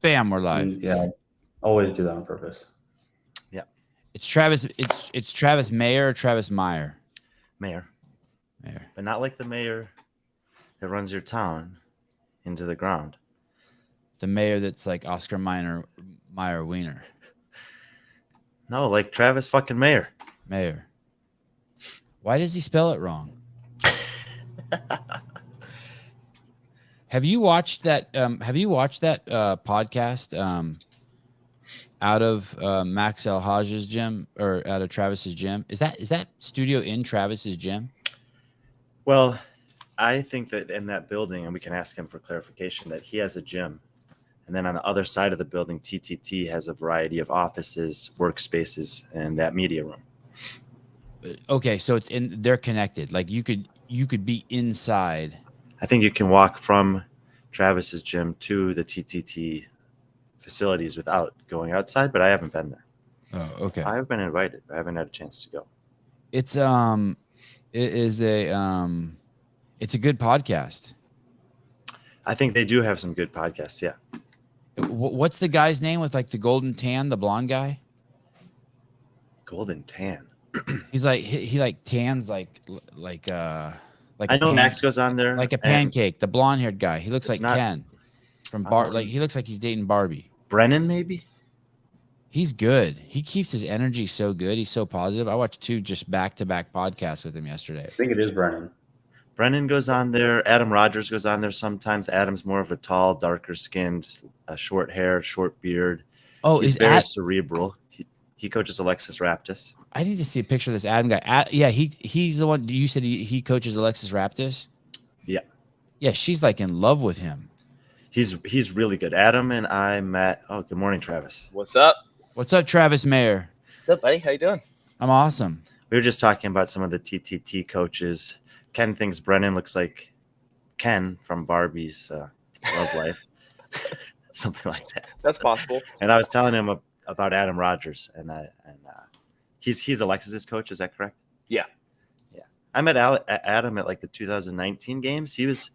Bam, we're live. Yeah, always do that on purpose. Yeah. It's Travis. It's Travis Mayer or Travis Meyer? Mayor. Mayer. But not like the mayor that runs your town into the ground. The mayor that's like Oscar Meyer Wiener. No, like Travis fucking Mayer. Mayer. Why does he spell it wrong? Have you watched that? Podcast out of Max El Hajj's gym or out of Travis's gym? Is that studio in Travis's gym? Well, I think that in that building, and we can ask him for clarification, that he has a gym. And then on the other side of the building, TTT has a variety of offices, workspaces, and that media room. Okay, so they're connected. Like you could be inside. I think you can walk from Travis's gym to the TTT facilities without going outside, but I haven't been there. Oh, okay. I've been invited, but I haven't had a chance to go. It's a good podcast. I think they do have some good podcasts. Yeah. What's the guy's name with like the golden tan, the blonde guy? Golden tan. He's like he like tans like I know Max goes on there like a pancake. The blonde haired guy. He looks like Ken from Like he looks like he's dating Barbie. Brennan, maybe. He's good. He keeps his energy so good. He's so positive. I watched 2 just back-to-back podcasts with him yesterday. I think it is Brennan. Brennan goes on there. Adam Rogers goes on there sometimes. Adam's more of a tall, darker skinned, short hair, short beard. Oh, he's very cerebral. He coaches Alexis Raptis. I need to see a picture of this Adam guy. Yeah, he's the one. You said he coaches Alexis Raptis. Yeah. Yeah, she's like in love with him. He's really good. Adam and I met. Oh, good morning, Travis. What's up? What's up, Travis Mayer? What's up, buddy? How you doing? I'm awesome. We were just talking about some of the TTT coaches. Ken thinks Brennan looks like Ken from Barbie's Love Life, something like that. That's possible. And I was telling him about Adam Rogers, and he's Alexis's coach. Is that correct? Yeah. I met Adam at like the 2019 games. He was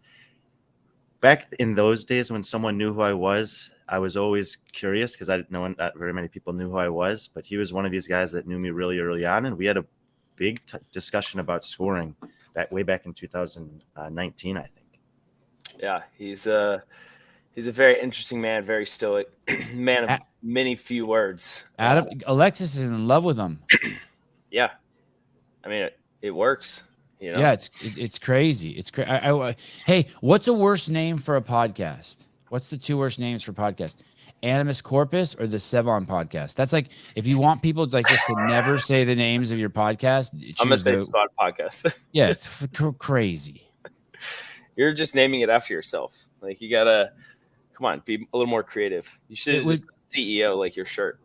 back in those days when someone knew who I was always curious because I didn't know not very many people knew who I was. But he was one of these guys that knew me really early on, and we had a big discussion about scoring way back in 2019, I think. Yeah, he's a very interesting man, very stoic man of many few words. Alexis is in love with him. Yeah, I mean it works. You know? Yeah, it's crazy. It's crazy. Hey, what's the worst name for a podcast? What's the 2 worst names for podcast? Animus Corpus or the Sevan Podcast? That's like if you want people like just to never say the names of your podcast. I'm gonna say Sevan Podcast. Yeah, it's crazy. You're just naming it after yourself. Like you gotta come on, be a little more creative. You should just CEO like your shirt.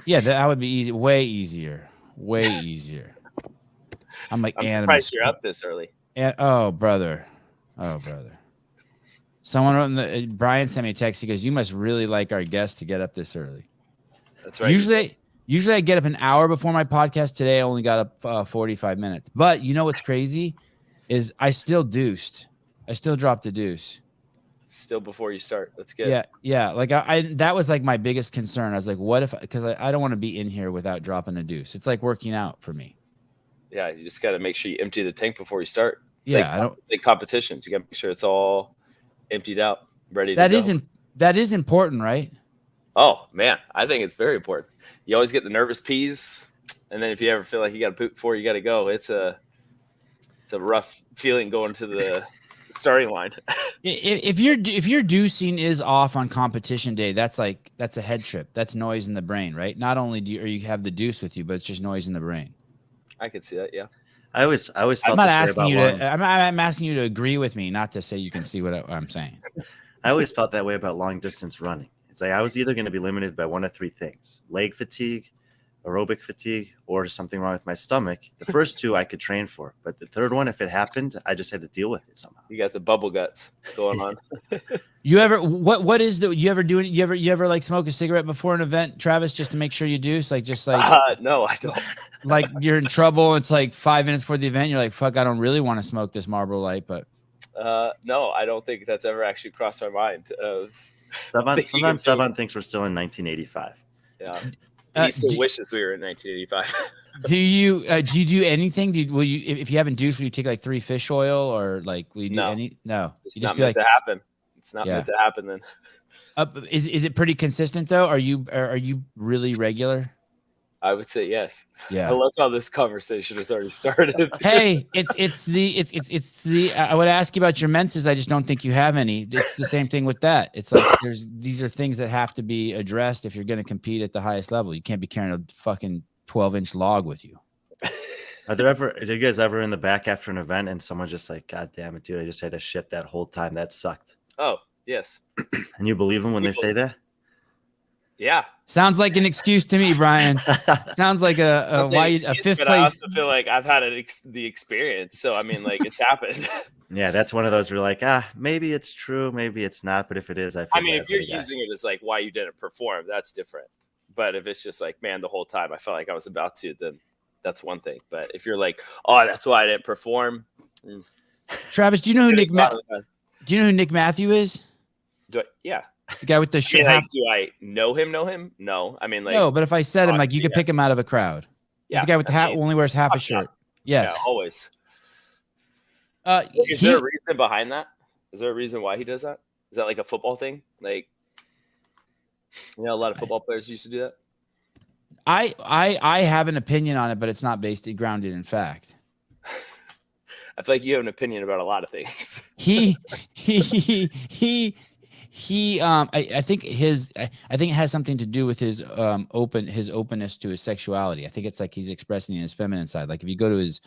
Yeah, that would be easy. Way easier. I'm like, I'm surprised you're up this early. And oh brother. Someone wrote Brian sent me a text. He goes, "You must really like our guest to get up this early." That's right. Usually I get up an hour before my podcast. Today I only got up 45 minutes. But you know what's crazy is I still deuced. I still dropped a deuce. Still before you start. That's good. Yeah. Like I that was like my biggest concern. I was like, what if? Because I don't want to be in here without dropping a deuce. It's like working out for me. Yeah, you just got to make sure you empty the tank before you start. It's I don't like competitions. You got to make sure it's all emptied out, ready to go. That is important, right? Oh man, I think it's very important. You always get the nervous peas, and then if you ever feel like you got to poop before you got to go, it's a rough feeling going to the starting line. If your deucing is off on competition day, that's a head trip. That's noise in the brain, right? Not only do you have the deuce with you, but it's just noise in the brain. I could see that. Yeah. I always felt I'm asking you to agree with me, not to say you can see what I'm saying. I always felt that way about long distance running. It's like I was either going to be limited by one of 3 things: leg fatigue, aerobic fatigue, or something wrong with my stomach. The first 2 I could train for, but the third one, if it happened, I just had to deal with it somehow. You got the bubble guts going on. You ever you ever like smoke a cigarette before an event, Travis, just to make sure you do? So no, I don't. Like you're in trouble. It's like 5 minutes before the event. You're like, fuck, I don't really want to smoke this Marlboro Light, but no, I don't think that's ever actually crossed my mind of Sometimes Sevan thinks we're still in 1985. Yeah. He still wishes we were in 1985. Do you do anything? Will you if you haven't douched, will you take like 3 fish oil or like will you do any? No, it's you not meant to happen. It's not meant to happen then. Is it pretty consistent though? Are you really regular? I would say yes. Yeah. I love how this conversation has already started. Hey, it's the I would ask you about your menses. I just don't think you have any. It's the same thing with that. It's like these are things that have to be addressed if you're going to compete at the highest level. You can't be carrying a fucking 12-inch log with you. Are you guys ever in the back after an event and someone's just like, God damn it, dude, I just had to shit that whole time. That sucked. Oh, yes. And you believe them when they say that? Yeah. Sounds like an excuse to me, Brian. Sounds like a fifth place. I also feel like I've had the experience. So, I mean, like, it's happened. Yeah, that's one of those where you're like, maybe it's true, maybe it's not. But if it is, I mean, if you're using it as like why you didn't perform, that's different. But if it's just like, man, the whole time I felt like I was about to, then that's one thing. But if you're like, oh, that's why I didn't perform. Travis, do you know who Nick Matthew is? Yeah. The guy with the shirt. Do I know him? No. I mean, like, no, but if I said him, like, you could pick him out of a crowd. Yeah. He's the guy with the hat only wears half a shirt. Yes. Yeah, always. Is there a reason behind that? Is there a reason why he does that? Is that like a football thing? Like, a lot of football players used to do that. I have an opinion on it, but it's not grounded in fact. I feel like you have an opinion about a lot of things. I think it has something to do with his openness to his sexuality. I think it's like he's expressing his feminine side. Like if you go to his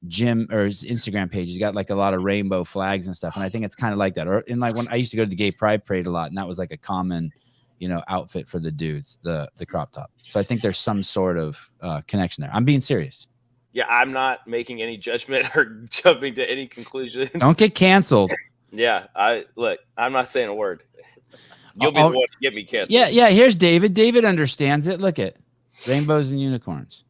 gym or his Instagram page, he's got like a lot of rainbow flags and stuff. And I think it's kind of like that. Or in like when I used to go to the gay pride parade a lot, and that was like a common, outfit for the dudes, the crop top. So I think there's some sort of connection there. I'm being serious. Yeah, I'm not making any judgment or jumping to any conclusions. Don't get canceled. Yeah, I'm not saying a word. You'll be the one to get me canceled. Yeah. Here's David. David understands it. Look at rainbows and unicorns.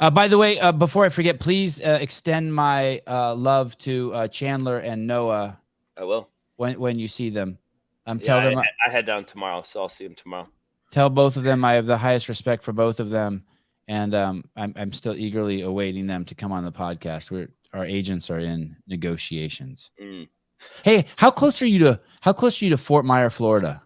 By the way, before I forget, please extend my love to Chandler and Noah. I will when you see them. Tell them I head down tomorrow, so I'll see them tomorrow. Tell both of them I have the highest respect for both of them, and I'm still eagerly awaiting them to come on the podcast. Our agents are in negotiations. Mm. Hey, how close are you to Fort Myer, Florida?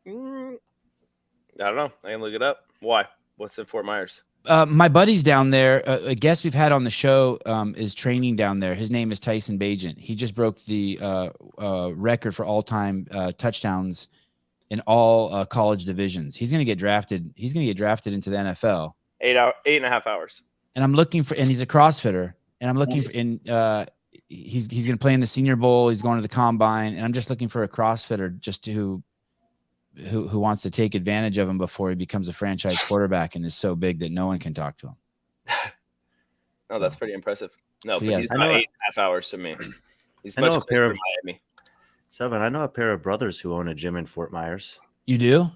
I don't know. I can look it up. Why? What's in Fort Myers? My buddy's down there. A guest we've had on the show is training down there. His name is Tyson Bagent. He just broke the record for all-time touchdowns in all college divisions. He's going to get drafted. He's going to get drafted into the NFL. 8.5 hours. And I'm looking for, and he's a CrossFitter. And I'm looking for, he's going to play in the Senior Bowl. He's going to the Combine, and I'm just looking for a CrossFitter just who wants to take advantage of him before he becomes a franchise quarterback and is so big that no one can talk to him. No, that's pretty impressive. No, so, but he's about 8.5 hours to me. He's much closer to Miami. Sevan, I know a pair of brothers who own a gym in Fort Myers. You do?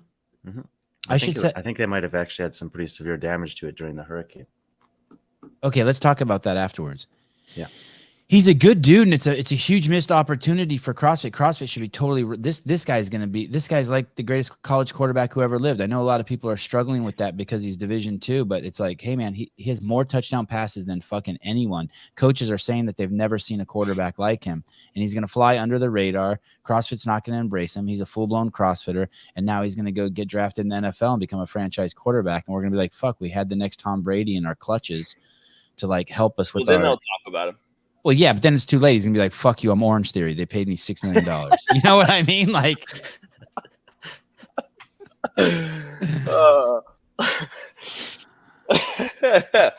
Mm-hmm. I think they might have actually had some pretty severe damage to it during the hurricane. Okay, let's talk about that afterwards. Yeah. He's a good dude, and it's a huge missed opportunity for CrossFit. CrossFit should be totally this guy's like the greatest college quarterback who ever lived. I know a lot of people are struggling with that because he's Division II, but it's like, hey man, he has more touchdown passes than fucking anyone. Coaches are saying that they've never seen a quarterback like him, and he's gonna fly under the radar. CrossFit's not gonna embrace him. He's a full-blown CrossFitter, and now he's gonna go get drafted in the NFL and become a franchise quarterback, and we're gonna be like, fuck, we had the next Tom Brady in our clutches to like help us with then they'll talk about him. Well, yeah, but then it's too late. He's gonna be like, "Fuck you, I'm Orange Theory. They paid me $6 million." You know what I mean? Like,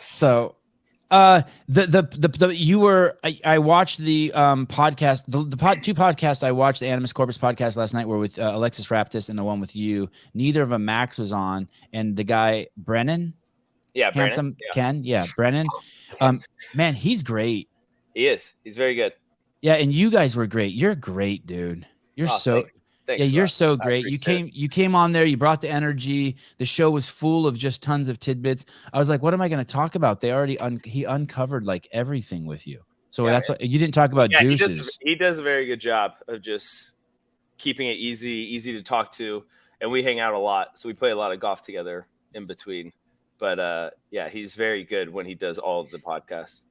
so, I watched the podcast, two podcasts I watched. The Animus Corpus podcast last night were with Alexis Raptis, and the one with you. Neither of them Max was on, and the guy Brennan, handsome Ken, Brennan, man, he's great. He is. He's very good. Yeah, and you guys were great. You're great, dude. You're thanks, you're so great. You came on there. You brought the energy. The show was full of just tons of tidbits. I was like, what am I going to talk about? They already he uncovered like everything with you. So Yeah, that's what you didn't talk about Yeah, deuces. he does a very good job of just keeping it easy to talk to, and we hang out a lot, so we play a lot of golf together in between. But yeah, he's very good when he does all of the podcasts.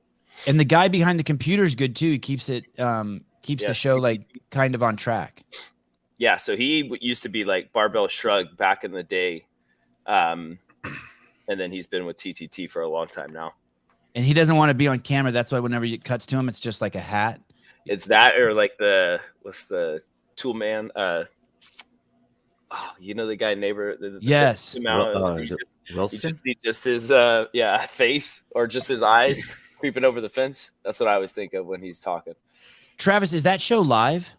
And the guy behind the computer is good too. He keeps it keeps the show like kind of on track. Yeah, so he used to be like Barbell Shrug back in the day, and then he's been with TTT for a long time now. And he doesn't want to be on camera. That's why whenever it cuts to him, it's just like a hat. It's that, or like what's the tool man? You know the guy neighbor. Yes. Wilson. He just his face or just his eyes creeping over the fence. That's what I always think of when he's talking. Travis, is that show live?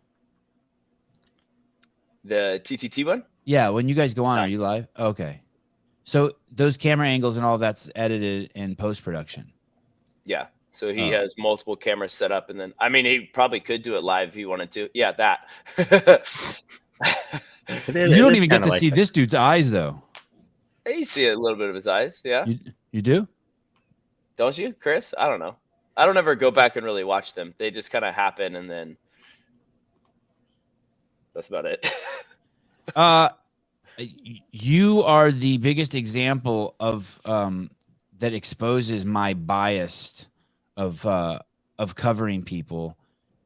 The TTT one? Yeah. When you guys go on, are you live? Okay. So those camera angles and all that's edited in post-production. Yeah. So he has multiple cameras set up, and then he probably could do it live if he wanted to. Yeah, that. You don't even get to see this dude's eyes, though. Hey, you see a little bit of his eyes, yeah. You do? Don't you, Chris? I don't know. I don't ever go back and really watch them. They just kind of happen, and then that's about it. You are the biggest example of that exposes my bias of covering people,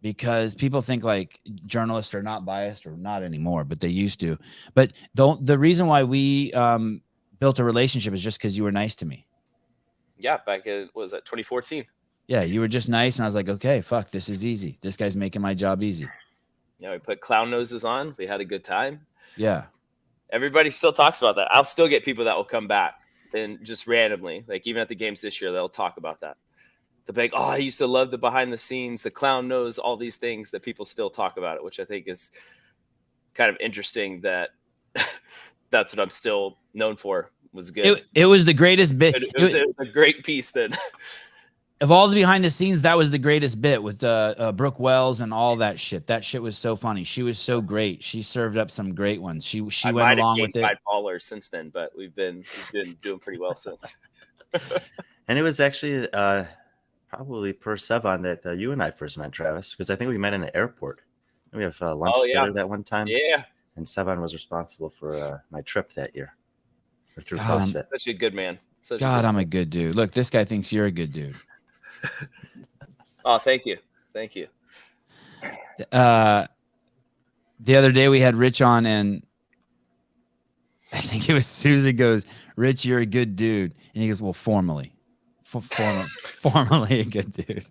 because people think like journalists are not biased, or not anymore, but they used to. But the reason why we built a relationship is just because you were nice to me. Yeah, back in, what was that, 2014? Yeah, you were just nice, and I was like, okay, fuck, this is easy. This guy's making my job easy. Yeah, we put clown noses on. We had a good time. Yeah. Everybody still talks about that. I'll still get people that will come back and just randomly, like even at the games this year, they'll talk about that. They'll be like, I used to love the behind the scenes, the clown nose, all these things that people still talk about it, which I think is kind of interesting that that's what I'm still known for. Was good. It was the greatest bit. It was a great piece then. Of all the behind the scenes, that was the greatest bit with Brooke Wells and all that shit. That shit was so funny. She was so great. She served up some great ones. She went along with it. 5 followers since then, but we've been doing pretty well since. And it was actually probably per Sevan that you and I first met, Travis, because I think we met in the airport. We have lunch together that one time. Yeah. And Sevan was responsible for my trip that year. Or through God, CrossFit. Such a good man. I'm a good dude. Look, this guy thinks you're a good dude. Oh, thank you. Thank you. The other day we had Rich on, and I think it was Susan goes, Rich, you're a good dude. And he goes, well, formally a good dude.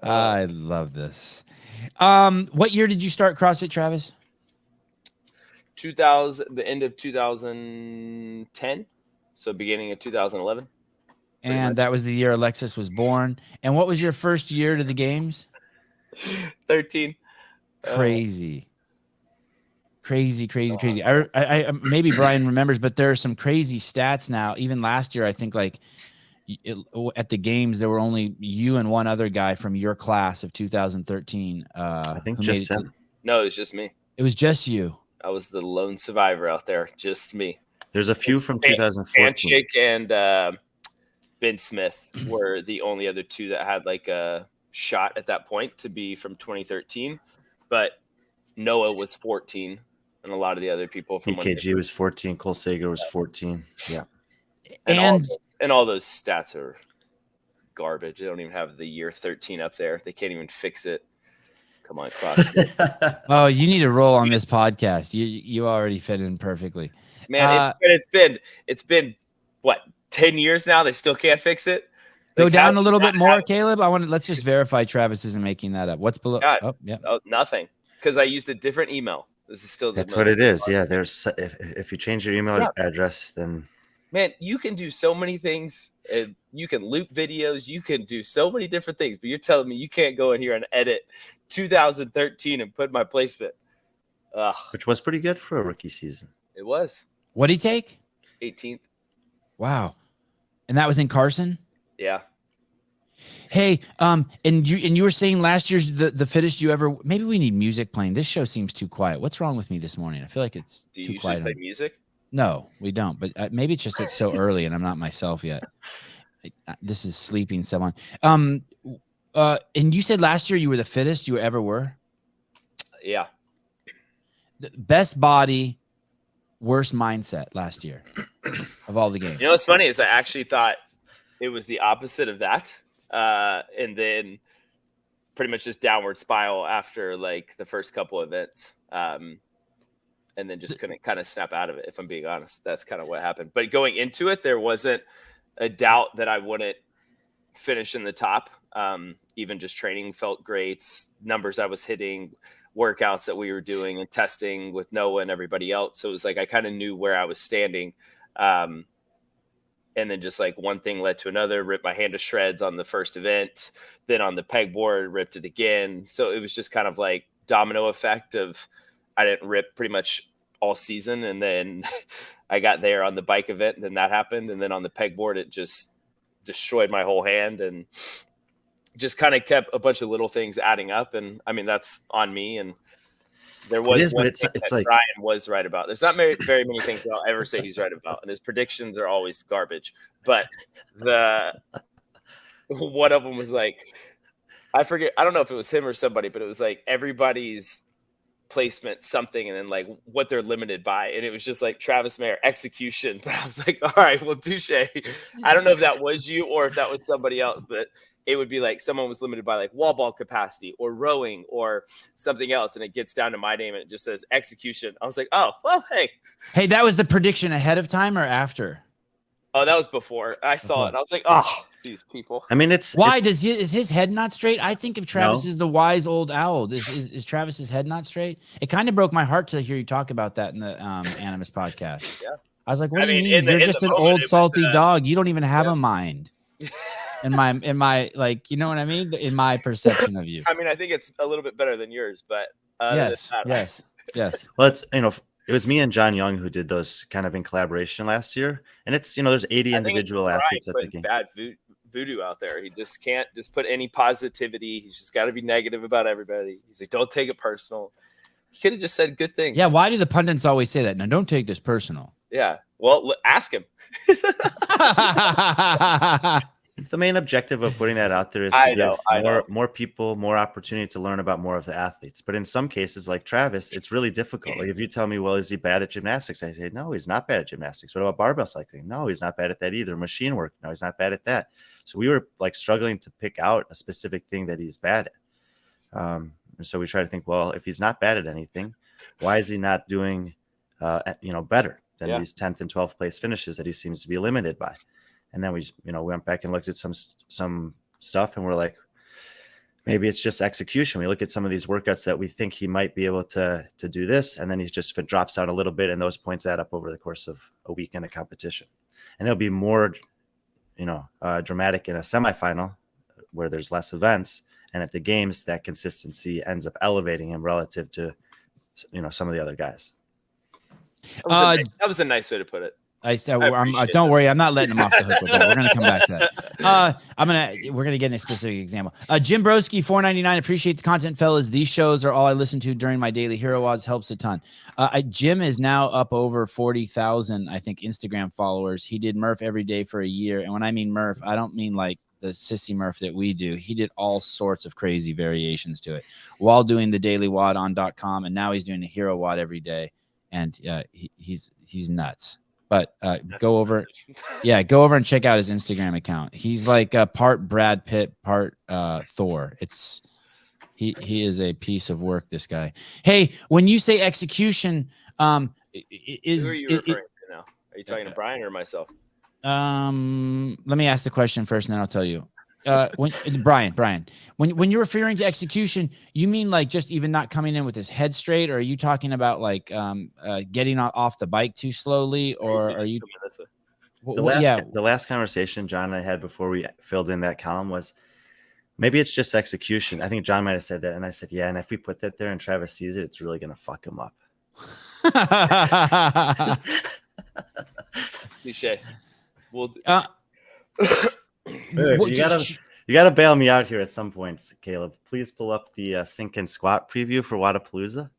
I love this. What year did you start CrossFit, Travis? The end of 2010. So beginning of 2011. And that was the year Alexis was born. And what was your first year to the games? 13. Crazy. I maybe Brian remembers, but there are some crazy stats now. Even last year, I think at the games, there were only you and one other guy from your class of 2013. I think just him. No, it was just me. It was just you. I was the lone survivor out there. Just me. There's a few from 2014. Handshake and Ben Smith were the only other two that had like a shot at that point to be from 2013. But Noah was 14, and a lot of the other people from EKG was 14. Cole Sager was 14. Yeah. And all those stats are garbage. They don't even have the year 13 up there. They can't even fix it. Come on, CrossFit. Oh, you need to roll on this podcast. You already fit in perfectly. Man, it's been what, 10 years now? They still can't fix it. Go down a little bit more, Caleb. Let's just verify Travis isn't making that up. What's below? God, oh, yeah. Oh, nothing. Because I used a different email. This is still that's what it is. Yeah, there's if you change your email address, then man, you can do so many things. And you can loop videos. You can do so many different things. But you're telling me you can't go in here and edit 2013 and put my placement. Which was pretty good for a rookie season. It was. What did he take? 18th. Wow. And that was in Carson? Yeah. Hey, and you were saying last year's the fittest you ever. Maybe we need music playing. This show seems too quiet. What's wrong with me this morning? I feel like it's too quiet. Do you usually quiet. play music? No, we don't. But maybe it's just it's so early and I'm not myself yet. This is sleeping someone. And you said last year you were the fittest you ever were. Yeah. The best body, worst mindset last year of all the games. You know what's funny is I actually thought it was the opposite of that, and then pretty much just downward spiral after like the first couple events, and then just couldn't kind of snap out of it. If I'm being honest, that's kind of what happened. But going into it, there wasn't a doubt that I wouldn't finish in the top. Even just training felt great. Numbers I was hitting, workouts that we were doing and testing with Noah and everybody else. So it was like I kind of knew where I was standing. And then just like one thing led to another, ripped my hand to shreds on the first event, then on the pegboard, ripped it again. So it was just kind of like domino effect of I didn't rip pretty much all season. And then I got there on the bike event and then that happened. And then on the pegboard, it just destroyed my whole hand and just kind of kept a bunch of little things adding up. And I mean, that's on me. And there was one thing that like Brian was right about. There's not very many things that I'll ever say he's right about. And his predictions are always garbage. But one of them was like, I forget, I don't know if it was him or somebody, but it was like everybody's placement something and then like what they're limited by. And it was just like Travis Mayer execution. But I was like, all right, well, touche. I don't know if that was you or if that was somebody else, but it would be like someone was limited by like wall ball capacity or rowing or something else. And it gets down to my name and it just says execution. I was like, oh, well, hey. Hey, that was the prediction ahead of time or after? Oh, that was before. I saw it. And I was like, oh, these people. I mean, is his head not straight? I think if Travis is the wise old owl, is Travis's head not straight? It kind of broke my heart to hear you talk about that in the Animus podcast. Yeah. I was like, what do you mean? You're just an old salty dog. You don't even have a mind. In my like, you know what I mean? In my perception of you. I mean, I think it's a little bit better than yours, but yes. Well, it's it was me and John Young who did those kind of in collaboration last year, and it's there's 80 individual athletes at the game. Bad voodoo out there. He just can't just put any positivity. He's just got to be negative about everybody. He's like, don't take it personal. He could have just said good things. Yeah. Why do the pundits always say that? Now, don't take this personal. Yeah. Well, ask him. The main objective of putting that out there is to give more people more opportunity to learn about more of the athletes. But in some cases, like Travis, it's really difficult. Like if you tell me, well, is he bad at gymnastics? I say, no, he's not bad at gymnastics. What about barbell cycling? No, he's not bad at that either. Machine work? No, he's not bad at that. So we were like struggling to pick out a specific thing that he's bad at. And so we try to think, well, if he's not bad at anything, why is he not doing, better than these 10th and 12th place finishes that he seems to be limited by? And then we went back and looked at some stuff and we're like, maybe it's just execution. We look at some of these workouts that we think he might be able to do this. And then he just drops down a little bit and those points add up over the course of a week in a competition. And it'll be more, dramatic in a semifinal where there's less events. And at the games, that consistency ends up elevating him relative to, some of the other guys. That was a nice way to put it. Don't worry, I'm not letting him off the hook with that. We're gonna come back to that. We're gonna get in a specific example. Jim Broski, $4.99. Appreciate the content, fellas. These shows are all I listen to during my daily hero wads. Helps a ton. Jim is now up over 40,000, I think, Instagram followers. He did Murph every day for a year, and when I mean Murph, I don't mean like the sissy Murph that we do. He did all sorts of crazy variations to it while doing the daily wad on .com, and now he's doing a hero wad every day, and he's nuts. But go over and check out his Instagram account. He's like part Brad Pitt, part Thor. He is a piece of work, this guy. Hey, when you say execution, who are you referring to now? Are you talking to Brian or myself? Let me ask the question first, and then I'll tell you. Brian, when you're referring to execution, you mean like just even not coming in with his head straight, or are you talking about like getting off the bike too slowly, or are you? The last conversation John and I had before we filled in that column was maybe it's just execution. I think John might have said that, and I said, yeah. And if we put that there and Travis sees it, it's really gonna fuck him up. Cliche. We'll. You gotta bail me out here at some point, Caleb. Please pull up the sink and squat preview for Wodapolooza.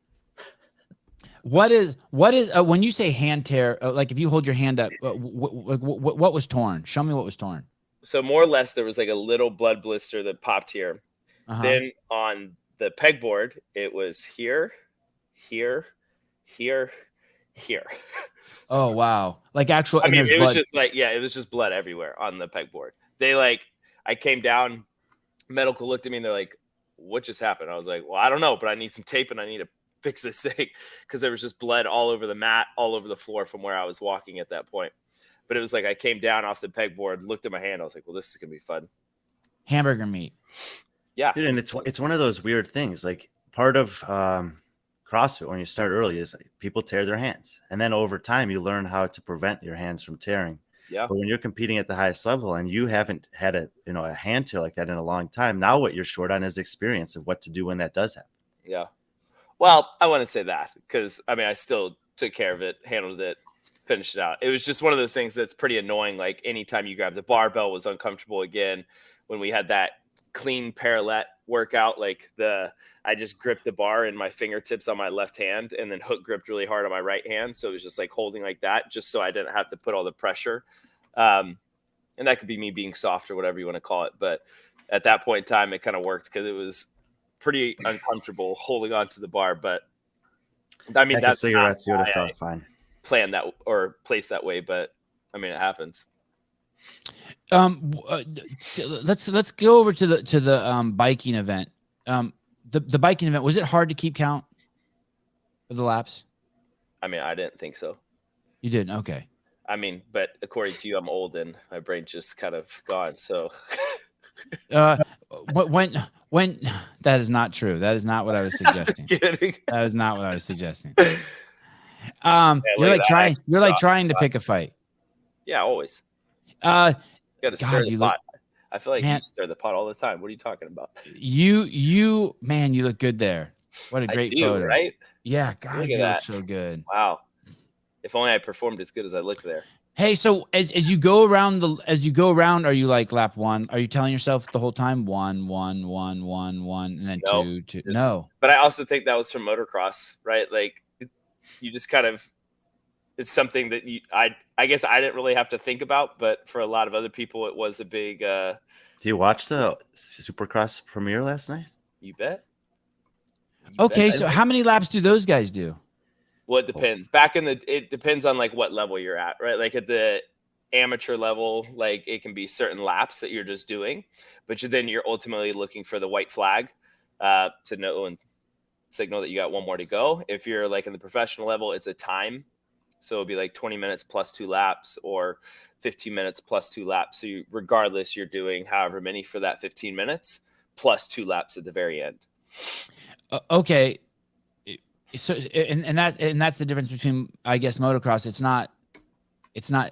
What is when you say hand tear? Like if you hold your hand up, what was torn? Show me what was torn. So more or less, there was like a little blood blister that popped here. Uh-huh. Then on the pegboard, it was here, here, here, here. Oh wow! Like actual. I And mean, there's it blood. was just like, yeah, it was just blood everywhere on the pegboard. I came down, medical looked at me and they're like, what just happened? I was like, well, I don't know, but I need some tape and I need to fix this thing because there was just blood all over the mat, all over the floor from where I was walking at that point. But it was like I came down off the pegboard, looked at my hand. I was like, well, this is going to be fun. Hamburger meat. Yeah. Dude, and it's one of those weird things. Like part of CrossFit when you start early is like people tear their hands, and then over time you learn how to prevent your hands from tearing. Yeah. But when you're competing at the highest level and you haven't had a hand tear like that in a long time, now what you're short on is experience of what to do when that does happen. Yeah. Well, I wouldn't say that because I mean I still took care of it, handled it, finished it out. It was just one of those things that's pretty annoying. Like anytime you grab the barbell was uncomfortable again. When we had that clean parallel workout, like I just gripped the bar in my fingertips on my left hand and then hook gripped really hard on my right hand. So it was just like holding like that, just so I didn't have to put all the pressure. And that could be me being soft or whatever you want to call it. But at that point in time, it kind of worked because it was pretty uncomfortable holding on to the bar. But I mean, that's cigarettes, you would have felt fine. Planned that or placed that way, but I mean, it happens. Let's go over to the biking event. The biking event, was it hard to keep count of the laps? I mean, I didn't think so. You didn't? Okay. I mean, but according to you, I'm old and my brain's just kind of gone. So, when that is not true. That is not what I was suggesting. Just kidding. That is not what I was suggesting. Yeah, You're like trying to pick a fight. Yeah, always. You got to stir the you pot. I feel like man, you stir the pot all the time. What are you talking about? you man, you look good there. What a great photo, right? Yeah, God, Look at you that. look so good. Wow. If only I performed as good as I looked there. Hey, so as you go around, are you like lap one? Are you telling yourself the whole time one, and then No, two? No. But I also think that was from motocross, right? Like you just kind of, it's something that I guess I didn't really have to think about, but for a lot of other people, it was a big. Do you watch the Supercross premiere last night? You bet. Okay, so how many laps do those guys do? Well, it depends. It depends on like what level you're at, right? Like at the amateur level, like it can be certain laps that you're just doing, but then you're ultimately looking for the white flag to know and signal that you got one more to go. If you're like in the professional level, it's a time. So it'll be like 20 minutes plus 2 laps or 15 minutes plus 2 laps. So regardless, you're doing however many for that 15 minutes plus 2 laps at the very end. Okay. So and that's the difference between, I guess, motocross. It's not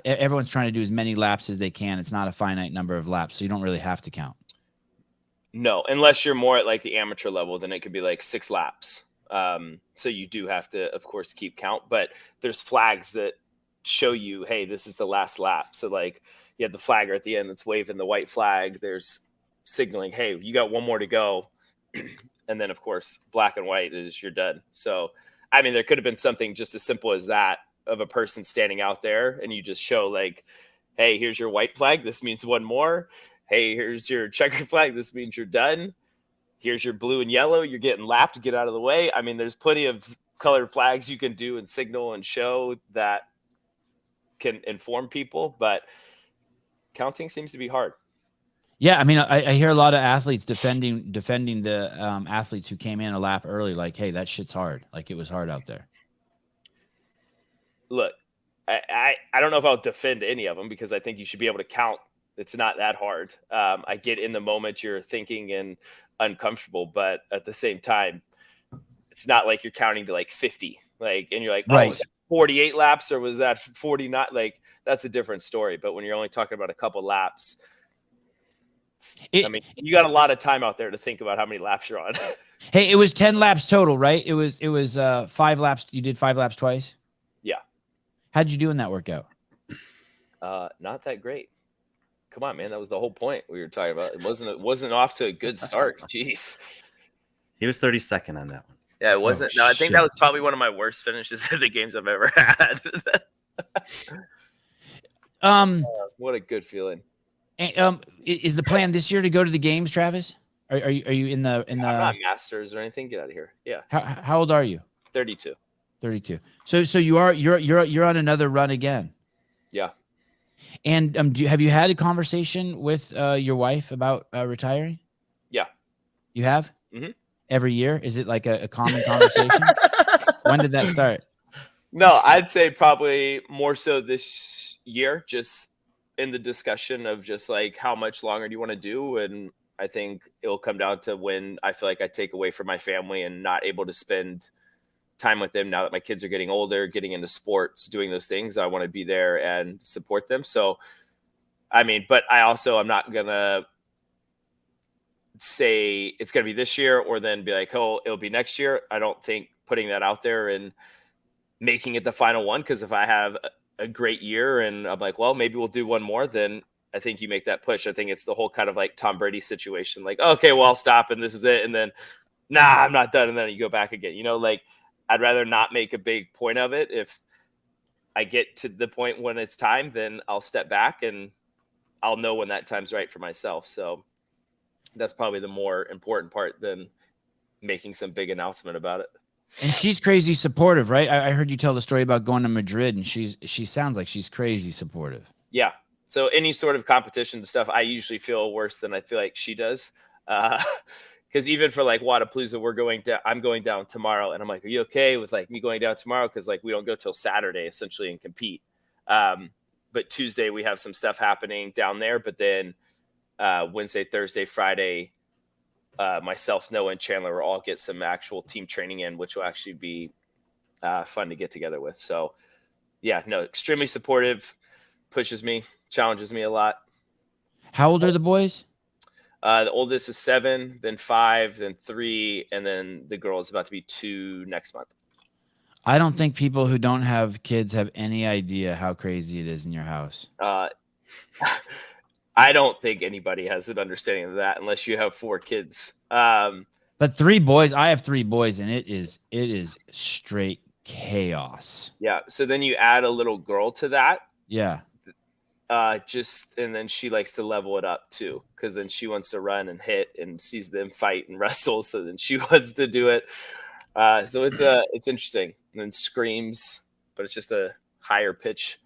everyone's trying to do as many laps as they can. It's not a finite number of laps, so you don't really have to count. No, unless you're more at like the amateur level, then it could be like 6 laps. So you do have to, of course, keep count, but there's flags that show you, hey, this is the last lap. So like you have the flagger at the end that's waving the white flag. There's signaling, hey, you got one more to go. And then, of course, black and white is you're done. So, I mean, there could have been something just as simple as that of a person standing out there and you just show like, hey, here's your white flag. This means one more. Hey, here's your checker flag. This means you're done. Here's your blue and yellow. You're getting lapped. Get out of the way. I mean, there's plenty of colored flags you can do and signal and show that can inform people, but counting seems to be hard. Yeah, I mean, I hear a lot of athletes defending the athletes who came in a lap early, like, hey, that shit's hard. Like, it was hard out there. Look, I don't know if I'll defend any of them because I think you should be able to count. It's not that hard. I get in the moment you're thinking and uncomfortable, but at the same time, it's not like you're counting to like 50. Like, and you're like, oh, right. Was that 48 laps or was that 49? Like, that's a different story. But when you're only talking about a couple laps, I mean, you got a lot of time out there to think about how many laps you're on. Hey, it was 10 laps total, right? It was 5 laps. You did 5 laps twice? Yeah. How'd you do in that workout? Not that great. Come on, man. That was the whole point we were talking about. It wasn't off to a good start. Jeez. He was 32nd on that one. Yeah, it wasn't. Oh, I think that was probably one of my worst finishes of the games I've ever had. What a good feeling. And, is the plan this year to go to the games, Travis? Are you in the I'm not masters or anything. Get out of here. Yeah. how old are you? 32. 32. So you're on another run again. Yeah. And have you had a conversation with your wife about retiring? Yeah. You have? Mhm. Every year? Is it like a common conversation? When did that start? No, I'd say probably more so this year, just in the discussion of just like how much longer do you want to do? And I think it'll come down to when I feel like I take away from my family and not able to spend time with them now that my kids are getting older, getting into sports, doing those things. I want to be there and support them. So, I mean, but I'm not going to say it's going to be this year or then be like, oh, it'll be next year. I don't think putting that out there and making it the final one, because if I have a great year and I'm like, well, maybe we'll do one more, then I think you make that push. I think it's the whole kind of like Tom Brady situation, like, okay, well, I'll stop and this is it. And then, nah, I'm not done. And then you go back again, like I'd rather not make a big point of it. If I get to the point when it's time, then I'll step back and I'll know when that time's right for myself. So that's probably the more important part than making some big announcement about it. And she's crazy supportive, right? I heard you tell the story about going to Madrid, and she sounds like she's crazy supportive. Yeah. So any sort of competition stuff, I usually feel worse than I feel like she does. Because even for like Wodapolooza, I'm going down tomorrow, and I'm like, are you okay with like me going down tomorrow? Because like we don't go till Saturday essentially and compete. But Tuesday we have some stuff happening down there. But then Wednesday, Thursday, Friday, myself, Noah, and Chandler will all get some actual team training in, which will actually be fun to get together with. So yeah, no, extremely supportive, pushes me, challenges me a lot. How old are the boys? The oldest is 7, then 5, then 3, and then the girl is about to be 2 next month. I don't think people who don't have kids have any idea how crazy it is in your house. I don't think anybody has an understanding of that unless you have 4 kids. But 3 boys, I have 3 boys, and it is straight chaos. Yeah. So then you add a little girl to that. Yeah. And then she likes to level it up too, because then she wants to run and hit and sees them fight and wrestle. So then she wants to do it. So it's interesting. And then screams, but it's just a higher pitch.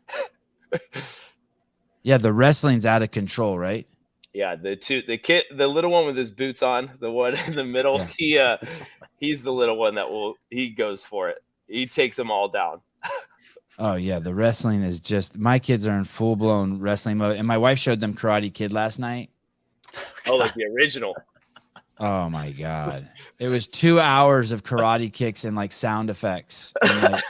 Yeah, the wrestling's out of control, right? Yeah, the little one with his boots on, the one in the middle, yeah. He's the little one he goes for it. He takes them all down. Oh yeah, the wrestling is just, my kids are in full blown wrestling mode, and my wife showed them Karate Kid last night. Oh, like the original. Oh my God. It was 2 hours of karate kicks and like sound effects and like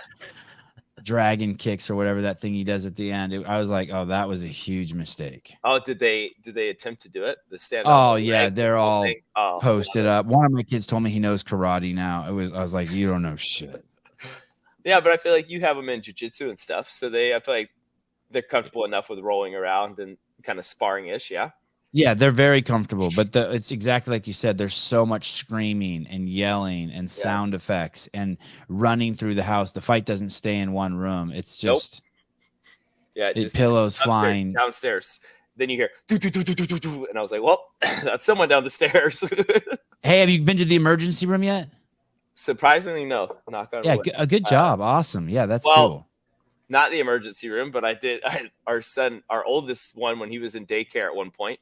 dragon kicks or whatever that thing he does at the end. I was like, oh, that was a huge mistake. Oh, did they attempt to do it? The stand up? Oh yeah, they're all posted up. One of my kids told me he knows karate now. I was like, you don't know shit. Yeah, but I feel like you have them in jiu-jitsu and stuff, so I feel like they're comfortable enough with rolling around and kind of sparring-ish, yeah? Yeah, they're very comfortable, but it's exactly like you said. There's so much screaming and yelling and sound effects and running through the house. The fight doesn't stay in one room. It's just pillows flying downstairs. Then you hear doo, doo, doo, doo, doo, doo, and I was like, well, that's someone down the stairs. Hey, have you been to the emergency room yet? Surprisingly, no. Knock on wood. A good job. Awesome. Yeah, that's cool. Not the emergency room, but our oldest one, when he was in daycare at one point,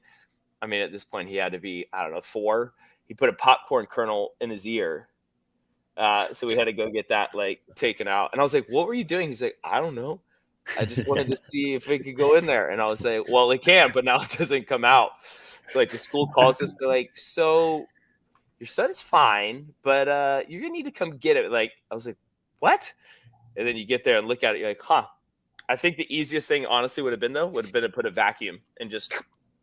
I mean, at this point, he had to be, 4. He put a popcorn kernel in his ear. So we had to go get that, taken out. And I was like, what were you doing? He's like, I don't know. I just wanted to see if it could go in there. And I was like, well, it can, but now it doesn't come out. So, the school calls us. They're like, so your son's fine, but you're going to need to come get it. I was like, what? And then you get there and look at it. You're like, huh. I think the easiest thing, honestly, would have been to put a vacuum and just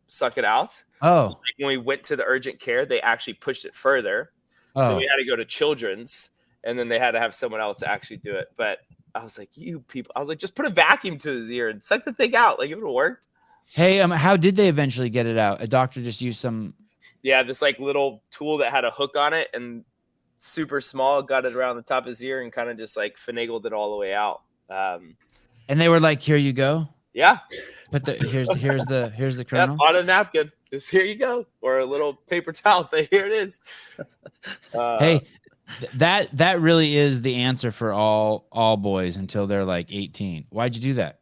suck it out. Oh. When we went to the urgent care, they actually pushed it further. So we had to go to children's, and then they had to have someone else actually do it. But I was like, you people. I was like, just put a vacuum to his ear and suck the thing out. It would have worked. Hey, how did they eventually get it out? A doctor just used some... Yeah, this little tool that had a hook on it and super small, got it around the top of his ear and kind of just finagled it all the way out. And they were like, here you go? Yeah. Put the here's the Yep, kernel. on a napkin. Just here you go. Or a little paper towel thing. Here it is. Hey, that really is the answer for all boys until they're like 18. Why'd you do that?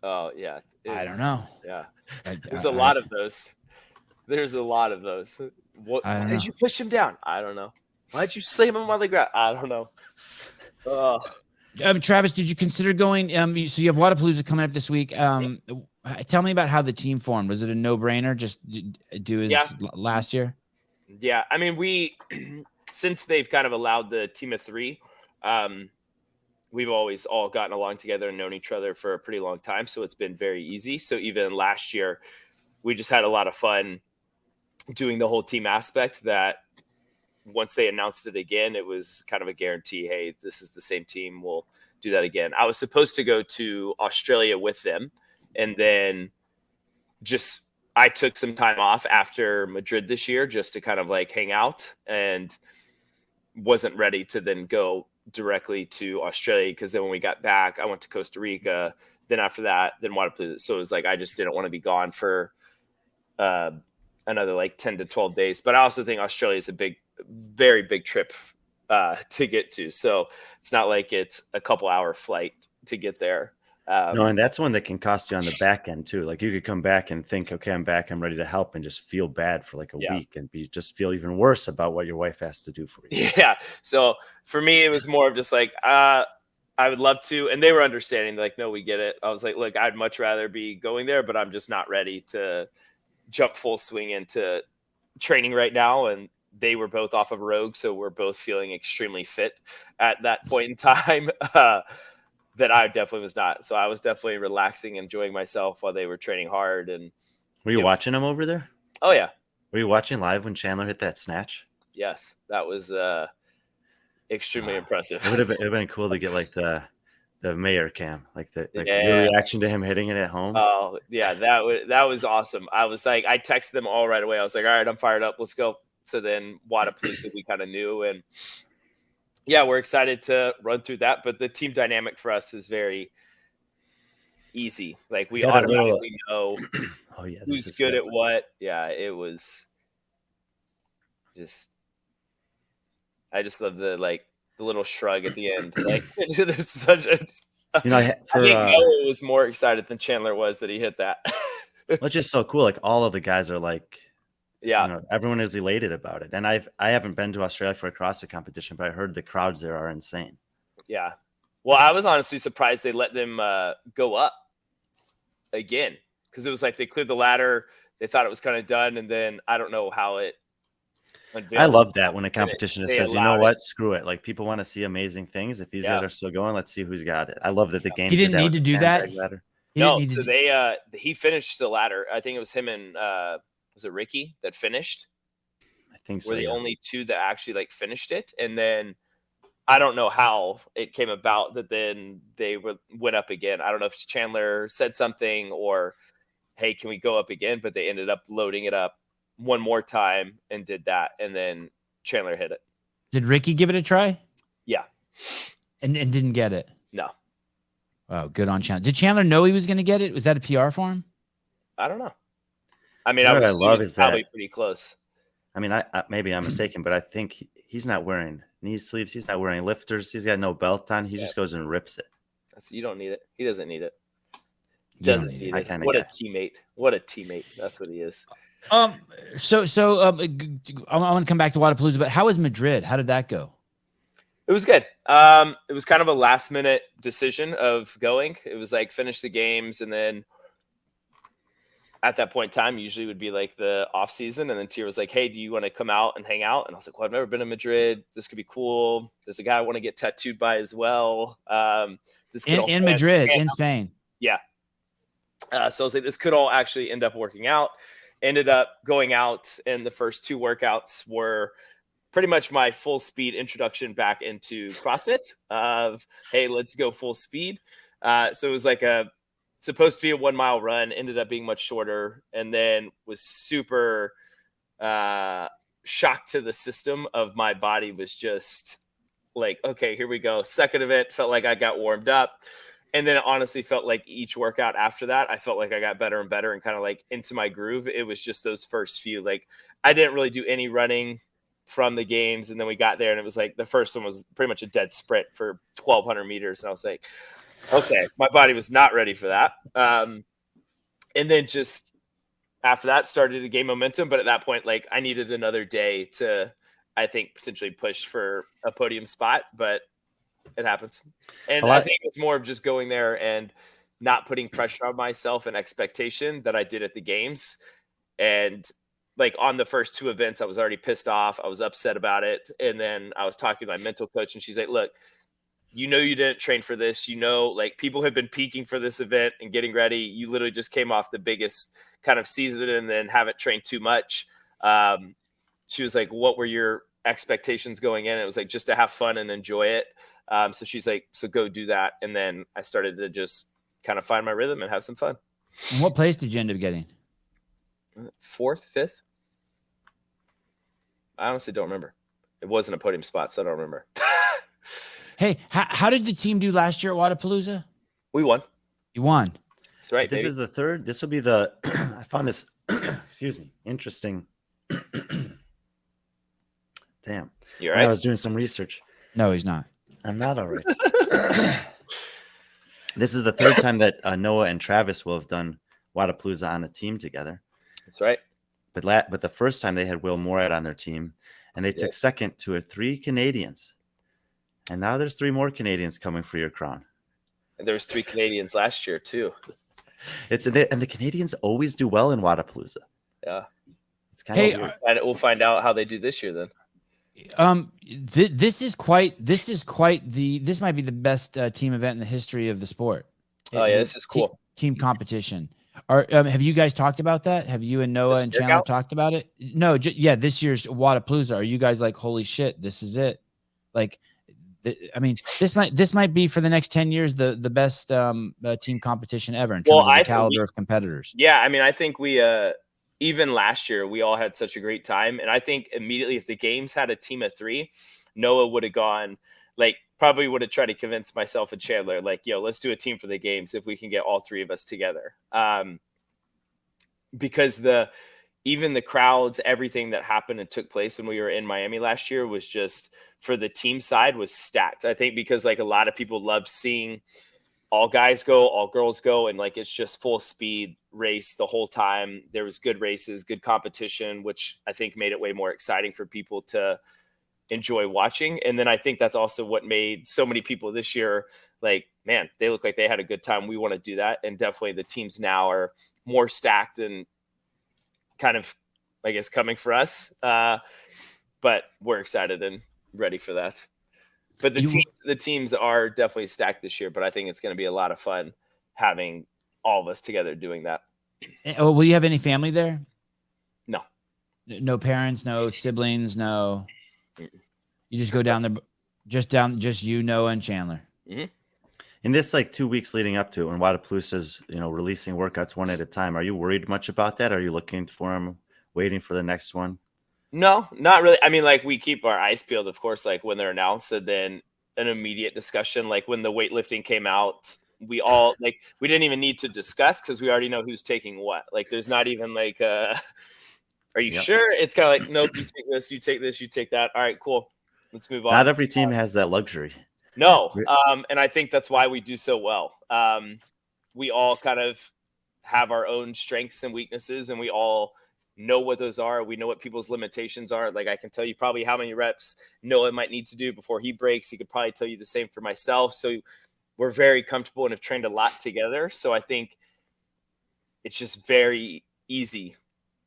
Oh yeah. I don't know. Yeah. I, There's a lot of those. There's a lot of those. Why don't did know. you push him down? I don't know. Why'd you slam him on the ground? I don't know. Travis, did you consider going? So you have Wodapolooza coming up this week. Tell me about how the team formed. Was it a no-brainer? Just do as last year? Yeah, I mean, we since they've kind of allowed the team of 3, we've always all gotten along together and known each other for a pretty long time. So it's been very easy. So even last year, we just had a lot of fun doing the whole team aspect. That once they announced it again, it was kind of a guarantee. Hey, this is the same team. We'll do that again. I was supposed to go to Australia with them, and then I took some time off after Madrid this year just to kind of like hang out, and wasn't ready to then go directly to Australia, because then when we got back, I went to Costa Rica. Then after that, then Wodapolooza. So it was like I just didn't want to be gone for another like 10 to 12 days. But I also think Australia is a very big trip to get to. So it's not like it's a couple hour flight to get there. No, and that's one that can cost you on the back end too. Like you could come back and think, okay, I'm back, I'm ready to help, and just feel bad for like a week and just feel even worse about what your wife has to do for you. Yeah. So for me, it was more of just like, I would love to. And they were understanding, like, no, we get it. I was like, look, I'd much rather be going there, but I'm just not ready to jump full swing into training right now. And they were both off of Rogue, so we're both feeling extremely fit at that point in time. That I definitely was not. So I was definitely relaxing, enjoying myself while they were training hard. And were you watching them over there? Oh yeah. Were you watching live when Chandler hit that snatch? Yes, that was extremely impressive. It would have been cool to get like the mayor cam, like the your reaction to him hitting it at home. Oh yeah, that was awesome. I was like, I texted them all right away. I was like, all right, I'm fired up. Let's go. So then Wodapolooza we kind of knew, and yeah, we're excited to run through that. But the team dynamic for us is very easy. Like we automatically know who's good at what. Yeah, it was just. I just love the little shrug at the end. Like there's such a. I think Noah was more excited than Chandler was that he hit that. Which is so cool. Like all of the guys are like. Yeah, you know, everyone is elated about it. And I haven't been to Australia for a CrossFit competition, but I heard the crowds there are insane. Yeah. Well, I was honestly surprised they let them go up again, because it was like they cleared the ladder. They thought it was kind of done. And then I don't know how it. I love that when a competition just says, you know what, screw it. Like people want to see amazing things. If these guys are still going, let's see who's got it. I love that the game. He didn't need to do that. No, so he finished the ladder. I think it was him and was it Ricky that finished? I think so. Were the only two that actually like finished it, and then I don't know how it came about that then they went up again. I don't know if Chandler said something or, hey, can we go up again? But they ended up loading it up one more time and did that, and then Chandler hit it. Did Ricky give it a try? Yeah, and didn't get it. No. Oh, good on Chandler. Did Chandler know he was going to get it? Was that a PR for him? I don't know. I mean, I love it's probably pretty close. I mean, I maybe I'm mistaken, but I think he's not wearing knee sleeves. He's not wearing lifters. He's got no belt on. He just goes and rips it. You don't need it. He doesn't need it. Doesn't need it. What a teammate. What a teammate. That's what he is. So I want to come back to Wodapolooza, but how was Madrid? How did that go? It was good. It was kind of a last minute decision of going. It was like finish the games, and then at that point in time, usually would be like the off season. And then Tier was like, hey, do you want to come out and hang out? And I was like, well, I've never been to Madrid. This could be cool. There's a guy I want to get tattooed by as well. In Madrid, in Spain. Yeah. So I was like, this could all actually end up working out. Ended up going out, and the first 2 workouts were pretty much my full speed introduction back into CrossFit of, hey, let's go full speed. So it was like supposed to be a 1 mile run, ended up being much shorter, and then was super shocked to the system of my body. Was just like, okay, here we go. Second event, felt like I got warmed up. And then it honestly felt like each workout after that, I felt like I got better and better and kind of like into my groove. It was just those first few, like I didn't really do any running from the games. And then we got there and it was like the first one was pretty much a dead sprint for 1,200 meters. And I was like, okay, my body was not ready for that. And then just after that started to gain momentum. But at that point, like I needed another day to, I think, potentially push for a podium spot, but it happens. And I think it's more of just going there and not putting pressure on myself and expectation that I did at the games. And like on the first two events, I was already pissed off. I was upset about it. And then I was talking to my mental coach and she's like, look, you didn't train for this, like people have been peaking for this event and getting ready. You literally just came off the biggest kind of season and then haven't trained too much. She was like, what were your expectations going in? It was like, just to have fun and enjoy it. So she's like, so go do that. And then I started to just kind of find my rhythm and have some fun. And what place did you end up getting? 4th, 5th. I honestly don't remember. It wasn't a podium spot, so I don't remember. Hey, how did the team do last year at Wodapolooza? We won. You won. That's right. This baby. is the third. This will be the. I found this. Excuse me. Interesting. Damn. You're When right. I was doing some research. No, he's not. I'm not all right. This is the third time that Noah and Travis will have done Wodapolooza on a team together. That's right. But the first time they had Will Morad on their team, and they took second to 3 Canadians. And now there's 3 more Canadians coming for your crown. And there was 3 Canadians last year too. And the Canadians always do well in Wodapolooza. Yeah. It's kind of weird. And we'll find out how they do this year then. This might be the best team event in the history of the sport. Oh yeah, this is cool. Team competition. Have you guys talked about that? Have you and Noah and Chandler talked about it? No, this year's Wodapolooza. Are you guys like, holy shit, this is it? Like, I mean, this might be for the next 10 years the best team competition ever in terms of the caliber of competitors. Yeah, I mean, I think we even last year we all had such a great time, and I think immediately if the games had a team of 3, Noah would have gone probably would have tried to convince myself and Chandler yo, let's do a team for the games if we can get all 3 of us together. Because even the crowds, everything that happened and took place when we were in Miami last year was just, for the team side, was stacked. I think because a lot of people loved seeing all guys go, all girls go, and it's just full speed race the whole time. There was good races, good competition, which I think made it way more exciting for people to enjoy watching. And then I think that's also what made so many people this year man, they look like they had a good time. We want to do that. And definitely the teams now are more stacked and kind of, I guess, coming for us. But we're excited and ready for that. But the teams are definitely stacked this year, but I think it's going to be a lot of fun having all of us together doing that. Oh, will you have any family there? No. No parents, no siblings, no. You just go down there, just you, Noah, and Chandler. Mm-hmm. In this 2 weeks leading up to it, when Wodapalooza's releasing workouts one at a time, are you worried much about that? Are you looking for them, waiting for the next one? No, not really. I mean, we keep our eyes peeled, of course, when they're announced, and then an immediate discussion. When the weightlifting came out, we all we didn't even need to discuss because we already know who's taking what. There's not even are you sure? It's kind of nope, you take this, you take this, you take that. All right, cool. Let's move on. Not every team has that luxury. No. And I think that's why we do so well. We all kind of have our own strengths and weaknesses, and we all know what those are. We know what people's limitations are. I can tell you probably how many reps Noah might need to do before he breaks. He could probably tell you the same for myself. So we're very comfortable and have trained a lot together. So I think it's just very easy.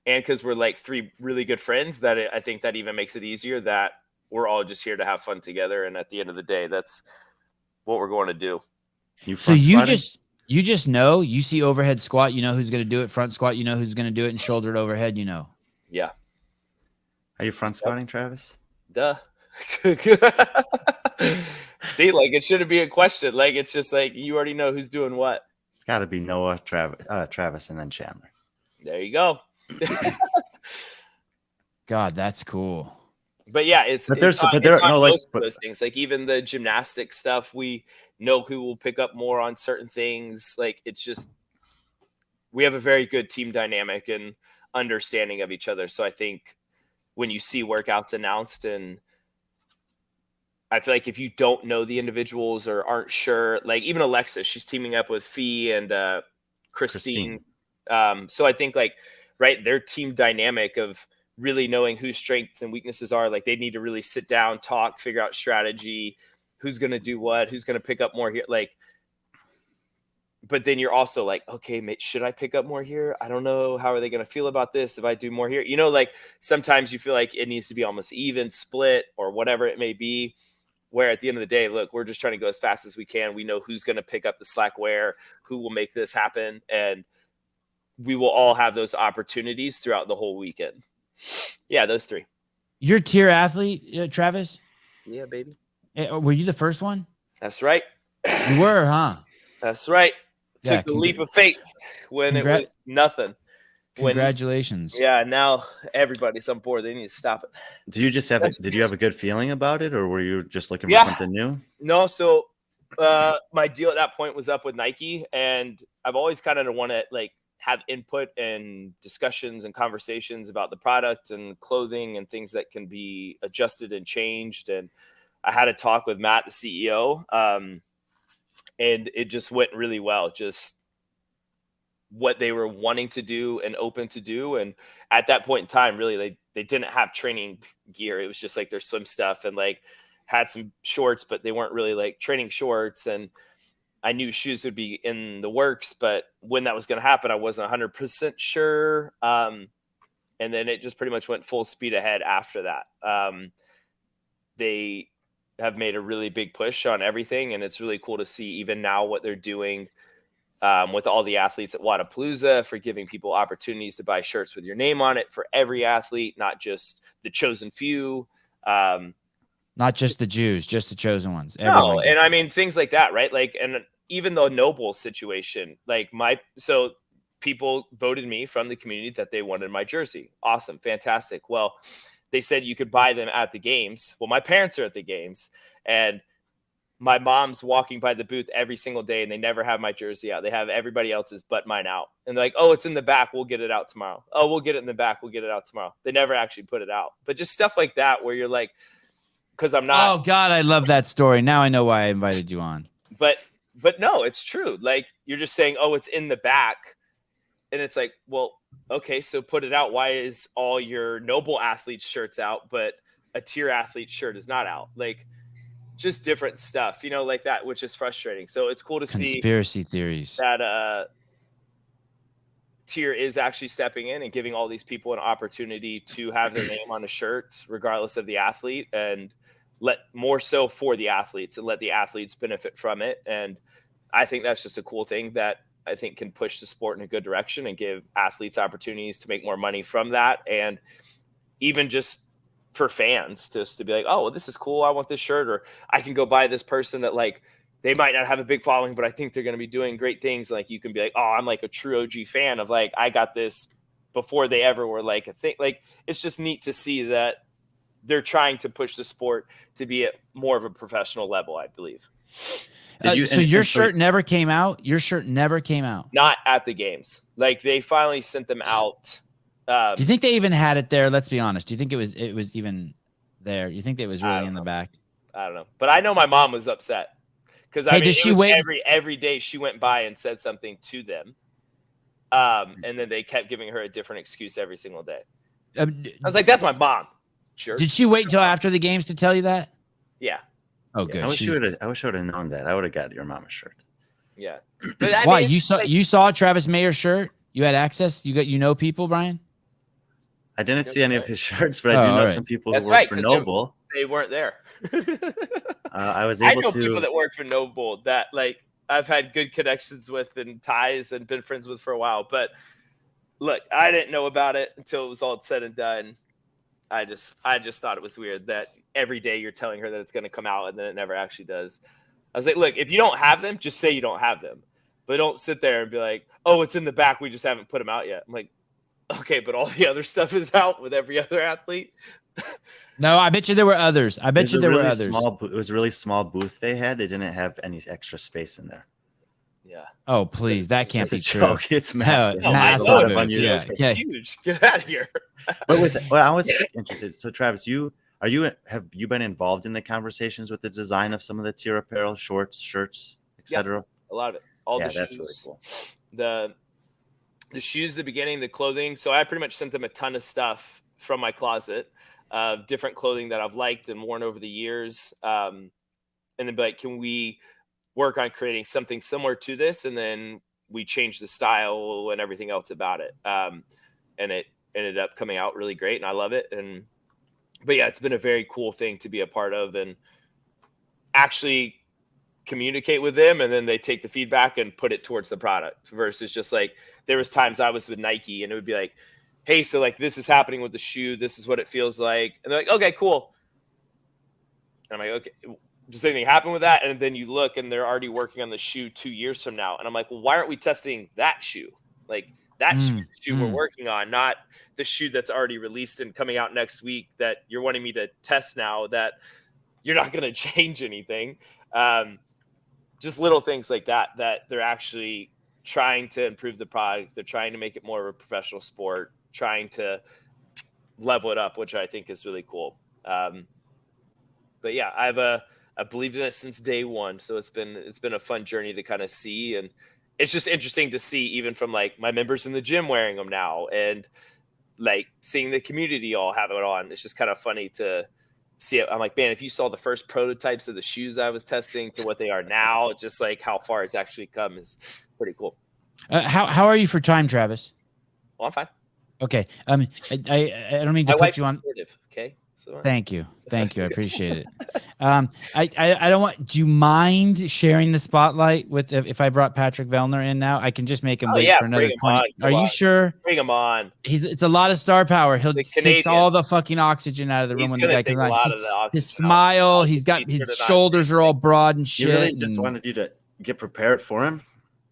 And because we're 3 really good friends, I think that even makes it easier that we're all just here to have fun together. And at the end of the day, that's what we're going to do. So you just know, you see overhead squat, you know who's going to do it. Front squat, you know who's going to do it. And shouldered overhead, you know. Yeah. Are you front squatting, Travis? Duh. See, it shouldn't be a question. It's just you already know who's doing what. It's got to be Noah, Travis, and then Chandler. There you go. God, that's cool. But yeah, it's But there's- it's on, but there- it's on no, like, most of those things. Like even the gymnastic stuff, we know who will pick up more on certain things. Like it's just we have a very good team dynamic and understanding of each other. So I think when you see workouts announced, and I feel like if you don't know the individuals or aren't sure, like even Alexis, she's teaming up with Fee and Christine. So I think like, right, their team dynamic of really knowing whose strengths and weaknesses are, like they need to really sit down, talk, figure out strategy, who's going to do what, who's going to pick up more here. Like, but then you're also like, okay, should I pick up more here? I don't know. How are they going to feel about this if I do more here? You know, like sometimes you feel like it needs to be almost even split or whatever it may be, where at the end of the day, look, we're just trying to go as fast as we can. We know who's going to pick up the slack where, who will make this happen. And we will all have those opportunities throughout the whole weekend. Yeah, those three. You're a tier athlete, Travis? Yeah, baby. Were you the first one? That's right. You were, huh? That's right. Yeah, Took the leap of faith when it was nothing. Congratulations. Yeah, now everybody's on board. They need to stop it. Did you have a good feeling about it, or were you just looking for something new? No, so my deal at that point was up with Nike, and I've always kind of want to like have input and discussions and conversations about the product and clothing and things that can be adjusted and changed. And I had a talk with Matt, the CEO, and it just went really well. Just what they were wanting to do and open to do. And at that point in time, really, they didn't have training gear. It was just like their swim stuff and like had some shorts, but they weren't really like training shorts. And I knew shoes would be in the works, but when that was going to happen, I wasn't 100% sure. And then it just pretty much went full speed ahead after that. They have made a really big push on everything, and it's really cool to see even now what they're doing with all the athletes at Wodapolooza for giving people opportunities to buy shirts with your name on it for every athlete, not just the chosen few. Not just the Jews, just the chosen ones. No, and I mean things like that, right? Like, and even the Noble situation, like so people voted me from the community that they wanted my jersey. Awesome, fantastic. Well, they said you could buy them at the games. Well, my parents are at the games, and my mom's walking by the booth every single day, and they never have my jersey out. They have everybody else's but mine out. And they're like, oh, it's in the back. We'll get it out tomorrow. Oh, we'll get it in the back. We'll get it out tomorrow. They never actually put it out. But just stuff like that where you're like, because I'm not. Oh, God, I love that story. Now I know why I invited you on. But no, it's true. Like you're just saying, oh, it's in the back. And it's like, well, okay, so put it out. Why is all your Noble athlete shirts out, but a tier athlete shirt is not out? Like just different stuff, you know, like that, which is frustrating. So it's cool to see conspiracy theories that tier is actually stepping in and giving all these people an opportunity to have their name on a shirt, regardless of the athlete, and let more so for the athletes and let the athletes benefit from it. And I think that's just a cool thing that I think can push the sport in a good direction and give athletes opportunities to make more money from that. And even just for fans just to be like, oh, well, this is cool. I want this shirt, or I can go buy this person that like, they might not have a big following, but I think they're going to be doing great things. Like you can be like, oh, I'm like a true OG fan of like, I got this before they ever were like a thing. Like, it's just neat to see that they're trying to push the sport to be at more of a professional level, I believe. So your shirt never came out? Your shirt never came out? Not at the games. Like they finally sent them out. Do you think they even had it there? Let's be honest. Do you think it was even there? You think it was really in the back? I don't know. But I know my mom was upset. Because did she wait every day she went by and said something to them. And then they kept giving her a different excuse every single day. I was like, that's my mom. Sure. Did she wait until after the games to tell you that? Yeah. Oh, good. I wish I would have known that. I would have got your mama's shirt. Yeah. But why? You saw Travis Mayer's shirt? You had access? You know people, Brian? I didn't see any of his shirts, but I do know some people who work for Noble. They weren't there. I know people that work for Noble that like I've had good connections with and ties and been friends with for a while. But look, I didn't know about it until it was all said and done. I just thought it was weird that every day you're telling her that it's going to come out and then it never actually does. I was like, look, if you don't have them, just say you don't have them, but don't sit there and be like, oh, it's in the back. We just haven't put them out yet. I'm like, okay, but all the other stuff is out with every other athlete. No, I bet you there were others. I bet you there were others. It was a really small booth they had. They didn't have any extra space in there. Yeah. Oh, please. That can't be It's a true. joke. It's massive. No, There's massive a lot of booths, unused yeah. space. Yeah. It's huge. Get out of here. But I was interested. So, Travis, have you been involved in the conversations with the design of some of the tier apparel, shorts, shirts, etc.? A lot of it. All the That's shoes. really cool. The shoes, the beginning, the clothing. So I pretty much sent them a ton of stuff from my closet of different clothing that I've liked and worn over the years. And then be like, can we work on creating something similar to this? And then we changed the style and everything else about it. And it ended up coming out really great, and I love it. But yeah, it's been a very cool thing to be a part of and actually communicate with them, and then they take the feedback and put it towards the product versus just like there was times I was with Nike and it would be like, hey, so like this is happening with the shoe. This is what it feels like. And they're like, okay, cool. And I'm like, okay, does anything happen with that? And then you look and they're already working on the shoe 2 years from now. And I'm like, well, why aren't we testing that shoe? Like that shoe we're working on, not the shoe that's already released and coming out next week that you're wanting me to test now that you're not going to change anything. Just little things like that they're actually trying to improve the product. They're trying to make it more of a professional sport, trying to level it up, which I think is really cool. But yeah, I believed in it since day one. So it's been a fun journey to kind of see. And it's just interesting to see even from like my members in the gym wearing them now and like seeing the community all have it on. It's just kind of funny to see it. I'm like, man, if you saw the first prototypes of the shoes I was testing to what they are now, just like how far it's actually come is pretty cool. How are you for time, Travis? Well, I'm fine. Okay. I don't mean to put you on. Supportive, okay. So, Thank you. I appreciate it. I don't want. Do you mind sharing the spotlight with if I brought Patrick Vellner in now? I can just make him wait for another 20. Are you sure? Bring him on. It's a lot of star power. He'll takes all the fucking oxygen out of the room when the guy comes on. His smile. His shoulders are all broad and shit. He really just wanted you to get prepared for him.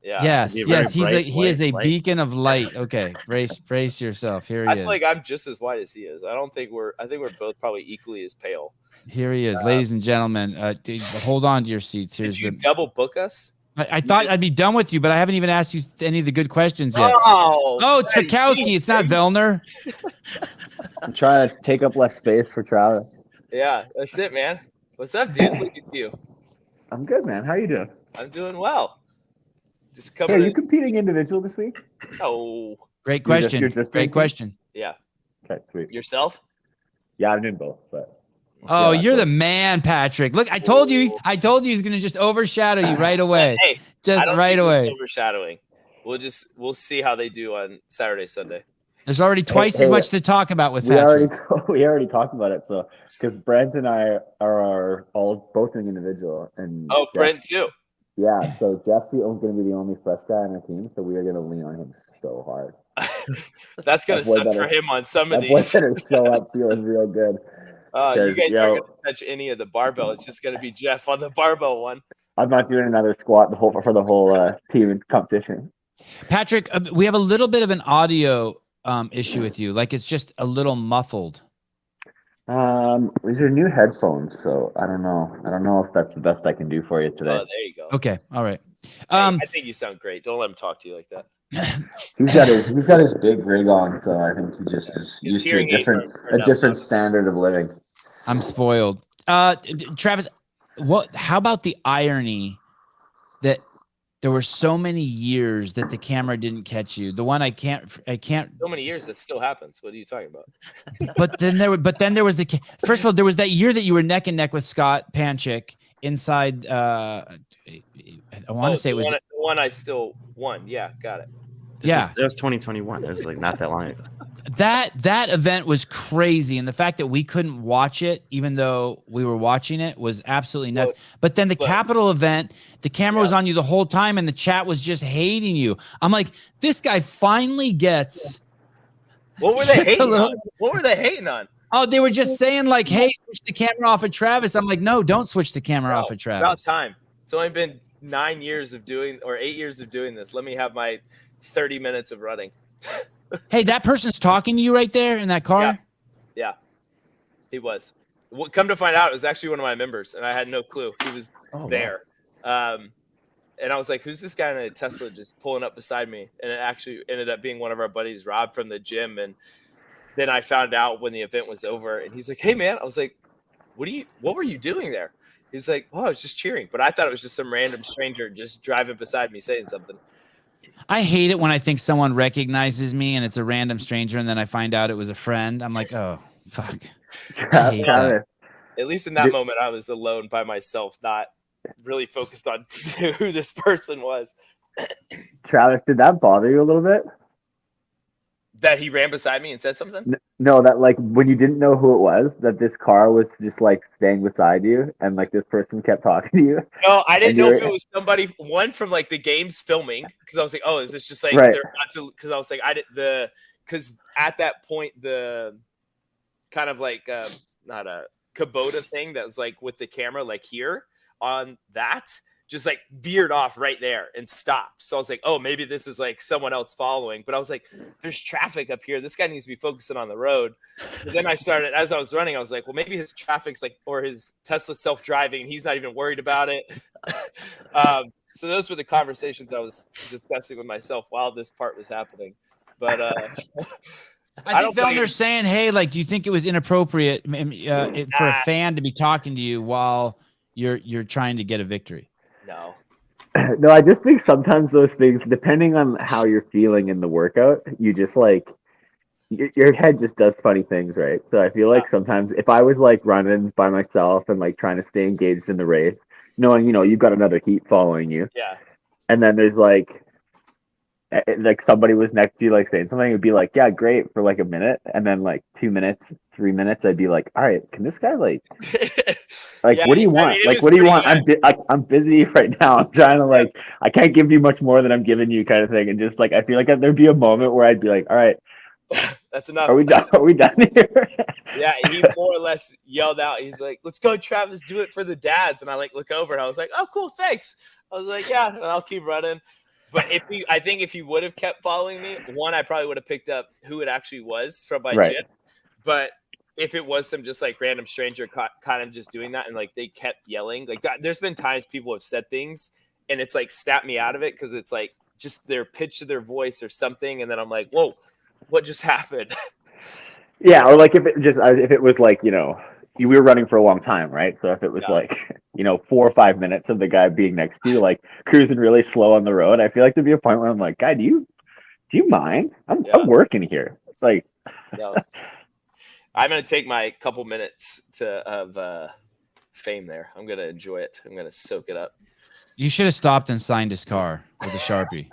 Yeah. Yes. He is a beacon of light. Okay, brace yourself. Here he is. I feel like I'm just as white as he is. I think we're both probably equally as pale. Here he is, ladies and gentlemen. Hold on to your seats. Did you double book us? I thought I'd be done with you, but I haven't even asked you any of the good questions yet. Oh, it's Fikowski. It's not Vellner. I'm trying to take up less space for Travis. Yeah, that's it, man. What's up, dude? Look at you. I'm good, man. How you doing? I'm doing well. Just Hey, are you competing individual this week? Oh, great question. You're just great question. Yeah. Okay, sweet. Yourself? Yeah, I'm doing both, but. Oh, you're the man, Patrick. Look, I told you he's gonna just overshadow you right away. Hey, just right away. Overshadowing. We'll see how they do on Saturday, Sunday. There's already twice as much to talk about with Patrick. We already talked about it. So, because Brent and I are both doing individual, and Brent too. Yeah, so Jeff's going to be the only fresh guy on our team, so we are going to lean on him so hard. That's going to suck for him on some of these. That's going to show up feeling real good. You guys aren't going to touch any of the barbell. It's just going to be Jeff on the barbell one. I'm not doing another squat for the whole team in competition. Patrick, we have a little bit of an audio issue with you. Like it's just a little muffled. These are new headphones, so I don't know. I don't know if that's the best I can do for you today. Oh, there you go. Okay, all right. I think you sound great. Don't let him talk to you like that. He's got his big rig on, so I think he just is used to a different standard of living. I'm spoiled. Travis, how about the irony that there were so many years that the camera didn't catch you? The one I can't. So many years, it still happens. What are you talking about? But then there was first of all, there was that year that you were neck and neck with Scott Panchik inside. I want to say it was the one I still won. Yeah, got it. That was 2021. It was like not that long ago. That event was crazy, and the fact that we couldn't watch it, even though we were watching it, was absolutely nuts. But then the Capitol event, the camera was on you the whole time, and the chat was just hating you. I'm like, this guy finally gets. What were they hating on? What were they hating on? Oh, they were just saying like, "Hey, switch the camera off of Travis." I'm like, "No, don't switch the camera off of Travis." About time. It's only been 8 years of doing this. Let me have my 30 minutes of running. Hey, that person's talking to you right there in that car? Yeah. He was. Well, come to find out, it was actually one of my members, and I had no clue he was there. And I was like, "Who's this guy in a Tesla just pulling up beside me?" And it actually ended up being one of our buddies, Rob, from the gym. And then I found out when the event was over, and he's like, "Hey, man," I was like, "What were you doing there?" He's like, "Oh, I was just cheering," but I thought it was just some random stranger just driving beside me saying something. I hate it when I think someone recognizes me and it's a random stranger, and then I find out it was a friend. I'm like, oh, fuck. I hate that. At least in that moment, I was alone by myself, not really focused on who this person was. Travis, did that bother you a little bit? That he ran beside me and said something? No, that like when you didn't know who it was, that this car was just like staying beside you, and like this person kept talking to you. No, I didn't know if it was somebody from like the game's filming, because I was like, oh, is this just like they're not to? Because I was like, because at that point the kind of like not a Kubota thing that was like with the camera like here on that just like veered off right there and stopped. So I was like, oh, maybe this is like someone else following. But I was like, there's traffic up here. This guy needs to be focusing on the road. But then I started, as I was running, I was like, well, maybe his traffic's like, or his Tesla self-driving, and he's not even worried about it. So those were the conversations I was discussing with myself while this part was happening. But I think Vellner's saying, hey, like, do you think it was inappropriate for a fan to be talking to you while you're trying to get a victory? No, I just think sometimes those things, depending on how you're feeling in the workout, you just like your head just does funny things, right? So I feel like sometimes if I was like running by myself and like trying to stay engaged in the race, knowing you've got another heat following you, and then there's like somebody was next to you like saying something, it would be like, yeah, great for like a minute, and then like 2 minutes, 3 minutes, I'd be like, all right, can this guy like what do you want? What do you want? I'm busy right now. I'm trying to like, I can't give you much more than I'm giving you, kind of thing. And just like, I feel like there'd be a moment where I'd be like, all right, that's enough. Are we done here? Yeah, he more or less yelled out. He's like, let's go, Travis, do it for the dads. And I like look over and I was like, oh, cool, thanks. I was like, yeah, and I'll keep running. But I think if he would have kept following me, one, I probably would have picked up who it actually was from my gym. But if it was some just like random stranger kind of just doing that and like they kept yelling like that, there's been times people have said things and it's like snapped me out of it because it's like just their pitch of their voice or something, and then I'm like, whoa, what just happened? Yeah, or like if it was like we were running for a long time, right? So if it was like 4 or 5 minutes of the guy being next to you, like cruising really slow on the road, I feel like there'd be a point where I'm like, guy, do you mind? I'm working here. Like, I'm gonna take my couple minutes of fame there. I'm gonna enjoy it. I'm gonna soak it up. You should have stopped and signed his car with a Sharpie.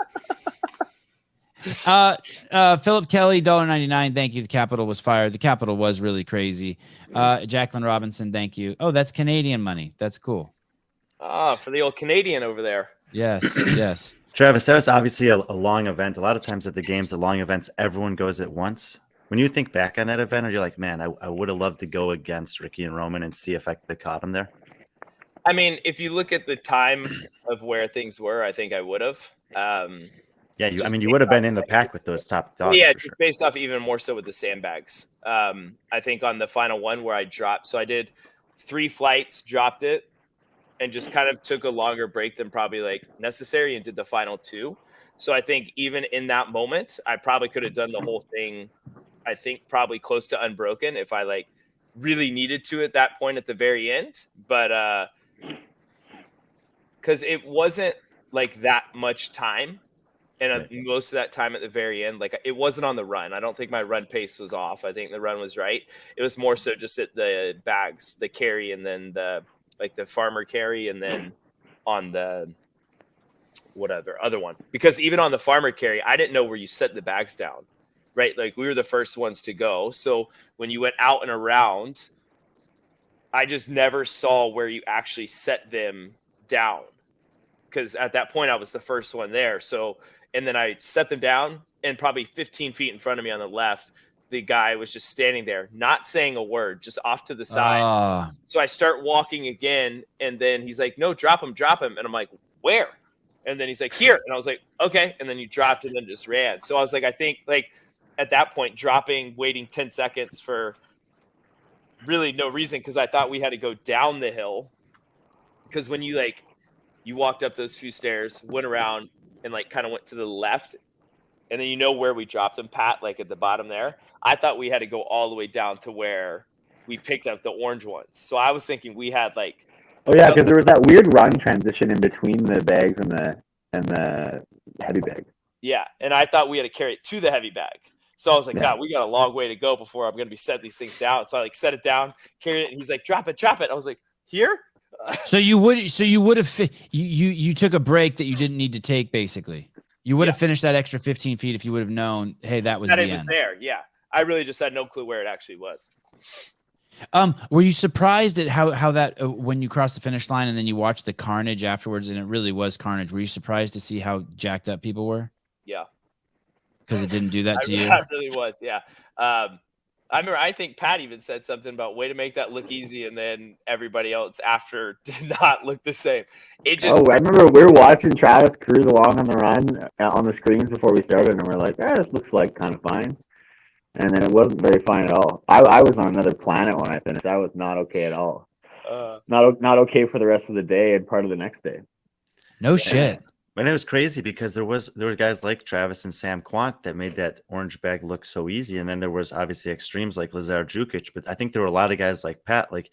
Philip Kelly, $1.99. Thank you. The Capitol was fired. The Capitol was really crazy. Jacqueline Robinson, thank you. Oh, that's Canadian money. That's cool. For the old Canadian over there. Yes, yes. Travis, that was obviously a long event. A lot of times at the games, the long events, everyone goes at once. When you think back on that event, are you like, man, I would have loved to go against Ricky and Roman and see if I could have caught him there? I mean, if you look at the time of where things were, I think I would have. Yeah, you would have been in the pack with those top dogs. Yeah, just based off even more so with the sandbags. I think on the final one where I dropped, so I did 3 flights, dropped it, and just kind of took a longer break than probably like necessary and did the final 2. So I think even in that moment, I probably could have done the whole thing, I think probably close to unbroken if I like really needed to at that point at the very end. But because it wasn't like that much time. And most of that time at the very end, like it wasn't on the run. I don't think my run pace was off. I think the run was right. It was more so just at the bags, the carry, and then the farmer carry, and then on the whatever other one. Because even on the farmer carry, I didn't know where you set the bags down, right? Like we were the first ones to go. So when you went out and around, I just never saw where you actually set them down. Because at that point, I was the first one there. So, and then I set them down, and probably 15 feet in front of me on the left, the guy was just standing there, not saying a word, just off to the side. So I start walking again, and then he's like, no, drop him. And I'm like, where? And then he's like, here. And I was like, okay. And then you dropped and then just ran. So I was like, I think like at that point, dropping, waiting 10 seconds for really no reason because I thought we had to go down the hill. Because when you walked up those few stairs, went around and like kind of went to the left, and then where we dropped them, Pat, like at the bottom there. I thought we had to go all the way down to where we picked up the orange ones. So I was thinking we had like. Oh yeah, because there was that weird run transition in between the bags and the heavy bag. Yeah, and I thought we had to carry it to the heavy bag. So I was like, God, we got a long way to go before I'm going to be setting these things down. So I like set it down, carried it, and he's like, drop it. I was like, here? So you would have you took a break that you didn't need to take. Basically, you would have finished that extra 15 feet if you would have known, hey, that was that the it was end. there. Yeah, I really just had no clue where it actually was. Were you surprised at how that when you crossed the finish line and then you watched the carnage afterwards, and it really was carnage? Were you surprised to see how jacked up people were? Yeah, because it didn't do that to you. I really was. Yeah. I remember, I think Pat even said something about way to make that look easy, and then everybody else after did not look the same. It just. Oh, I remember we were watching Travis cruise along on the run on the screens before we started, and we're like, this looks like kind of fine. And then it wasn't very fine at all. I was on another planet when I finished. I was not okay at all. Not okay for the rest of the day and part of the next day. No shit. And it was crazy because there were guys like Travis and Sam Quant that made that orange bag look so easy, and then there was obviously extremes like Lazar Jukic. But I think there were a lot of guys like Pat. Like,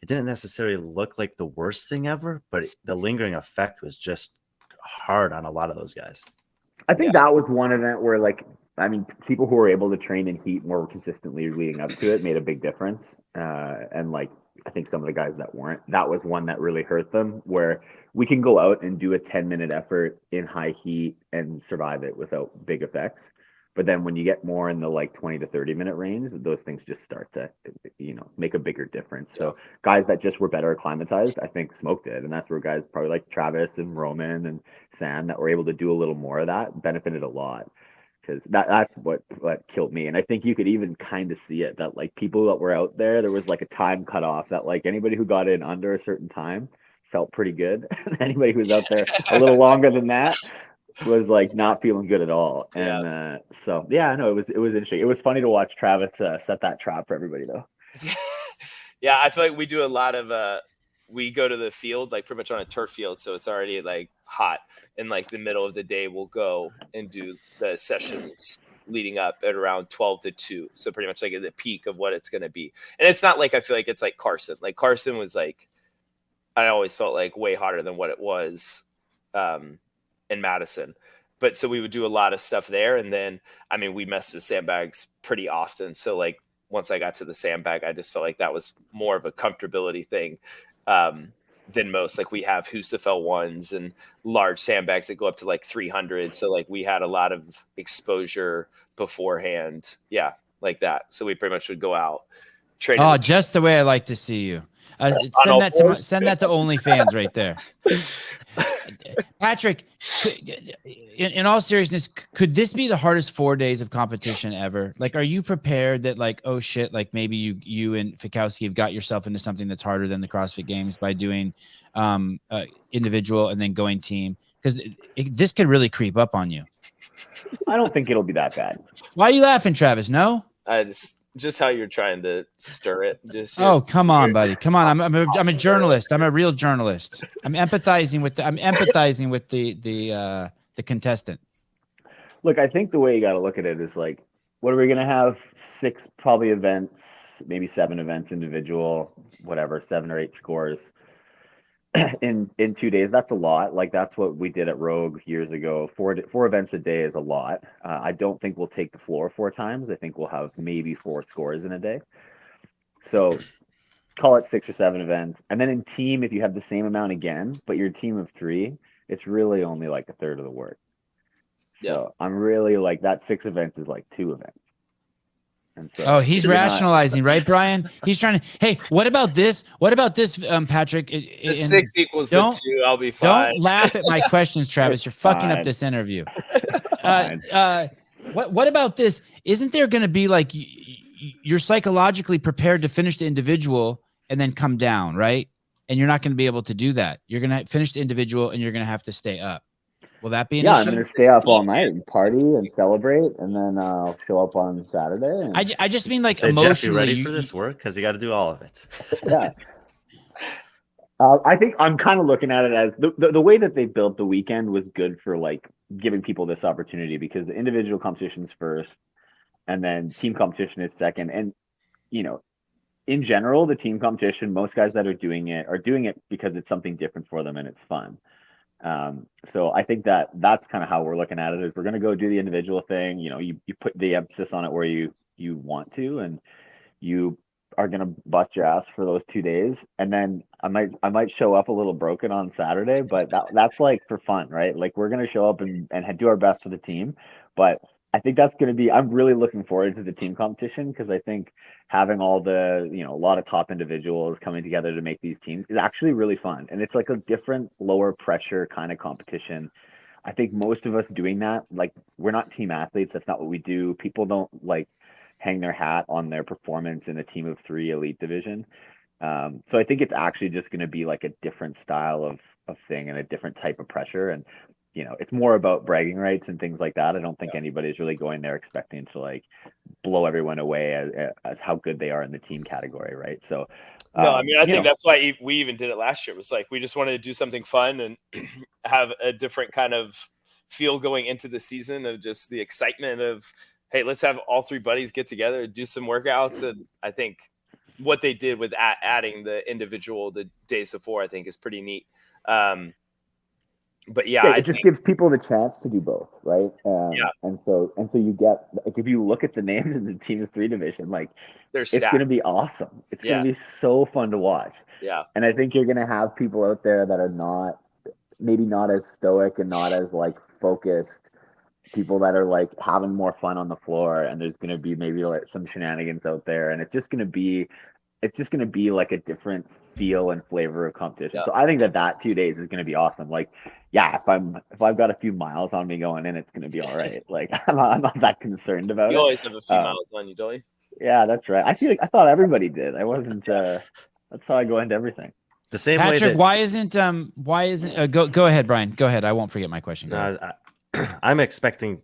it didn't necessarily look like the worst thing ever, but the lingering effect was just hard on a lot of those guys. I think that was one event where, like, I mean, people who were able to train in heat more consistently leading up to it made a big difference. And like, I think some of the guys that weren't, that was one that really hurt them, where we can go out and do a 10-minute effort in high heat and survive it without big effects. But then when you get more in the like 20 to 30-minute range, those things just start to, make a bigger difference. So guys that just were better acclimatized, I think smoked it. And that's where guys probably like Travis and Roman and Sam that were able to do a little more of that benefited a lot. Because that's what killed me. And I think you could even kind of see it, that like people that were out there was like a time cutoff that like anybody who got in under a certain time felt pretty good. Anybody who was out there a little longer than that was like not feeling good at all. And so it was interesting. It was funny to watch Travis set that trap for everybody though. Yeah, I feel like we do a lot of we go to the field like pretty much on a turf field, so it's already like hot. In like the middle of the day, we'll go and do the sessions leading up at around 12 to 2. So pretty much like at the peak of what it's going to be. And it's not like I feel like it's like Carson. Like Carson was like, I always felt like way hotter than what it was in Madison. But so we would do a lot of stuff there. And then, I mean, we messed with sandbags pretty often. So like once I got to the sandbag, I just felt like that was more of a comfortability thing than most. Like we have Husafel ones and large sandbags that go up to like 300. So like we had a lot of exposure beforehand. Yeah, like that. So we pretty much would go out. Oh, just the way I like to see you. Send that to OnlyFans right there. Patrick, in all seriousness, could this be the hardest 4 days of competition ever? Like, are you prepared that like, oh shit, like maybe you and Fikowski have got yourself into something that's harder than the CrossFit Games by doing individual and then going team? Because this could really creep up on you. I don't think it'll be that bad. Why are you laughing, Travis? No? I just how you're trying to stir it. Oh, come on, buddy. Come on. I'm a journalist. I'm a real journalist. I'm empathizing with the contestant. Look, I think the way you got to look at it is like, what are we going to have? 6 probably events, maybe 7 events individual, whatever, 7 or 8 scores in 2 days. That's a lot. Like that's what we did at Rogue years ago. 4 events a day is a lot. I don't think we'll take the floor 4 times. I think we'll have maybe 4 scores in a day. So call it 6 or 7 events. And then in team, if you have the same amount again, but you're a team of 3, it's really only like a third of the work. Yeah. So I'm really like that 6 events is like 2 events. And so he's rationalizing, right, Brian? He's trying to. Hey, what about this? What about this, Patrick? The 6 equals the 2. I'll be fine. Don't laugh at my questions, Travis. You're fucking up this interview. What about this? Isn't there going to be like you're psychologically prepared to finish the individual and then come down, right? And you're not going to be able to do that. You're going to finish the individual and you're going to have to stay up. Will that be an Yeah, I'm issue? gonna stay up all night and party and celebrate, and then I'll show up on Saturday. And, I just mean like Say, Jeff, you emotionally. ready for this work? Because you got to do all of it. yeah. I think I'm kind of looking at it as the way that they built the weekend was good for like giving people this opportunity, because the individual competition's first and then team competition is second. And, you know, in general, the team competition, most guys that are doing it because it's something different for them and it's fun. So I think that's kind of how we're looking at it, is we're going to go do the individual thing. You know, you put the emphasis on it where you want to, and you are going to bust your ass for those 2 days. And then I might show up a little broken on Saturday, but that's like for fun, right? Like we're going to show up and do our best for the team. But I think that's going to be, I'm really looking forward to the team competition, because I think having all the, you know, a lot of top individuals coming together to make these teams is actually really fun. And it's like a different, lower pressure kind of competition. I think most of us doing that, like, we're not team athletes. That's not what we do. People don't like hang their hat on their performance in a team of 3 elite division. So I think it's actually just going to be like a different style of thing and a different type of pressure. And, you know, it's more about bragging rights and things like that. I don't think anybody's really going there expecting to like blow everyone away as how good they are in the team category, right? So no, I mean, I think that's why we even did it last year. It was like we just wanted to do something fun and have a different kind of feel going into the season, of just the excitement of, hey, let's have all 3 buddies get together, do some workouts. And I think what they did with adding the individual the days before, I think is pretty neat. But yeah, it just gives people the chance to do both, right? And so you get, like, if you look at the names in the team of 3 division, like, it's going to be awesome. It's going to be so fun to watch. Yeah. And I think you're going to have people out there that are maybe not as stoic and not as like focused, people that are like having more fun on the floor, and there's going to be maybe like some shenanigans out there, and it's just going to be like a different feel and flavor of competition. Yeah. So I think that 2 days is going to be awesome. Like, yeah, if I've got a few miles on me going in, it's going to be all right. Like, I'm not that concerned about it. You always have a few miles on you, don't you? Yeah, that's right. I thought everybody did. I wasn't. That's how I go into everything. The same Patrick, way that, why isn't go ahead, Brian. Go ahead. I won't forget my question. I'm expecting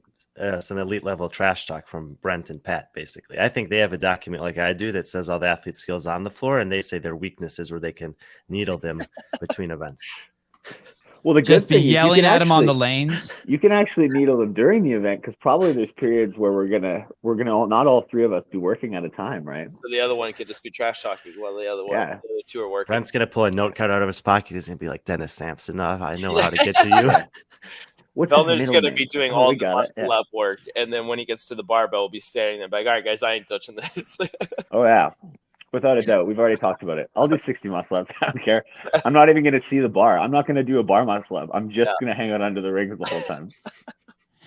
some elite level trash talk from Brent and Pat. Basically, I think they have a document like I do that says all the athlete skills on the floor, and they say their weaknesses where they can needle them between events. Well, the just good be yelling at them on the lanes. You can actually needle them during the event, because probably there's periods where we're gonna not all 3 of us be working at a time, right? So the other one could just be trash talking while the other one, the other 2 are working. Brent's gonna pull a note card out of his pocket. He's gonna be like, Dennis Sampson. I know how to get to you. Vellner's going to be doing all the muscle up work, and then when he gets to the barbell, we'll be standing there like, all right, guys, I ain't touching this. Oh, yeah. Without a doubt. We've already talked about it. I'll do 60 muscle ups. I don't care. I'm not even going to see the bar. I'm not going to do a bar muscle up. I'm just going to hang out under the ring the whole time.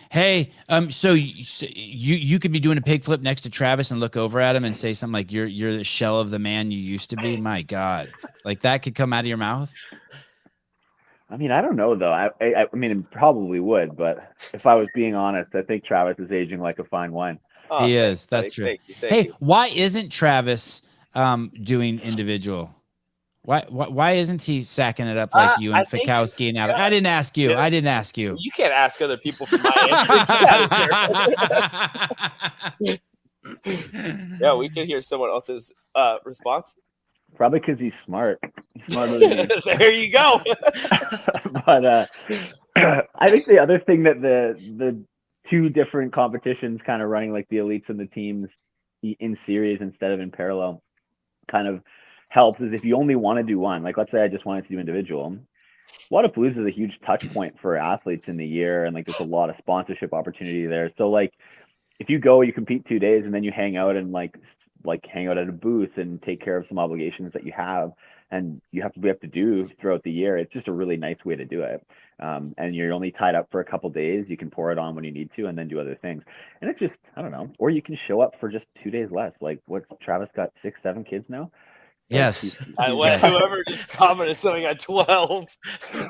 Hey, so you could be doing a pig flip next to Travis and look over at him and say something like, you're the shell of the man you used to be. My God. Like that could come out of your mouth. I mean, I don't know, though. I mean, it probably would, but if I was being honest, I think Travis is aging like a fine wine. Oh, he is. That's true. Thank you. Why isn't Travis doing individual? Why isn't he sacking it up like you and Fikowski and Alex? I didn't ask you. I didn't ask you. You can't ask other people for my answer. Yeah, we could hear someone else's response. Probably because he's smart. He's smarter than me. There you go. But I think the other thing that the 2 different competitions kind of running like the elites and the teams in series instead of in parallel kind of helps is if you only want to do one. Like, let's say I just wanted to do individual. Wodapolooza is a huge touch point for athletes in the year, and like there's a lot of sponsorship opportunity there. So like if you go, you compete 2 days, and then you hang out and like hang out at a booth and take care of some obligations that you have and we have to do throughout the year. It's just a really nice way to do it. And you're only tied up for a couple days. You can pour it on when you need to and then do other things. And it's just, I don't know. Or you can show up for just 2 days less. Like Travis got 6, 7 kids now. Yes. Whoever just commented something at 12.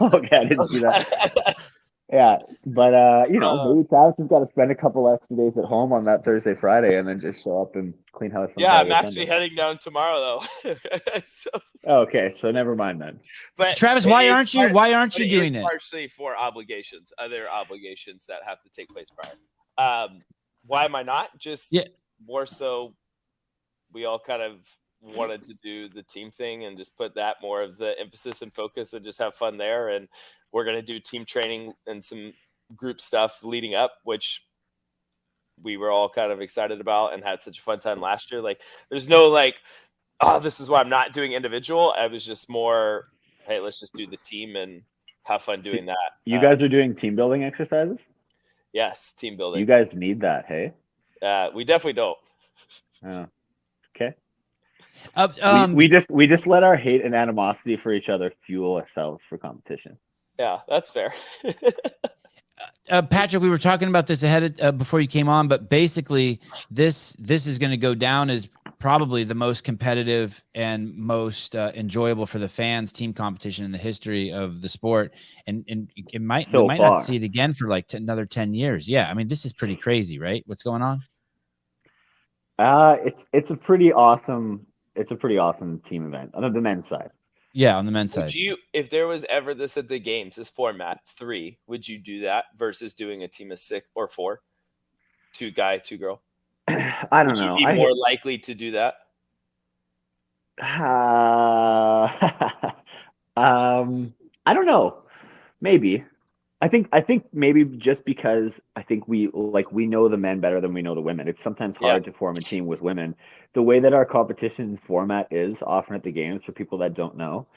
Okay, I didn't see that. Yeah, but maybe Travis has got to spend a couple extra days at home on that Thursday, Friday, and then just show up and clean house. On Yeah, I'm Saturday, actually Sunday. heading down tomorrow though. So, Okay, so never mind then. but Travis, it why is aren't you doing it? Partially for other obligations that have to take place prior. Why am I not? Just more so, we all kind of wanted to do the team thing and just put that more of the emphasis and focus and just have fun there. And we're going to do team training and some group stuff leading up, which we were all kind of excited about and had such a fun time last year. Like, there's no like, oh, this is why I'm not doing individual. I was just more, hey, let's just do the team and have fun doing that. You guys are doing team building exercises? Yes, team building. You guys need that, hey? We definitely don't. Oh, okay. We just let our hate and animosity for each other fuel ourselves for competition. Yeah, that's fair. Patrick, we were talking about this ahead of, before you came on, but basically this is going to go down as probably the most competitive and most enjoyable for the fans team competition in the history of the sport, and we might not see it again for like another 10 years. Yeah, I mean, this is pretty crazy, right? What's going on? It's a pretty awesome team event on the men's side. Yeah, on the men's side. Would you, if there was ever this at the games, this format 3, would you do that versus doing a team of 6 or 4, 2 guy, 2 girl? I don't know. Would you be more likely to do that? I don't know. Maybe. I think maybe just because I think we know the men better than we know the women. It's sometimes hard to form a team with women. The way that our competition format is often at the games, for people that don't know,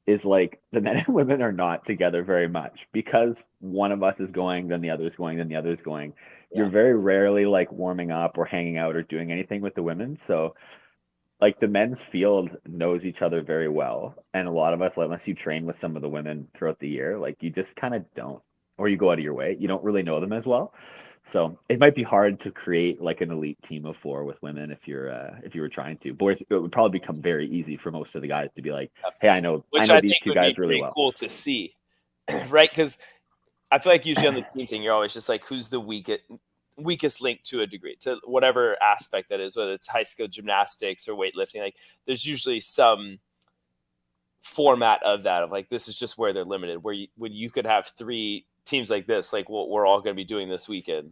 is like the men and women are not together very much, because one of us is going, then the other is going, then the other is going. Yeah. You're very rarely like warming up or hanging out or doing anything with the women. So like the men's field knows each other very well. And a lot of us, unless you train with some of the women throughout the year, like you just kind of don't, or you go out of your way, you don't really know them as well. So it might be hard to create like an elite team of 4 with women if you were trying to. Boys, it would probably become very easy for most of the guys to be like, hey, I know these 2 guys really well. Cool to see, right? Because I feel like usually on the team thing, you're always just like, who's the weakest link to a degree, to whatever aspect that is, whether it's high skill gymnastics or weightlifting. Like there's usually some format of that, of like, this is just where they're limited, where when you could have 3 teams like this, like what we're all going to be doing this weekend.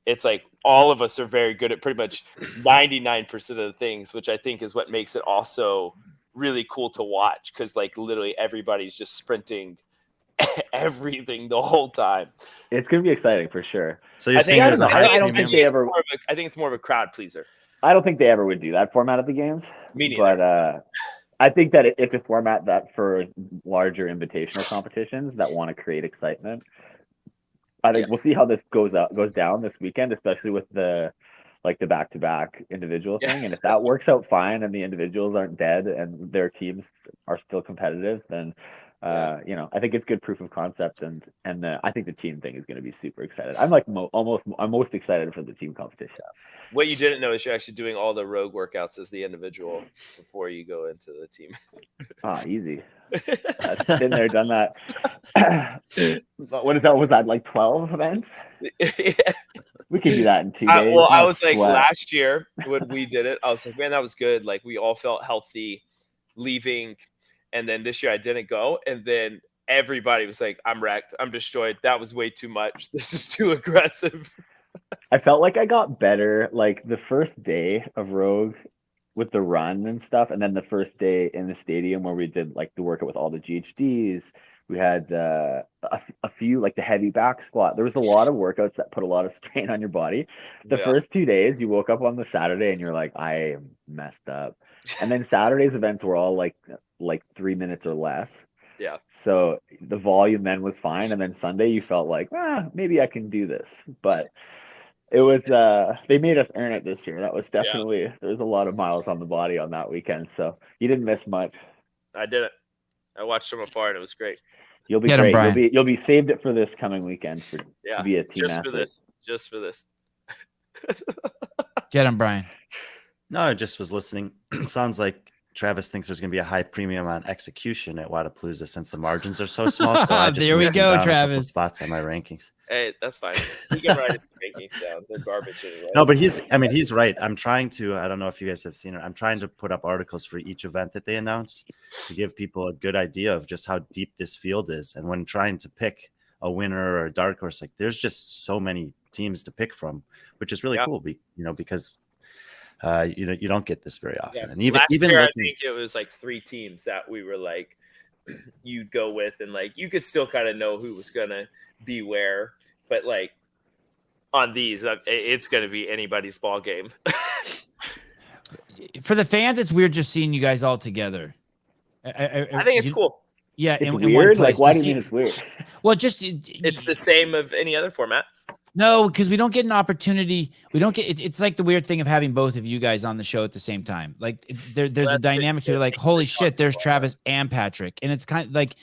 It's like all of us are very good at pretty much 99% of the things, which I think is what makes it also really cool to watch, because like literally everybody's just sprinting everything the whole time. It's going to be exciting for sure. So you're saying there's a high. I don't think they ever. I think it's more of a crowd pleaser. I don't think they ever would do that format at the games. Me neither. But I think that it's a format that for larger invitational competitions that want to create excitement. I think we'll see how this goes down this weekend, especially with the back-to-back individual thing. And if that works out fine and the individuals aren't dead and their teams are still competitive, then I think it's good proof of concept, and I think the team thing is going to be super excited. I'm like I'm most excited for the team competition. What you didn't know is you're actually doing all the rogue workouts as the individual before you go into the team. Easy. I've been there, done that. What is that? Was that like 12 events? Yeah. We could do that in 2 days. Well, I was like, last year when we did it, I was like, man, that was good. Like we all felt healthy leaving. And then this year I didn't go. And then everybody was like, I'm wrecked. I'm destroyed. That was way too much. This is too aggressive. I felt like I got better like the first day of Rogue with the run and stuff. And then the first day in the stadium where we did like the workout with all the GHDs. We had a few, like the heavy back squat. There was a lot of workouts that put a lot of strain on your body. The first 2 days, you woke up on the Saturday and you're like, I am messed up. And then Saturday's events were all like 3 minutes or less. Yeah. So the volume then was fine. And then Sunday you felt like, maybe I can do this. But it was, they made us earn it this year. That was definitely, there was a lot of miles on the body on that weekend. So you didn't miss much. I did it. I watched from afar and it was great. You'll be great. You'll be saved it for this coming weekend to be a team athlete. Just for this. Get him, Brian. No, I just was listening. It sounds like Travis thinks there's going to be a high premium on execution at Wodapolooza since the margins are so small. So I just There we moved him go, down a couple Travis. spots on my rankings. Hey, that's fine. We can write his rankings down. They're garbage anyway. No, but he's right. I'm trying to, I don't know if you guys have seen it. I'm trying to put up articles for each event that they announce to give people a good idea of just how deep this field is. And when trying to pick a winner or a dark horse, like there's just so many teams to pick from, which is really cool. Because you don't get this very often. Yeah. And even Last even year, looking, I think it was like 3 teams that we were like, you'd go with, and like you could still kind of know who was gonna be where, but like on these, it's gonna be anybody's ball game. For the fans, it's weird just seeing you guys all together. I think it's cool. Yeah, It's in weird. one place Like, why to do you see- mean it's weird? Well, just It's the same of any other format. no, because we don't get an opportunity. We don't get. It's like the weird thing of having both of you guys on the show at the same time. Like there's a That's dynamic to it. Like, holy shit, there's Travis and Patrick, and it's kind of like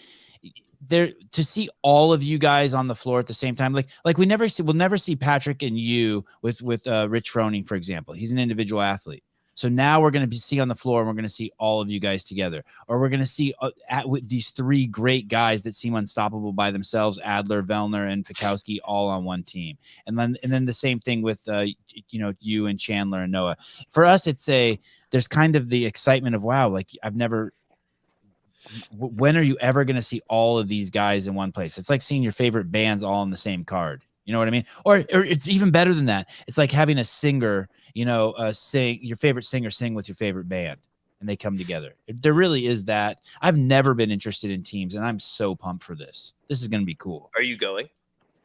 there to see all of you guys on the floor at the same time. Like we'll never see Patrick and you with Rich Froning, for example. He's an individual athlete. So now we're going to see on the floor, and we're going to see all of you guys together, or we're going to see with these 3 great guys that seem unstoppable by themselves: Adler, Vellner, and Fikowski, all on one team. And then the same thing with you and Chandler and Noah. For us, there's kind of the excitement of wow, like when are you ever going to see all of these guys in one place? It's like seeing your favorite bands all on the same card. You know what I mean? Or it's even better than that. It's like having a singer, sing your favorite singer sing with your favorite band, and they come together. There really is that. I've never been interested in teams, and I'm so pumped for this. This is going to be cool. Are you going?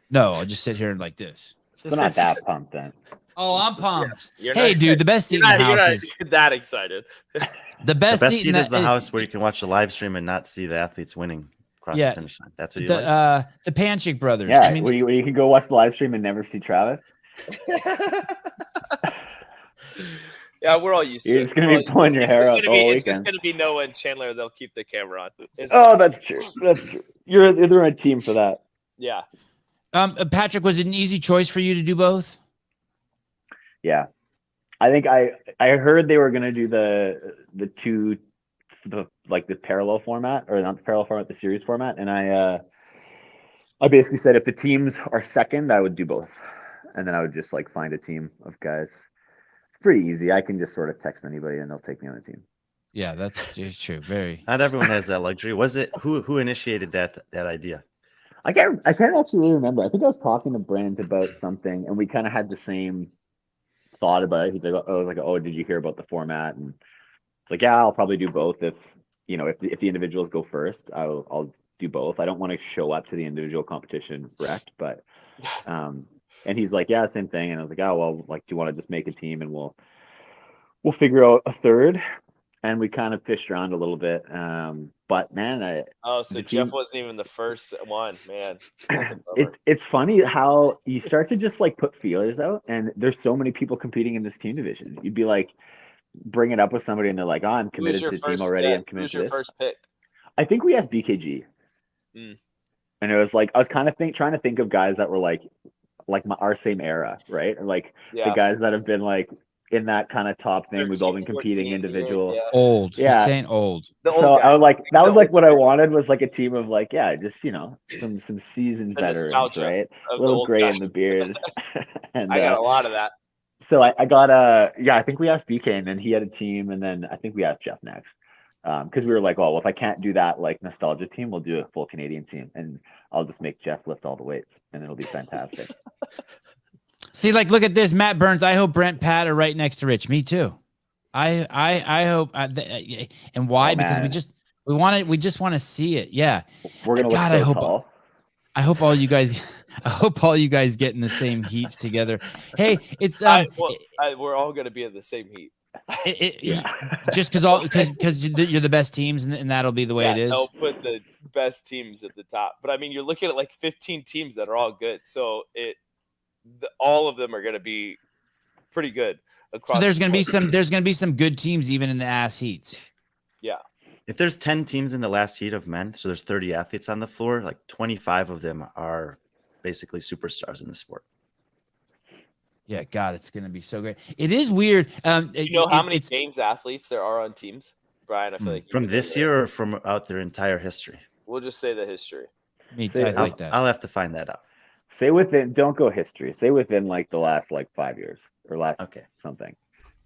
No, I'll just sit here like this. We're not that pumped then. Oh, I'm pumped. You're Hey, not- dude, the best seat in the You're house not is that excited. the the best best seat in seat is the that- house where you can watch the live stream and not see the athletes winning across Yeah. the finish line. That's what you like. The Panchik brothers. Yeah, I mean, where you can go watch the live stream and never see Travis. Yeah, we're all used to You're it. just gonna We're be all- pulling your it's hair just out gonna the be- whole It's just weekend. going to be Noah and Chandler. They'll keep the camera on. It's- Oh, that's true. That's true. You're the right team for that. Yeah. Patrick, was it an easy choice for you to do both? Yeah, I think I heard they were gonna do the parallel format, or not the parallel format, the series format, and I basically said if the teams are second, I would do both, and then I would just like find a team of guys. It's pretty easy. I can just sort of text anybody, and they'll take me on the team. Yeah, that's true. Very. Not everyone has that luxury. Was it who initiated that idea? I can't actually really remember. I think I was talking to Brent about something, and we kind of had the same thought about it. He's like, oh, did you hear about the format? And it's like, yeah, I'll probably do both. If the individuals go first, I'll do both. I don't want to show up to the individual competition wrecked, but and he's like, yeah, same thing. And I was like, oh, well, like, do you want to just make a team and we'll figure out a third? And we kind of fished around a little bit. But man, So the Jeff team- wasn't even the first one, man. it's funny how you start to just like put feelers out, and there's so many people competing in this team division. You'd be like, bring it up with somebody, and they're like, oh, I'm committed to the team already. I'm committed Who's to your this. first pick? I think we have BKG. Mm. And it was like, I was kind of trying to think of guys that were like our same era, right? Or like Yeah. the guys that have been like in that kind of top thing. We've all 13, been competing 14, individual. yeah. Old. Yeah. He's saying old. The old So I guys. was like, that was The like old what I wanted was like a team of like, yeah, just, some seasoned The veterans, nostalgia right? of A the little old gray guys. in the beard. And I got a lot of that. so I got I think we asked BK, and then he had a team, and then I think we asked Jeff next. Because we were like, well, if I can't do that like nostalgia team, we'll do a full Canadian team, and I'll just make Jeff lift all the weights, and it'll be fantastic. See, like, look at this, Matt Burns. I hope Brent, Pat are right next to Rich. Me too. I hope. And why? Oh, because man. we just want to see it. Yeah. We're gonna God, look I so hope- tall. I hope all you guys. I hope all you guys get in the same heats together. Hey, it's We're all going to be in the same heat. Yeah. just because you're the best teams, and that'll be the way it is. They'll put the best teams at the top. But I mean, you're looking at like 15 teams that are all good. So all of them are going to be pretty good across. So there's the gonna be board. some good teams even in the ass heats. Yeah. If there's 10 teams in the last heat of men, so there's 30 athletes on the floor, like 25 of them are basically superstars in the sport. Yeah, God, it's gonna be so great. It is weird. You know how many James athletes there are on teams? Brian, I feel like From this year or from out their entire history? we'll just say the history. Say- I like that. I'll have to find that out. Say within. Don't go history. Say within like the last like 5 years or last Okay. something.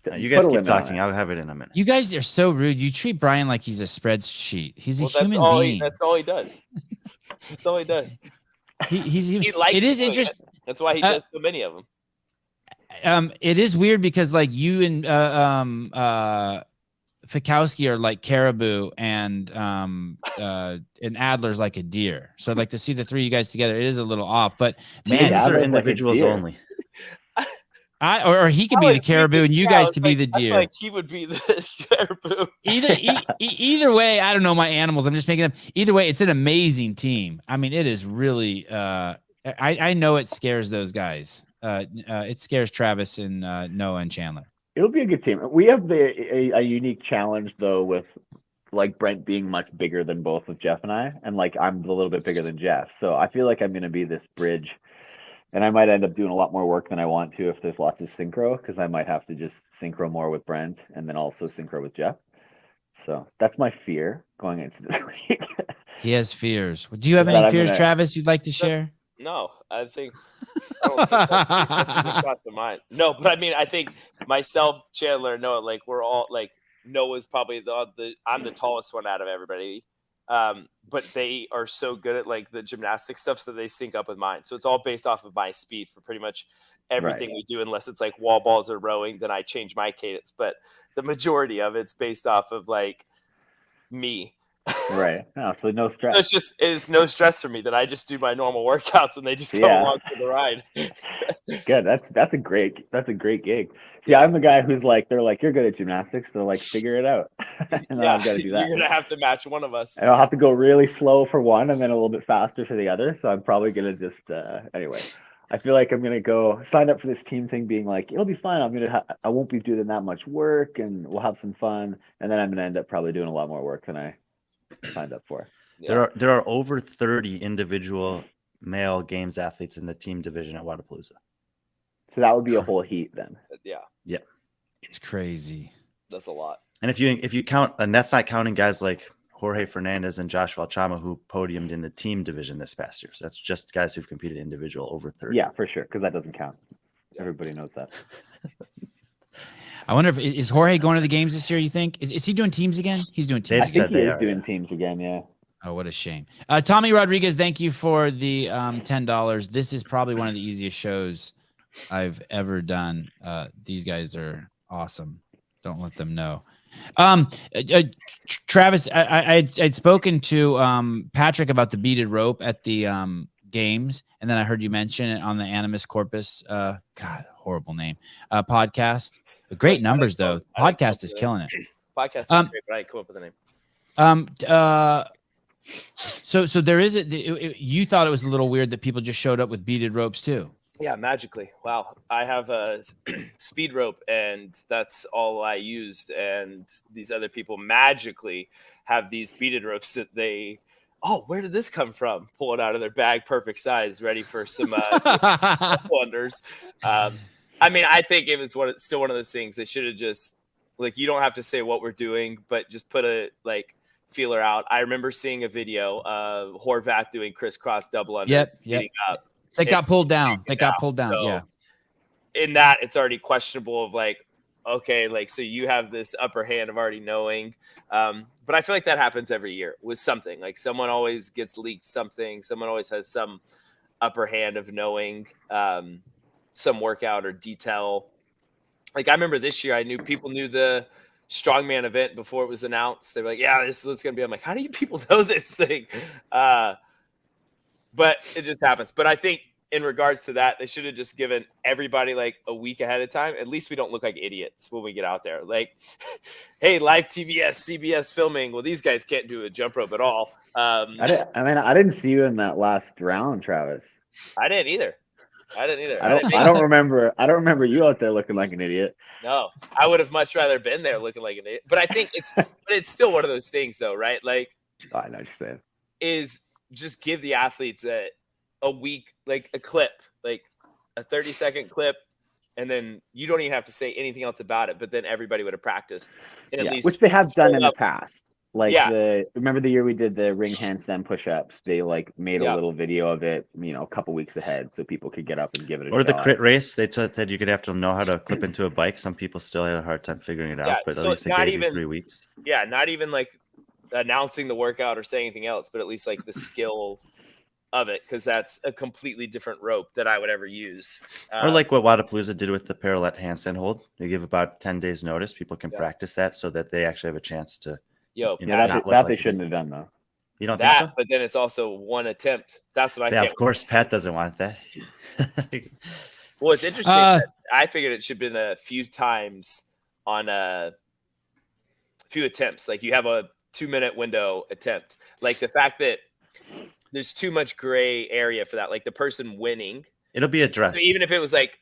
You Put guys a keep limit on talking. it. I'll have it in a minute. You guys are so rude. You treat Brian like he's a spreadsheet. He's a Well, human being. That's all he does. That's all he does. He's He likes it is doing interesting. That's why he does so many of them. It is weird because like you and Fikowski are like caribou and Adler's like a deer. So like to see the three of you guys together, it is a little off. But man, Teams Adler's are like a individuals deer. only. or he could be the caribou and you guys could be the I deer. feel like he would be the caribou. Either way, I don't know my animals. I'm just making them. Either way, it's an amazing team. I mean, it is really. I know it scares those guys. It scares Travis and Noah and Chandler. It'll be a good team. We have a unique challenge though with like Brent being much bigger than both of Jeff and I, and like I'm a little bit bigger than Jeff. So I feel like I'm going to be this bridge, and I might end up doing a lot more work than I want to if there's lots of synchro, because I might have to just synchro more with Brent and then also synchro with Jeff. So that's my fear going into this week. He has fears. Do you have That any I'm fears, gonna- Travis? You'd like to share? No, I don't think that's even crossed my mind. No, but I mean, I think myself, Chandler, Noah, like we're all like Noah's probably I'm the tallest one out of everybody. But they are so good at like the gymnastic stuff, so they sync up with mine. So it's all based off of my speed for pretty much everything we do, unless it's like wall balls or rowing, then I change my cadence. But the majority of it's based off of like me. Right. No, so no So stress. it's no stress for me that I just do my normal workouts and they just come Yeah. along for the ride. Good. That's a great gig. See, I'm the guy who's like, they're like, you're good at gymnastics, so like figure it out. And then I've got to do that. You're gonna have to match one of us. And I'll have to go really slow for one and then a little bit faster for the other. So I'm probably gonna just anyway. I feel like I'm gonna go sign up for this team thing, being like, it'll be fun. I won't be doing that much work, and we'll have some fun. And then I'm gonna end up probably doing a lot more work than I signed up for. Yeah. There are over 30 individual male games athletes in the team division at Wodapolooza. So that would be a whole heat then. Yeah, It's crazy. that's a lot. And if you count, and that's not counting guys like Jorge Fernandez and Josh Valchama, who podiumed in the team division this past year. So that's just guys who've competed individual over 30. Yeah, for sure, because that doesn't count. Everybody knows that. I wonder if is Jorge going to the games this year? You think is he doing teams again? He's doing They I teams. said think he they is are, doing yeah. teams again. Yeah. Oh, what a shame. Tommy Rodriguez, thank you for the $10. This is probably one of the easiest shows I've ever done. These guys are awesome. Don't let them know. Travis, I'd spoken to Patrick about the beaded rope at the games, and then I heard you mention it on the Animus Corpus. God, horrible name. Podcast. But great numbers though. Podcast is killing it. Podcast is great, but I didn't come up with a name. So there is you thought it was a little weird that people just showed up with beaded ropes too. Yeah, magically. Wow. I have a speed rope and that's all I used. And these other people magically have these beaded ropes that where did this come from? Pull it out of their bag, perfect size, ready for some wonders. I mean, I think it was still one of those things. They should have just like, you don't have to say what we're doing, but just put a feeler out. I remember seeing a video of Horvath doing crisscross double under. Yep. beating up. They got pulled down. So, Yeah. In that, it's already questionable of okay, so you have this upper hand of already knowing. But I feel like that happens every year with something. Like someone always gets leaked something. Someone always has some upper hand of knowing some workout or detail. Like I remember this year, people knew the strongman event before it was announced. They were like, yeah, this is what's going to be. I'm like, how do you people know this thing? But it just happens. But I think in regards to that, they should have just given everybody a week ahead of time. At least we don't look like idiots when we get out there. Hey, live TBS, CBS filming. Well, these guys can't do a jump rope at all. I didn't see you in that last round, Travis. I didn't either. I don't remember you out there looking like an idiot. No, I would have much rather been there looking like an idiot. But I think it's still one of those things, though, right? I know what you're saying. Is just give the athletes a week, a clip, a 30-second clip, and then you don't even have to say anything else about it. But then everybody would have practiced, and at least which they have done in the up. past. Like remember the year we did the ring handstand push-ups? They like made a little video of it, a couple weeks ahead, so people could get up and give it a shot. Or the crit race, they said you could have to know how to clip into a bike. Some people still had a hard time figuring it out, but so at least they gave you 3 weeks. Yeah, not even like announcing the workout or saying anything else, but at least like the skill of it, because that's a completely different rope that I would ever use. Or like what Wodapolooza did with the parallel handstand hold. They give about 10 days notice. People can practice that so that they actually have a chance to. That they shouldn't have done though. You don't think so? But then it's also one attempt. That's what I. Yeah, of course, Pat doesn't want that. Well, it's interesting. That I figured it should have been a few times on a few attempts. Like you have a 2-minute window attempt. Like the fact that there's too much gray area for that. Like the person winning, it'll be addressed. So even if it was like,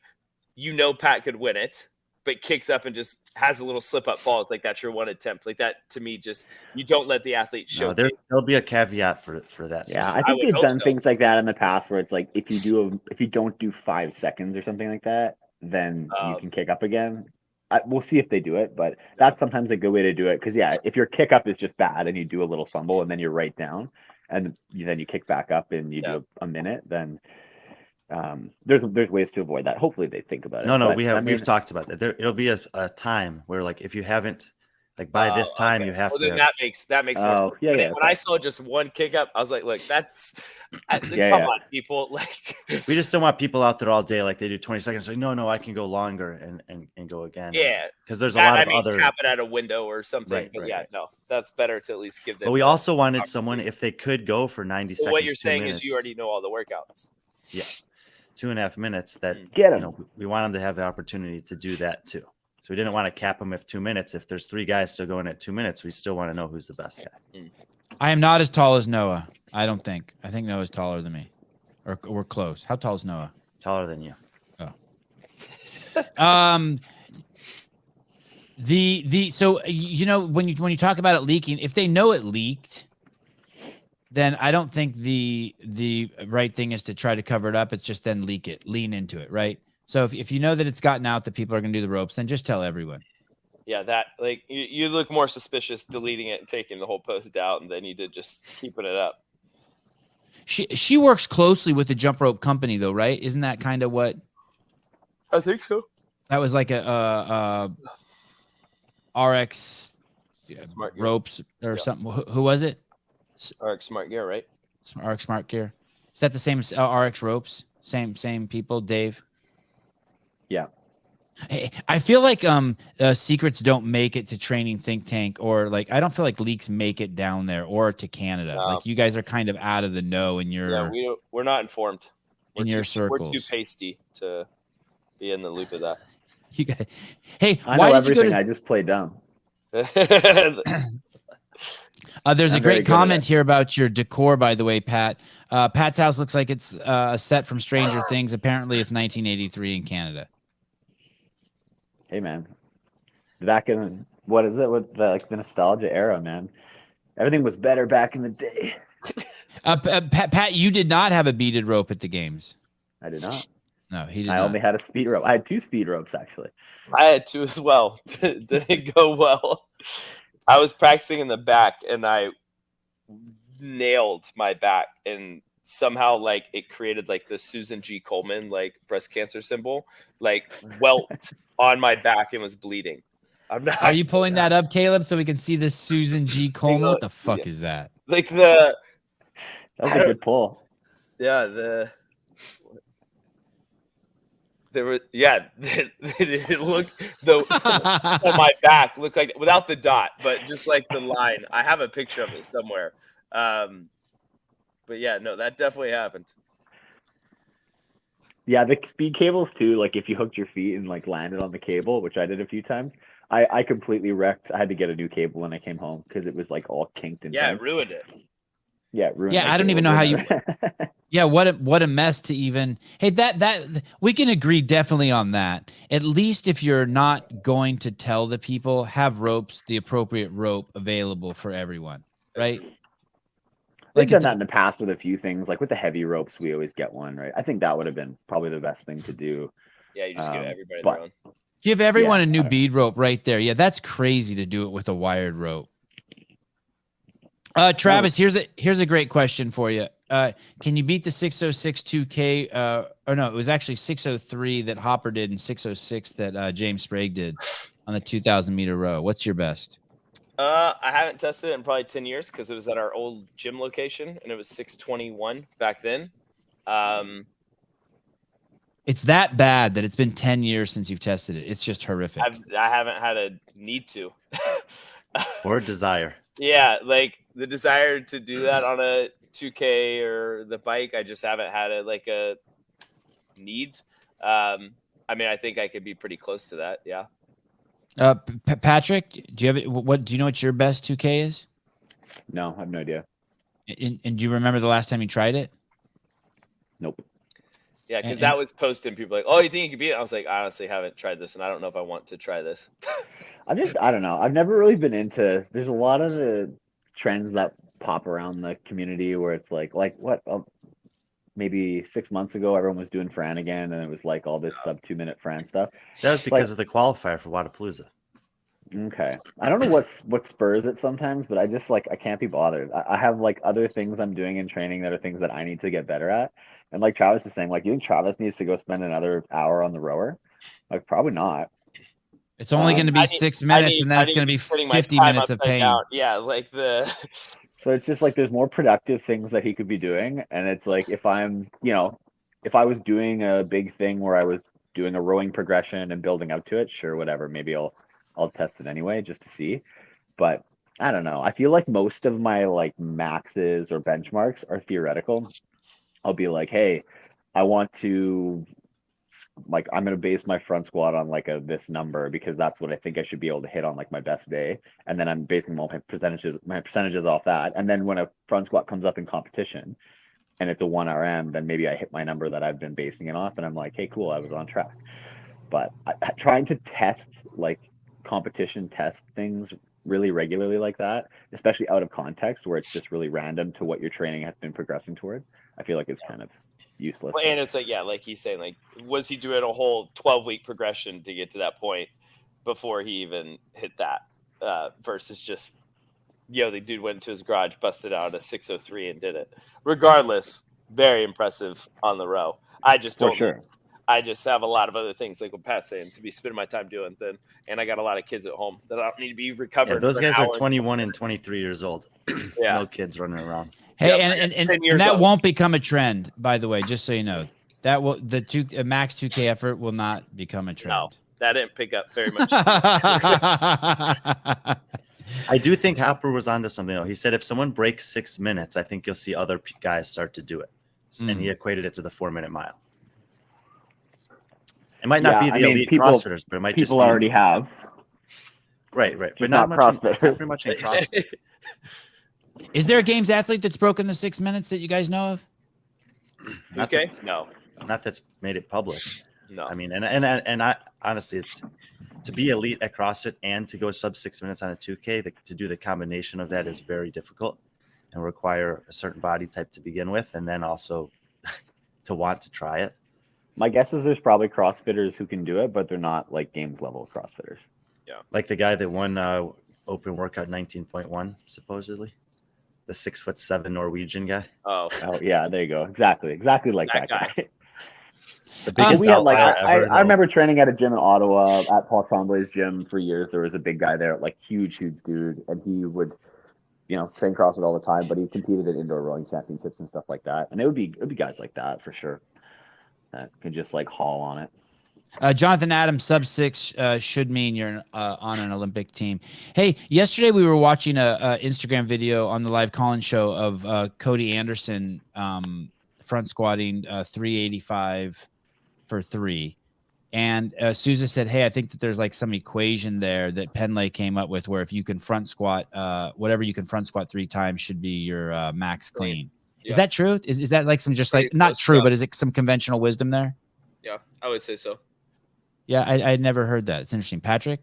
Pat could win it, but kicks up and just has a little slip up fall. It's like that's your one attempt. Like that to me, just you don't let the athlete show. No, there'll be a caveat for that. Yeah, I think they've done things like that in the past where it's like if you don't do 5 seconds or something like that, then you can kick up again. We'll see if they do it, but that's sometimes a good way to do it. Because if your kick up is just bad and you do a little fumble and then you're right down and then you kick back up and you do a minute, then. There's ways to avoid that. Hopefully they think about it. No, we've talked about that. It'll be a time where like if you haven't like by this time you have to. Then that makes more sense. When I saw just one kick up, I was like, look, that's come on, people. Like we just don't want people out there all day like they do 20 seconds. Like no, I can go longer and go again. Yeah, because there's a lot of other cap it at a window or something. Right. No, that's better to at least give them. But we also wanted someone if they could go for 90 seconds. What you're saying is you already know all the workouts. Yeah. 2.5 minutes that we want them to have the opportunity to do that too. So we didn't want to cap them with 2 minutes. If there's 3 guys still going at 2 minutes, we still want to know who's the best guy. I am not as tall as Noah. I don't think. I think Noah's taller than me. Or we're close. How tall is Noah? Taller than you. Oh. So when you talk about it leaking, if they know it leaked, then I don't think the right thing is to try to cover it up. It's just then lean into it, right? So if you know that it's gotten out that people are going to do the ropes, then just tell everyone. Yeah, that like you look more suspicious deleting it and taking the whole post out than you did just keeping it up. She works closely with the jump rope company though, right? Isn't that kind of what? I think so. That was like a RX ropes or something. Who was it? RX Smart Gear, right? RX Smart Gear. Is that the same as RX ropes? Same people, Dave? Yeah. Hey, I feel like secrets don't make it to Training Think Tank, or like I don't feel like leaks make it down there or to Canada. Like you guys are kind of out of the know in your we're not informed. Your circles. We're too pasty to be in the loop of that. You guys, hey, I know everything. I just play dumb. There's a great comment here about your decor, by the way, Pat. Pat's house looks like it's a set from Stranger Things. Apparently, it's 1983 in Canada. Hey, man. Back in, what is it? With the nostalgia era, man. Everything was better back in the day. Pat, you did not have a beaded rope at the games. I did not. No, he did not. I only had a speed rope. I had 2 speed ropes, actually. I had 2 as well. Didn't go well. I was practicing in the back, and I nailed my back, and somehow, like, it created, like, the Susan G. Komen, like, breast cancer symbol, like, welt on my back and was bleeding. I'm not. Are you pulling that up, Caleb, so we can see this Susan G. Komen? What the fuck is that? Like, that was a good pull. Yeah, it looked on my back looked like without the dot, but just like the line. I have a picture of it somewhere. But yeah, no, that definitely happened. Yeah, the speed cables too. Like if you hooked your feet and like landed on the cable, which I did a few times, I completely wrecked. I had to get a new cable when I came home because it was like all kinked and it ruined it. Yeah, ruined. Yeah, I don't even know how you. Yeah, what a mess to even. Hey, that we can agree definitely on that. At least if you're not going to tell the people, have ropes, the appropriate rope available for everyone, right? We've done that in the past with a few things, like with the heavy ropes, we always get one, right? I think that would have been probably the best thing to do. Yeah, you just give everybody but- their own. Give everyone a new I don't- bead rope right there. Yeah, that's crazy to do it with a wired rope. Travis, here's a great question for you. Can you beat the 606 2K? Or no, it was actually 603 that Hopper did and 606 that James Sprague did on the 2,000 meter row. What's your best? I haven't tested it in probably 10 years because it was at our old gym location and it was 621 back then. It's that bad that it's been 10 years since you've tested it. It's just horrific. I haven't had a need to. Or desire. Yeah, like the desire to do that on a 2K or the bike, I just haven't had a need. I mean, I think I could be pretty close to that. Yeah. Patrick, do you have do you know what your best 2K is? No, I have no idea. And do you remember the last time you tried it? Nope. Yeah, because that was posted. People like, oh, you think you could beat it? I was like, I honestly haven't tried this, and I don't know if I want to try this. I don't know. I've never really been into. There's a lot of the trends that pop around the community where it's like what? Maybe 6 months ago, everyone was doing Fran again, and it was like all this sub 2 minute Fran stuff. That was because of the qualifier for Wodapolooza. Okay, I don't know what spurs it sometimes, but I just I can't be bothered. I have other things I'm doing in training that are things that I need to get better at. And like Travis is saying, you think Travis needs to go spend another hour on the rower? Probably not. It's only going to be 6 minutes, and then it's going to be 50 minutes of pain. Yeah, So it's just there's more productive things that he could be doing, and it's if I'm, if I was doing a big thing where I was doing a rowing progression and building up to it, sure, whatever. Maybe I'll test it anyway just to see. But I don't know. I feel like most of my maxes or benchmarks are theoretical. I'll be like, hey, I want to I'm going to base my front squat on this number because that's what I think I should be able to hit on my best day. And then I'm basing all my percentages off that. And then when a front squat comes up in competition and it's a 1 RM, then maybe I hit my number that I've been basing it off. And I'm like, hey, cool, I was on track. But trying to test competition test things really regularly like that, especially out of context where it's just really random to what your training has been progressing towards, I feel like it's kind of useless. Well, and it's like he's saying, was he doing a whole 12-week progression to get to that point before he even hit that? Versus just, the dude went to his garage, busted out a 603 and did it. Regardless, very impressive on the row. I just don't. For sure. I just have a lot of other things, like what Pat's saying, to be spending my time doing. And I got a lot of kids at home that I don't need to be recovered. Yeah, those guys are 21 and 23 years old. Yeah. No kids running around. Hey, Yep, and that won't become a trend, by the way, just so you know. That will max 2K effort will not become a trend. No, that didn't pick up very much. I do think Hopper was onto something, though. He said if someone breaks 6 minutes, I think you'll see other guys start to do it. And he equated it to the 4 minute mile. It might not be the elite CrossFitters, but it might just be. People already have. Right. But Just not not very much in CrossFit. Is there a games athlete that's broken the 6 minutes that you guys know of? Okay. No. Not that's made it public. No. I mean, and I honestly, it's to be elite at CrossFit and to go sub 6 minutes on a 2K. To do the combination of that is very difficult and require a certain body type to begin with, and then also to want to try it. My guess is there's probably CrossFitters who can do it, but they're not games level CrossFitters. Yeah. Like the guy that won open workout 19.1, supposedly. The 6'7" Norwegian guy. Oh, yeah, there you go. Exactly like that guy. The biggest We had outlier ever, I remember training at a gym in Ottawa at Paul Tremblay's gym for years. There was a big guy there, huge dude, and he would, train CrossFit all the time. But he competed in indoor rowing championships and stuff like that. And it would be guys like that for sure that could just haul on it. Jonathan Adams, sub 6 should mean you're on an Olympic team. Hey, yesterday we were watching a Instagram video on the live call-in show of Cody Anderson front squatting 385 for 3. And Souza said, hey, I think that there's some equation there that Penlay came up with where if you can front squat, whatever you can front squat 3 times should be your max clean. Yeah. Is that true? Is that some just not true, but is it some conventional wisdom there? Yeah, I would say so. Yeah, I had never heard that. It's interesting. Patrick?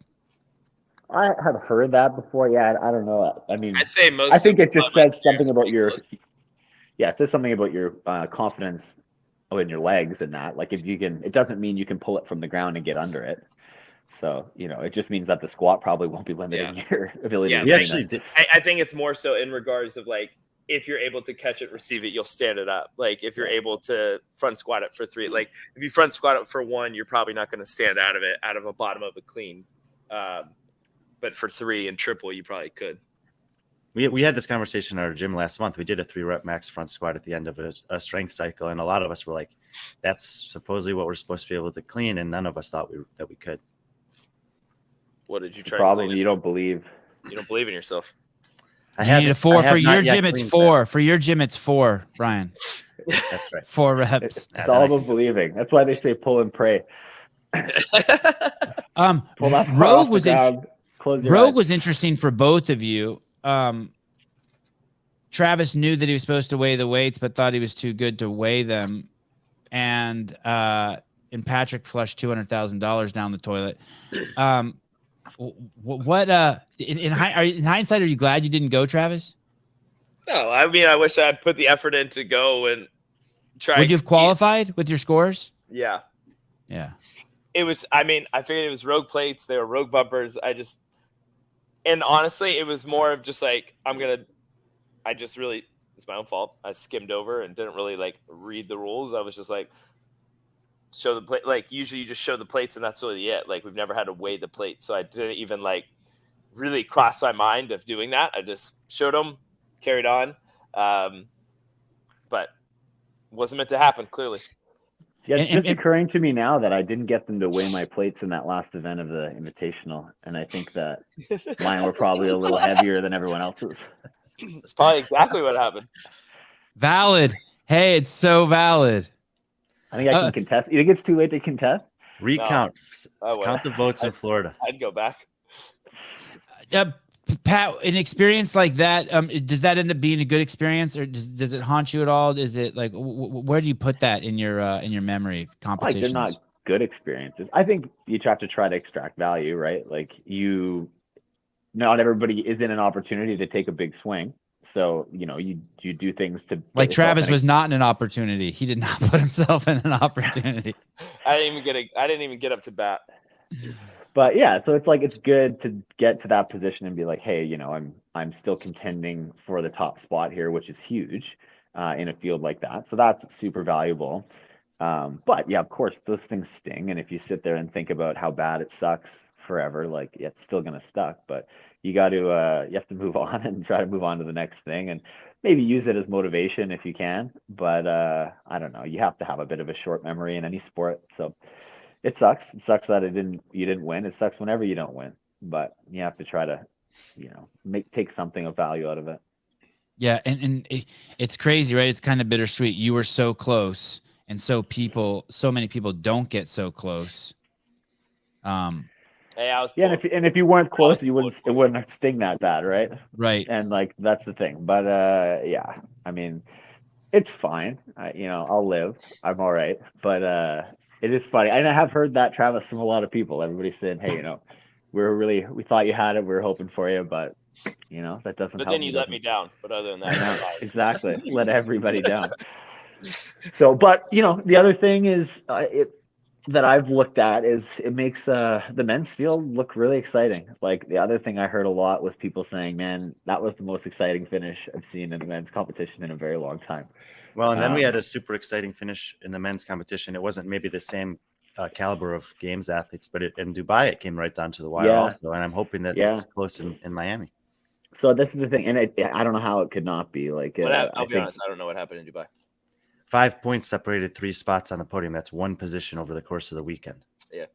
I have heard that before. Yeah, I don't know. I mean, I'd say most. I think it just says something about your. Yeah, it says something about your confidence in your legs and that. Like if you can, it doesn't mean you can pull it from the ground and get under it. So, it just means that the squat probably won't be limiting your ability to We clean actually it. did. I think it's more so in regards of like, if you're able to catch it, receive it, you'll stand it up. Like if you're able to front squat it for 3, like if you front squat it for 1, you're probably not going to stand out of a bottom of a clean. But for 3 and triple, you probably could. We had this conversation at our gym last month. We did a 3-rep max front squat at the end of a strength cycle, and a lot of us were like, "That's supposedly what we're supposed to be able to clean," and none of us thought that we could. What did you try? Probably you don't believe. You don't believe in yourself. You need a 4 for your gym. It's 4 for your gym. It's 4, Brian. That's right. 4 reps. It's all about believing. That's why they say pull and pray. Pull that Rogue was Rogue was interesting for both of you. Travis knew that he was supposed to weigh the weights, but thought he was too good to weigh them. And Patrick flushed $200,000 down the toilet. In hindsight, are you glad you didn't go, Travis? No, I mean, I wish I had put the effort in to go and try. Would you have qualified with your scores? Yeah. It was, I figured it was Rogue plates. They were Rogue bumpers. And honestly, it was more of just like, it's my own fault. I skimmed over and didn't really like read the rules. I was just like, show the plate. Like usually you just show the plates and that's really it. Like we've never had to weigh the plate. So I didn't even like really cross my mind of doing that. I just showed them, carried on. But wasn't meant to happen, clearly. Yeah, it's just occurring to me now that I didn't get them to weigh my plates in that last event of the Invitational. And I think that mine were probably a little heavier than everyone else's. That's probably exactly what happened. Valid. Hey, it's so valid. I think I can contest. You think it's too late to contest? Recount. No. Count the votes in Florida. I'd go back. Pat, an experience like that, does that end up being a good experience, or does it haunt you at all? Is it like where do you put that in your memory competitions? Like they're not good experiences. I think you have to try to extract value, right? Like not everybody is in an opportunity to take a big swing. So, you do things to like Travis was not in an opportunity. He did not put himself in an opportunity. I didn't even get up to bat. But yeah, so it's like it's good to get to that position and be like, hey, I'm still contending for the top spot here, which is huge in a field like that. So that's super valuable. But yeah, of course, those things sting. And if you sit there and think about how bad it sucks forever, like it's still gonna suck. But you got to you have to move on and try to move on to the next thing, and maybe use it as motivation if you can. But I don't know. You have to have a bit of a short memory in any sport. So. It sucks. It sucks that you didn't win. It sucks whenever you don't win, but you have to try to, take something of value out of it. Yeah. And it's crazy, right? It's kind of bittersweet. You were so close, and so many people don't get so close. Hey, I was and if you weren't close, it wouldn't sting that bad. Right. Right. And like, that's the thing, but yeah, I mean, it's fine. I'll live. I'm all right. But, it is funny. And I have heard that, Travis, from a lot of people. Everybody's saying, hey, we thought you had it. We were hoping for you, but, that doesn't help. But then you let me down. But other than that, exactly. Let everybody down. So, but, the other thing is that I've looked at is it makes the men's field look really exciting. Like the other thing I heard a lot was people saying, man, that was the most exciting finish I've seen in the men's competition in a very long time. Well, and then we had a super exciting finish in the men's competition. It wasn't maybe the same caliber of games athletes, but in Dubai, it came right down to the wire also. And I'm hoping that it's close in Miami. So this is the thing. And I don't know how it could not be. Like, I'll be honest, I don't know what happened in Dubai. 5 points separated 3 spots on the podium. That's 1 position over the course of the weekend. Yeah.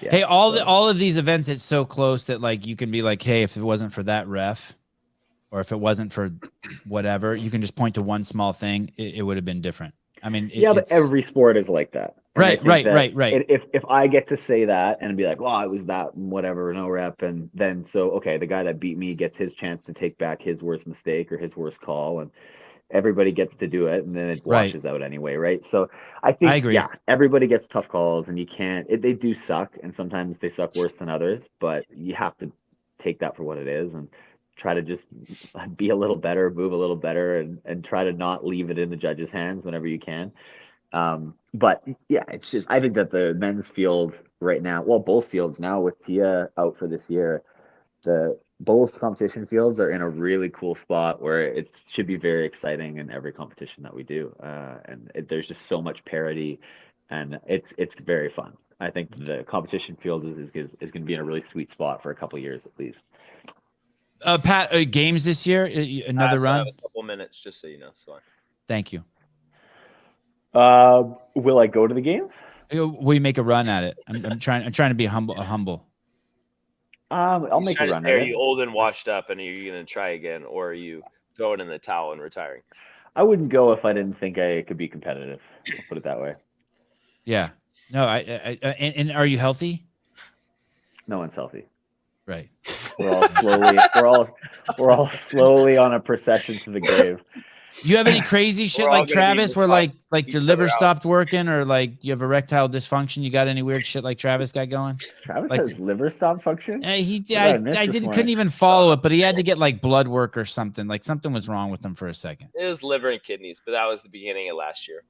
Hey, all of these events, it's so close that like you can be like, hey, if it wasn't for that ref, or if it wasn't for whatever, you can just point to one small thing. It would have been different. I mean, but every sport is like that. And right. If I get to say that and be like, well, it was that whatever, no rep, and then the guy that beat me gets his chance to take back his worst mistake or his worst call, and everybody gets to do it, and then it washes out anyway, right? So I think, agree. Yeah, everybody gets tough calls, and you can't. They do suck, and sometimes they suck worse than others, but you have to take that for what it is and try to just be a little better, move a little better, and try to not leave it in the judges' hands whenever you can. But yeah, it's just I think that the men's field right now, well, both fields now with Tia out for this year, both competition fields are in a really cool spot where it should be very exciting in every competition that we do. There's just so much parity, and it's very fun. I think the competition field is going to be in a really sweet spot for a couple of years at least. Pat, games this year? Another So I run? have a couple minutes, just so you know. So Thank you. Will I go to the games? Will you make a run at it? I'm trying to be humble. I'll make a run at Are it. you old and washed up, and are you going to try again, or are you throwing in the towel and retiring? I wouldn't go if I didn't think I could be competitive. I'll put it that way. Yeah. No, and are you healthy? No one's healthy. Right. We're all slowly on a procession to the grave. You have any crazy shit We're all like gonna be Travis where like each your other liver out. stopped working, or like you have erectile dysfunction? You got any weird shit like Travis got going? Travis Like- has liver stop function. I I missed this couldn't morning? even follow it, but he had to get like blood work or something. Like something was wrong with him for a second. It was liver and kidneys, but that was the beginning of last year.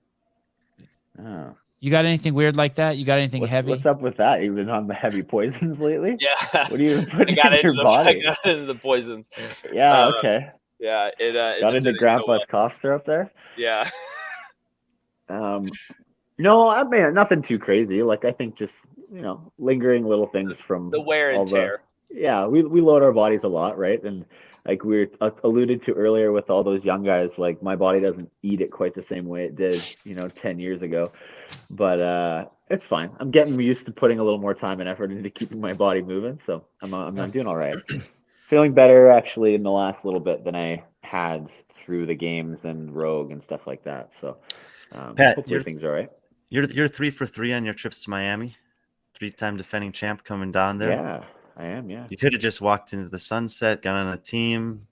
Oh. You got anything weird like that? You got anything heavy? What's up with that? You've been on the heavy poisons lately? Yeah. What are you I putting got in your into body? I got into the poisons. Yeah, okay. Yeah, it Got just into didn't go Grandpa's well. cough syrup there? Yeah. No, I mean nothing too crazy. Like I think just lingering little things from The wear all and tear. Yeah, we load our bodies a lot, right? And like we were alluded to earlier with all those young guys, like my body doesn't eat it quite the same way it did, 10 years ago. But it's fine. I'm getting used to putting a little more time and effort into keeping my body moving, so I'm doing all right. Feeling better actually in the last little bit than I had through the games and Rogue and stuff like that. So Pat, hopefully things are all right. You're 3 for 3 on your trips to Miami. 3-time defending champ coming down there. Yeah, I am. Yeah. You could have just walked into the sunset, got on a team,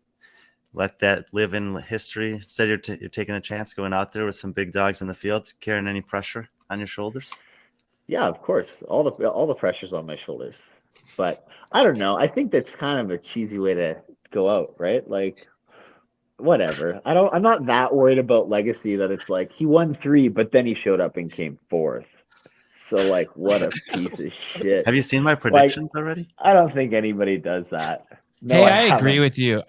let that live in history. Instead, you're taking a chance going out there with some big dogs in the field, carrying any pressure on your shoulders. Yeah, of course. All the pressure's on my shoulders. But I don't know. I think that's kind of a cheesy way to go out, right? Like, whatever. I'm not that worried about legacy that it's like he won 3, but then he showed up and came 4th. So like, what a piece of shit. Have you seen my predictions already? I don't think anybody does that. No, Hey, I haven't. agree with you.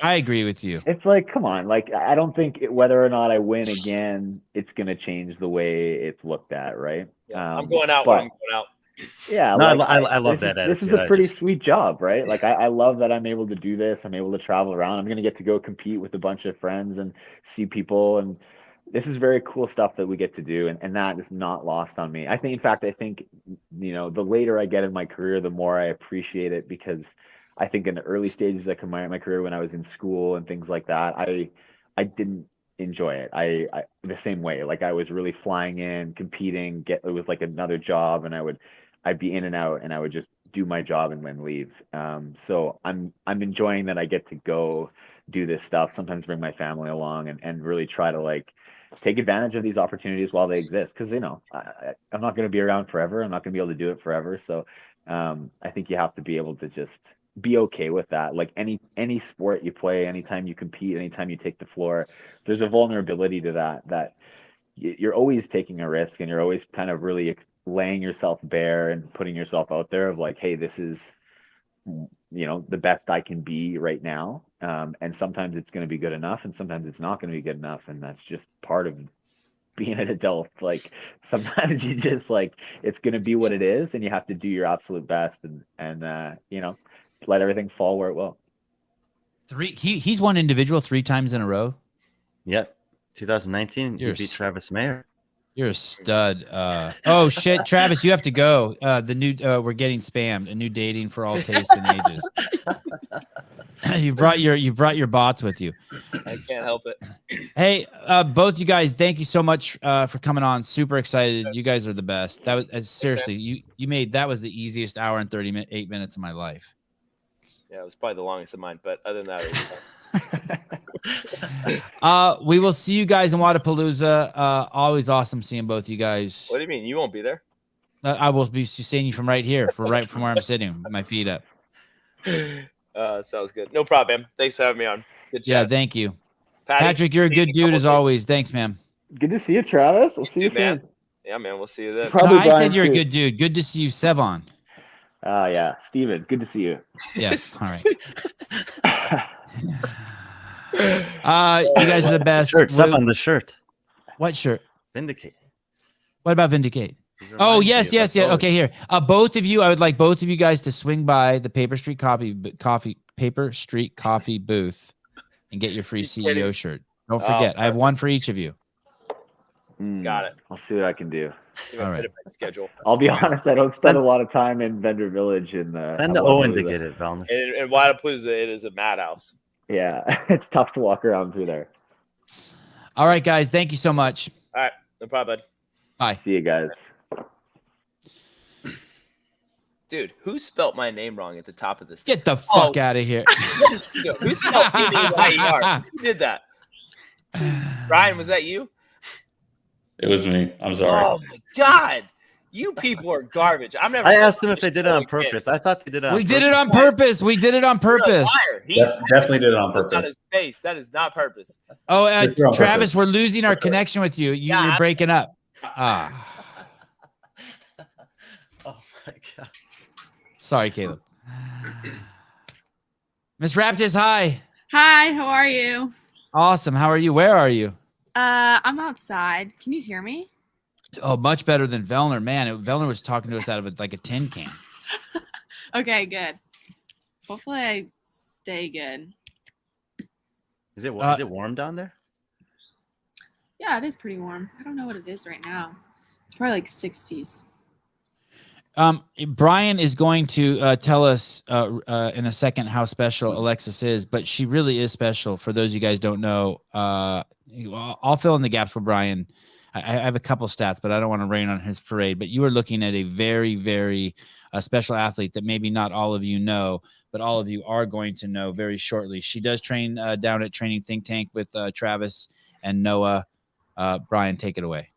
It's like, come on. Like, I don't think whether or not I win again, it's going to change the way it's looked at, right? I'm going out when I'm going out. Yeah. No, like, I love that This is attitude. a pretty sweet job, right? Like, I love that I'm able to do this. I'm able to travel around. I'm going to get to go compete with a bunch of friends and see people. And this is very cool stuff that we get to do. And that is not lost on me. I think, the later I get in my career, the more I appreciate it, because I think in the early stages of my career, when I was in school and things like that, I didn't enjoy it. I the same way. Like I was really flying in, competing. It was like another job, and I'd be in and out, and I would just do my job and then leave. So I'm enjoying that I get to go do this stuff. Sometimes bring my family along and really try to like take advantage of these opportunities while they exist. Because I'm not going to be around forever. I'm not going to be able to do it forever. So I think you have to be able to just be okay with that. Like any sport you play, anytime you compete, anytime you take the floor, there's a vulnerability to that you're always taking a risk, and you're always kind of really laying yourself bare and putting yourself out there of like, hey, this is the best I can be right now. And sometimes it's going to be good enough, and sometimes it's not going to be good enough, and that's just part of being an adult. Like sometimes you just like, it's going to be what it is, and you have to do your absolute best and let everything fall where it will. He's won individual 3 times in a row. Yep. 2019, You're you beat Travis Mayer. You're a stud. Oh shit, Travis, you have to go. The new we're getting spammed. A new dating for all tastes and ages. you brought your bots with you. I can't help it. Hey, both you guys, thank you so much for coming on. Super excited. You guys are the best. That was seriously, that was the easiest hour and 38 minutes of my life. Yeah, it was probably the longest of mine, but other than that, it was fun. We will see you guys in Wodapolooza. Always awesome seeing both you guys. What do you mean? You won't be there? I will be seeing you from right here, right from where I'm sitting, with my feet up. Sounds good. No problem, man. Thanks for having me on. Good chat. Yeah, thank you. Patty, Patrick, you're a good dude as always. Thanks, man. Good to see you, Travis. We'll see you too, man. soon. Yeah, man. We'll see you then. No, Probably I Brian, said you're a too. good dude. Good to see you, Sevan. Yeah, Steven, good to see you. Yes. All right. You guys are the best. Shirts up on the shirt. What shirt? Vindicate. What about Vindicate? These Oh, remind me yes, of yes, us yeah. always. Okay, here. Both of you, I would like both of you guys to swing by the Paper Street Coffee booth and get your free CEO shirt. Don't forget. I have one for each of you. Got it. I'll see what I can do. See if I All fit right. it in my schedule. I'll be honest, I don't spend a lot of time in Vendor Village and Send at Owen to Wodapolooza. get it, Vellner. And Wodapolooza, it is a madhouse. Yeah, it's tough to walk around through there. All right, guys. Thank you so much. All right. No problem, bud. Bye. See you guys. Dude, who spelt my name wrong at the top of this? Get the fuck out of here. Who spelled P-A-Y-E-R? Who did that? Brian, was that you? It was me. I'm sorry. Oh my god, you people are garbage. I'm never. I asked them if they did it on purpose. I thought they did it on We purpose. did it on purpose. We did it on purpose. Definitely did it on Out purpose. his face. That is not purpose. Oh, It's on Travis, purpose. we're losing our connection with you. You're Yeah. breaking up. Oh my god. Sorry, Caleb. Miss Raptis, hi. Hi, how are you? Awesome. How are you? Where are you? I'm outside. Can you hear me? Oh, much better than Vellner. Man, Vellner was talking to us out of like a tin can. Okay, good. Hopefully I stay good. Is it warm down there? Yeah, it is pretty warm. I don't know what it is right now. It's probably like 60s. Brian is going to tell us in a second how special Alexis is, but she really is special. For those of you guys don't know, I'll fill in the gaps for Brian. I have a couple stats, but I don't want to rain on his parade. But you are looking at a very, very special athlete that maybe not all of you know, but all of you are going to know very shortly. She does train down at Training Think Tank with Travis and Noah. Brian, take it away.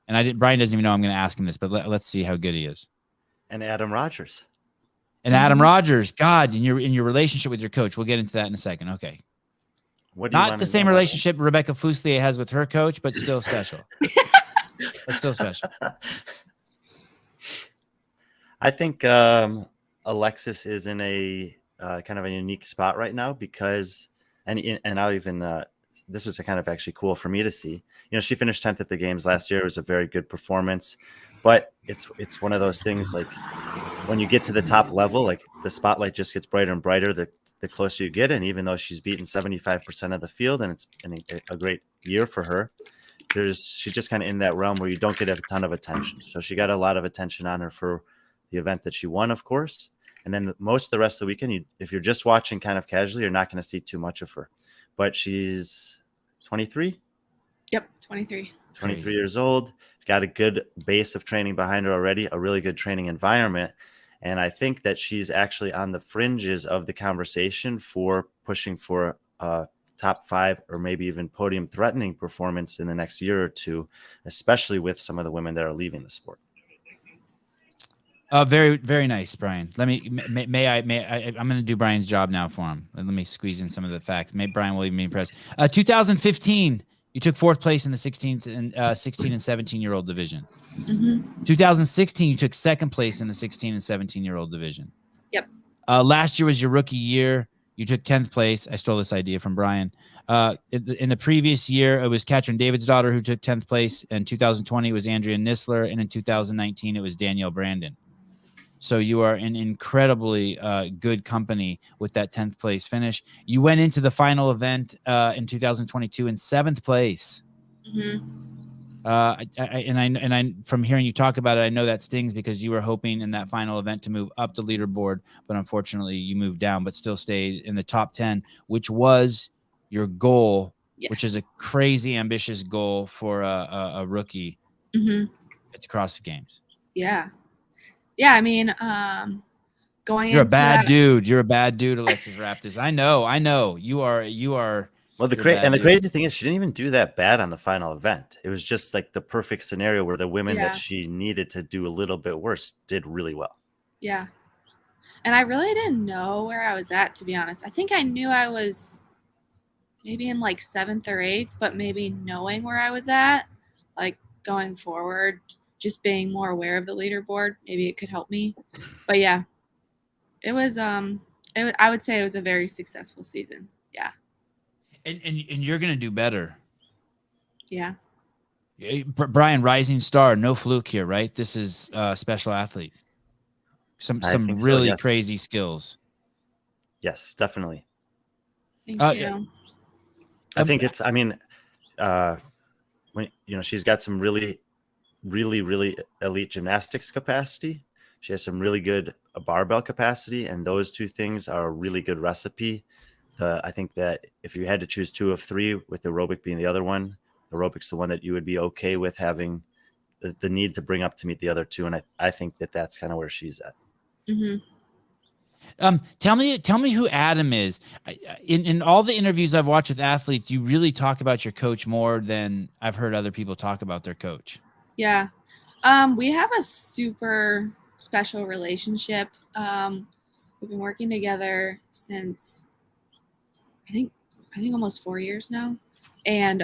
And Brian doesn't even know I'm going to ask him this, but let's see how good he is. And Adam Rogers. And Adam Rogers, God, in your relationship with your coach. We'll get into that in a second. Okay. What do you Not want the to same know about relationship Rebecca Fuselier has with her coach, but still special. But still special. I think Alexis is in a kind of a unique spot right now because, and I'll even this was kind of actually cool for me to see. You know, she finished 10th at the games last year. It was a very good performance, but it's one of those things like when you get to the top level, like the spotlight just gets brighter and brighter the closer you get. And even though she's beaten 75% of the field, and it's been a great year for her, she's just kind of in that realm where you don't get a ton of attention. So she got a lot of attention on her for the event that she won, of course. And then most of the rest of the weekend, if you're just watching kind of casually, you're not going to see too much of her. But she's 23? Yep, 23. 23 years old. Got a good base of training behind her already, a really good training environment. And I think that she's actually on the fringes of the conversation for pushing for a top 5 or maybe even podium threatening performance in the next year or two, especially with some of the women that are leaving the sport. Very, very nice, Brian. Let me, I'm going to do Brian's job now for him. Let me squeeze in some of the facts. Brian will even be impressed. 2015, you took 4th place in the 16 and 17-year-old division. 2016, you took 2nd place in the 16 and 17-year-old division. Yep. Last year was your rookie year. You took 10th place. I stole this idea from Brian. In the previous year, it was Katrin David's daughter who took 10th place. In 2020, it was Andrea Nisler. And in 2019, it was Danielle Brandon. So you are in incredibly good company with that 10th place finish. You went into the final event in 2022 in 7th place. I from hearing you talk about it, I know that stings because you were hoping in that final event to move up the leaderboard, but unfortunately you moved down, but still stayed in the top 10, which was your goal, which is a crazy ambitious goal for a rookie at the CrossFit Games. Yeah. Yeah, I mean, going You're a into bad that- dude. You're a bad dude, Alexis Raptis. I know. You are. Well, the crazy thing is she didn't even do that bad on the final event. It was just like the perfect scenario where the women that she needed to do a little bit worse did really well. Yeah. And I really didn't know where I was at, to be honest. I think I knew I was maybe in like 7th or 8th, but maybe knowing where I was at, like going forward, just being more aware of the leaderboard, maybe it could help me. But yeah, it was I would say it was a very successful season. Yeah. And you're gonna do better. Yeah. Brian, rising star, no fluke here, right? This is a special athlete. Some I think so, really yes. crazy skills. Yes, definitely. Thank Yeah. you. I think it's, I mean, when, you know, she's got some really elite gymnastics capacity. She has some really good barbell capacity, and those two things are a really good recipe. I think that if you had to choose 2 of 3, with aerobic being the other one, aerobic's the one that you would be okay with having the need to bring up to meet the other 2, and I think that that's kind of where she's at. Mm-hmm. Tell me who Adam is. In all the interviews I've watched with athletes, you really talk about your coach more than I've heard other people talk about their coach. Yeah. We have a super special relationship. We've been working together since I think almost 4 years now. And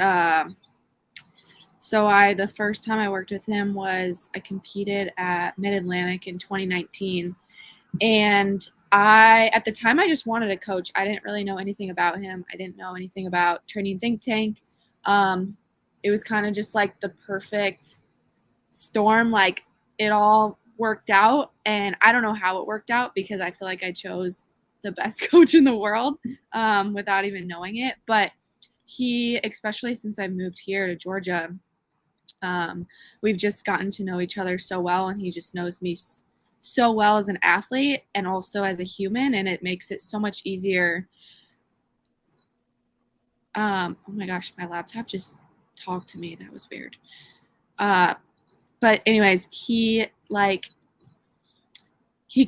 so the first time I worked with him was I competed at Mid-Atlantic in 2019. And at the time, I just wanted a coach. I didn't really know anything about him. I didn't know anything about Training Think Tank. It was kind of just like the perfect storm. Like, it all worked out, and I don't know how it worked out because I feel like I chose the best coach in the world without even knowing it. But he, especially since I've moved here to Georgia, we've just gotten to know each other so well, and he just knows me so well as an athlete and also as a human, and it makes it so much easier. Oh my gosh, my laptop just talked to me. That was weird. But anyways, he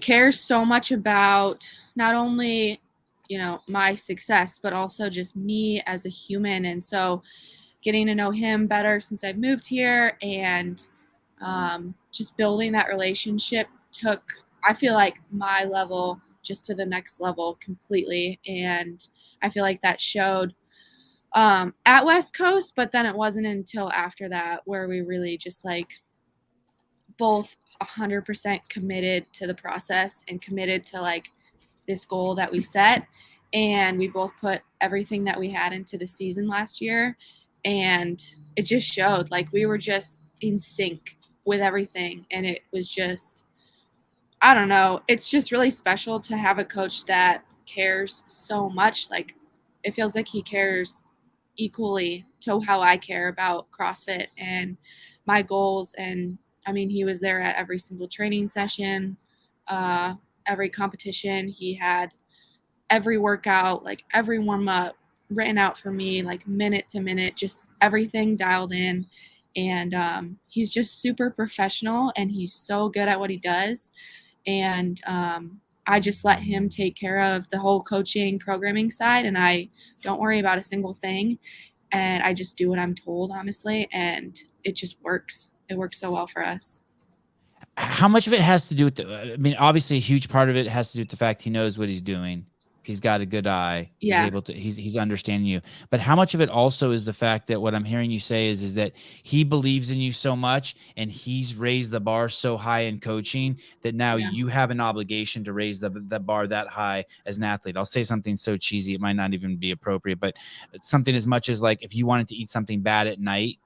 cares so much about not only, you know, my success, but also just me as a human. And so getting to know him better since I've moved here, and just building that relationship took, I feel like, my level just to the next level completely. And I feel like that showed at West Coast, but then it wasn't until after that where we really just both 100% committed to the process and committed to this goal that we set. And we both put everything that we had into the season last year, and it just showed. We were just in sync with everything, and it was just, I don't know, it's just really special to have a coach that cares so much. It feels like he cares equally to how I care about CrossFit and my goals. And I mean, he was there at every single training session, every competition. He had every workout, every warm up written out for me, minute to minute, just everything dialed in. And he's just super professional, and he's so good at what he does. And I just let him take care of the whole coaching programming side, and I don't worry about a single thing. And I just do what I'm told, honestly. And it just works. It works so well for us. How much of it has to do with I mean, obviously a huge part of it has to do with the fact he knows what he's doing. He's got a good eye. Yeah. He's able to, he's understanding you. But how much of it also is the fact that what I'm hearing you say is that he believes in you so much, and he's raised the bar so high in coaching that now you have an obligation to raise the bar that high as an athlete. I'll say something so cheesy, it might not even be appropriate, but something as much as if you wanted to eat something bad at night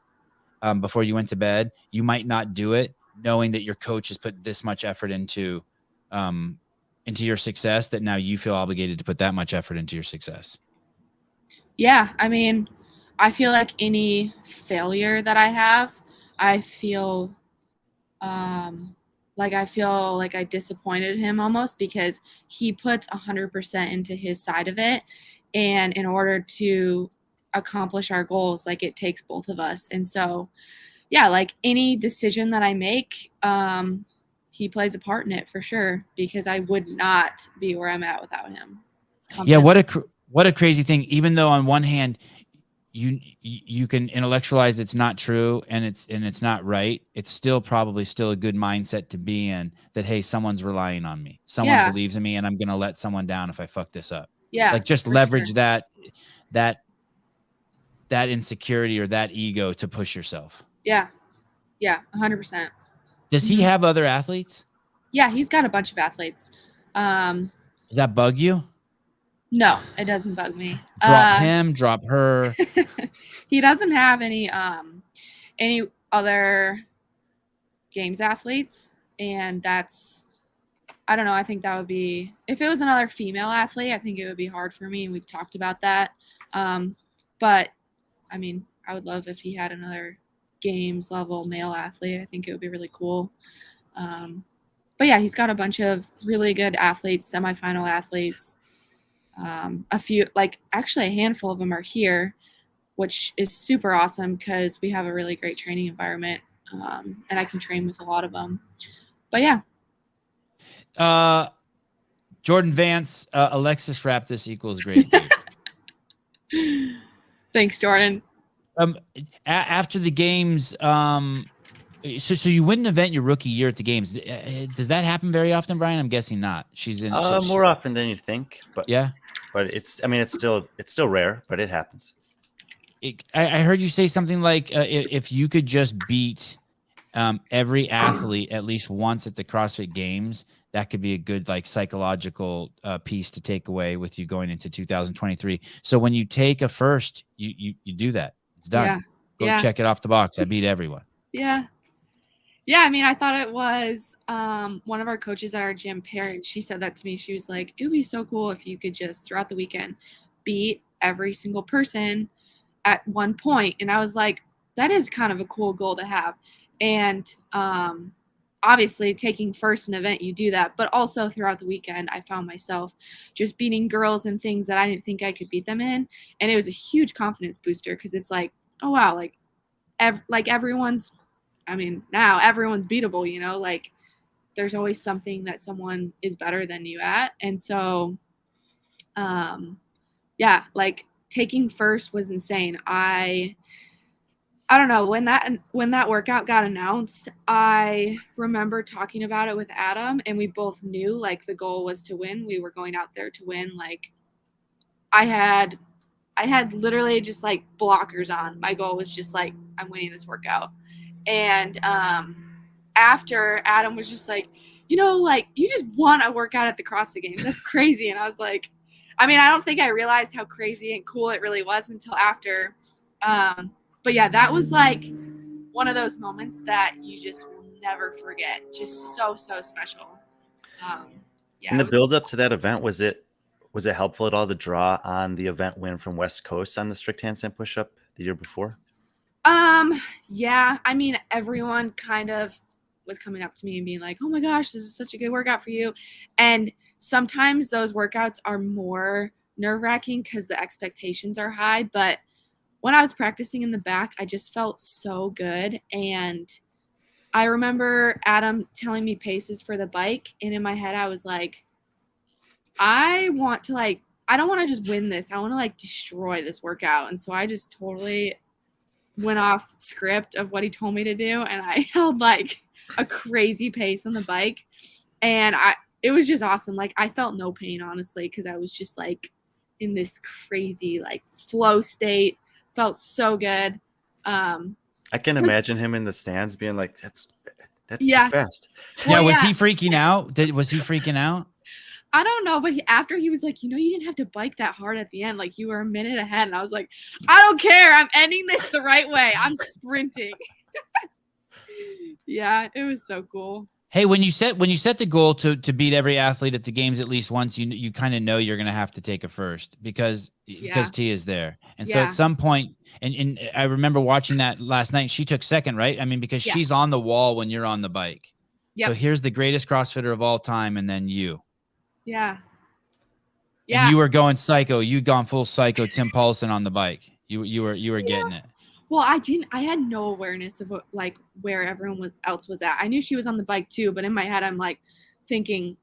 before you went to bed, you might not do it knowing that your coach has put this much effort into your success, that now you feel obligated to put that much effort into your success. Yeah. I mean, I feel like any failure that I have, I feel like I disappointed him almost, because he puts 100% into his side of it. And in order to accomplish our goals, it takes both of us. And so, yeah, any decision that I make, he plays a part in it for sure, because I would not be where I'm at without him. Yeah, what a crazy thing. Even though on one hand you can intellectualize it's not true and it's not right, it's still probably a good mindset to be in, that hey, someone's relying on me. Someone believes in me, and I'm going to let someone down if I fuck this up. Yeah. Just leverage that insecurity or that ego to push yourself. Yeah. Yeah, 100%. Does he have other athletes? Yeah, he's got a bunch of athletes. Does that bug you? No, it doesn't bug me. Drop him, drop her. He doesn't have any other games athletes, and that's, I don't know. I think that would be, if it was another female athlete, I think it would be hard for me. And we've talked about that. But I mean, I would love if he had another games level male athlete. I think it would be really cool. But yeah, he's got a bunch of really good athletes, semifinal athletes. A few, like actually a handful of them are here, which is super awesome because we have a really great training environment, and I can train with a lot of them. But yeah. Jordan Vance, Alexis Raptis equals great. Thanks, Jordan. After the games, so you win an event your rookie year at the games. Does that happen very often, Brian? I'm guessing not. She's in more often than you think, but yeah. But it's still rare, but it happens. I heard you say something like if you could just beat every athlete at least once at the CrossFit Games, that could be a good like psychological piece to take away with you going into 2023. So when you take a first, you do that. It's done. Yeah. Go check it off the box. I beat everyone. Yeah. Yeah, I mean, I thought it was one of our coaches at our gym, Perry. She said that to me. She was like, it would be so cool if you could just throughout the weekend beat every single person at one point. And I was like, that is kind of a cool goal to have. And obviously taking first an event, you do that. But also throughout the weekend, I found myself just beating girls in things that I didn't think I could beat them in. And it was a huge confidence booster because it's like, oh, wow, like everyone's, I mean, now everyone's beatable, you know, like there's always something that someone is better than you at. And so, yeah, like taking first was insane. I don't know, when that workout got announced, I remember talking about it with Adam, and we both knew like the goal was to win. We were going out there to win. Like I had literally just like blockers on. My goal was just like, I'm winning this workout. And after, Adam was just like, you know, like you just won a workout at the CrossFit Games. That's crazy. And I was like, I mean, I don't think I realized how crazy and cool it really was until after. But yeah, that was like one of those moments that you just will never forget. Just so special. Yeah. In the build up to that event, was it helpful at all to draw on the event win from West Coast on the strict handstand push-up the year before? Yeah, I mean, everyone kind of was coming up to me and being like, oh my gosh, this is such a good workout for you. And sometimes those workouts are more nerve-wracking because the expectations are high. But when I was practicing in the back, I just felt so good. And I remember Adam telling me paces for the bike. And in my head, I was like, I don't want to just win this. I want to like destroy this workout. And so I just totally went off script of what he told me to do, and I held like a crazy pace on the bike, and it was just awesome. Like I felt no pain, honestly, because I was just like in this crazy like flow state. Felt so good. I can imagine him in the stands being like, that's yeah. too fast. Yeah, was he freaking out? Was he freaking out? I don't know, but after he was like, you know, you didn't have to bike that hard at the end. Like you were a minute ahead. And I was like, I don't care. I'm ending this the right way. I'm sprinting. Yeah, it was so cool. Hey, when you set the goal to beat every athlete at the games at least once, you kind of know you're going to have to take a first because T is there. And so at some point, and I remember watching that last night, she took second, right? I mean, because she's on the wall when you're on the bike. Yep. So here's the greatest CrossFitter of all time. And then you. Yeah. And you were going psycho. You'd gone full psycho Tim Paulson on the bike. You were getting it. Well, I had no awareness of like where everyone else was at. I knew she was on the bike too, but in my head, I'm like thinking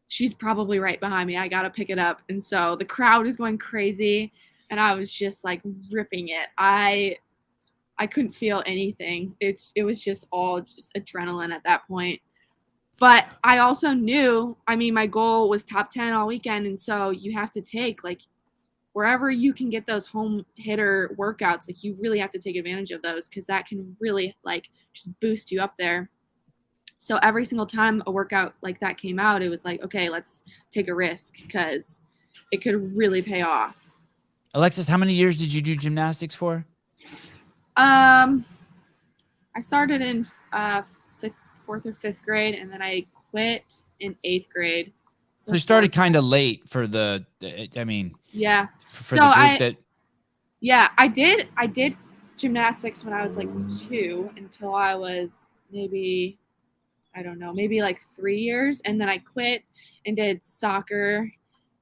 she's probably right behind me. I got to pick it up. And so the crowd is going crazy and I was just like ripping it. I couldn't feel anything. It was just all just adrenaline at that point. But I also knew, I mean, my goal was top 10 all weekend. And so you have to take like wherever you can get those home hitter workouts, like you really have to take advantage of those because that can really like just boost you up there. So every single time a workout like that came out, it was like, okay, let's take a risk because it could really pay off. Alexis, how many years did you do gymnastics for? I started in like 4th or 5th grade, and then I quit in 8th grade. So you started kind of late for the I mean, yeah. for So the group that. Yeah, I did gymnastics when I was like 2 until I was maybe, I don't know, maybe like 3 years. And then I quit and did soccer.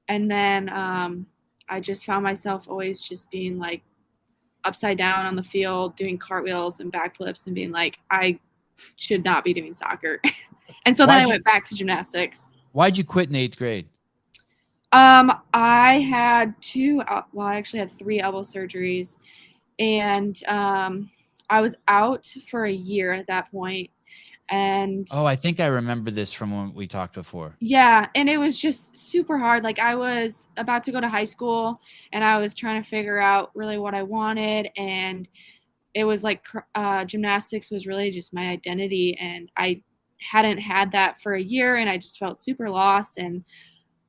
And then I just found myself always just being like upside down on the field, doing cartwheels and backflips and being like, I should not be doing soccer. And so then I went back to gymnastics. Why'd you quit in 8th grade? I had I actually had 3 elbow surgeries, and I was out for a year at that point. And oh, I think I remember this from when we talked before. Yeah, and it was just super hard. Like I was about to go to high school, and I was trying to figure out really what I wanted, and it was like gymnastics was really just my identity, and I hadn't had that for a year, and I just felt super lost, and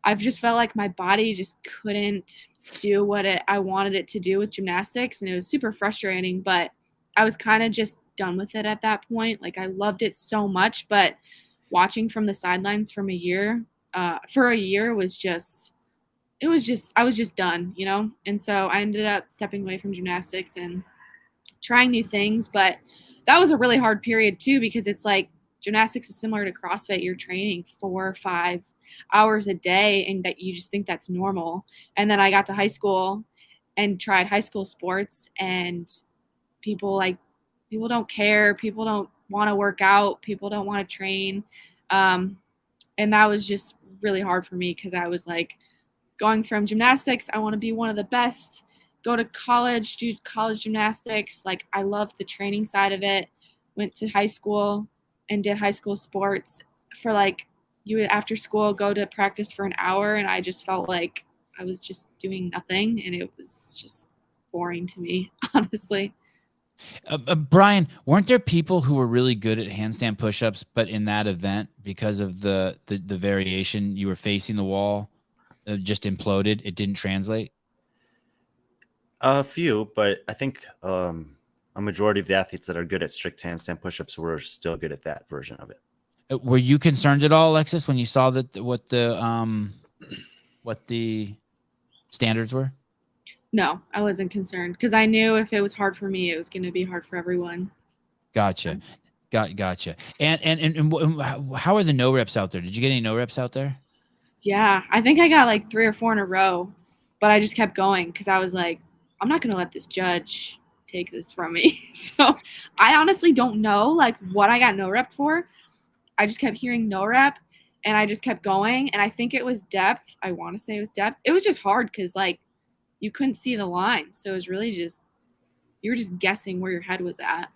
I've just felt like my body just couldn't do what I wanted it to do with gymnastics, and it was super frustrating, but I was kind of just done with it at that point. Like I loved it so much, but watching from the sidelines for a year was just, I was just done, you know? And so I ended up stepping away from gymnastics and trying new things, but that was a really hard period too, because it's like gymnastics is similar to CrossFit. You're training 4 or 5 hours a day, and that you just think that's normal. And then I got to high school and tried high school sports, and people don't care. People don't want to work out. People don't want to train. And that was just really hard for me, because I was like going from gymnastics, I want to be one of the best, go to college, do college gymnastics. Like I loved the training side of it. Went to high school and did high school sports for like, you would after school go to practice for an hour, and I just felt like I was just doing nothing, and it was just boring to me, honestly. Brian, weren't there people who were really good at handstand push-ups, but in that event, because of the variation, you were facing the wall, just imploded? It didn't translate? A few, but I think a majority of the athletes that are good at strict handstand push-ups were still good at that version of it. Were you concerned at all, Alexis, when you saw what the standards were? No, I wasn't concerned, because I knew if it was hard for me, it was going to be hard for everyone. Gotcha. Gotcha. And how are the no reps out there? Did you get any no reps out there? Yeah, I think I got like 3 or 4 in a row, but I just kept going because I was like, I'm not going to let this judge take this from me. So I honestly don't know like what I got no rep for. I just kept hearing no rep, and I just kept going. And I think it was depth. I want to say it was depth. It was just hard because like you couldn't see the line. So it was really just, you were just guessing where your head was at.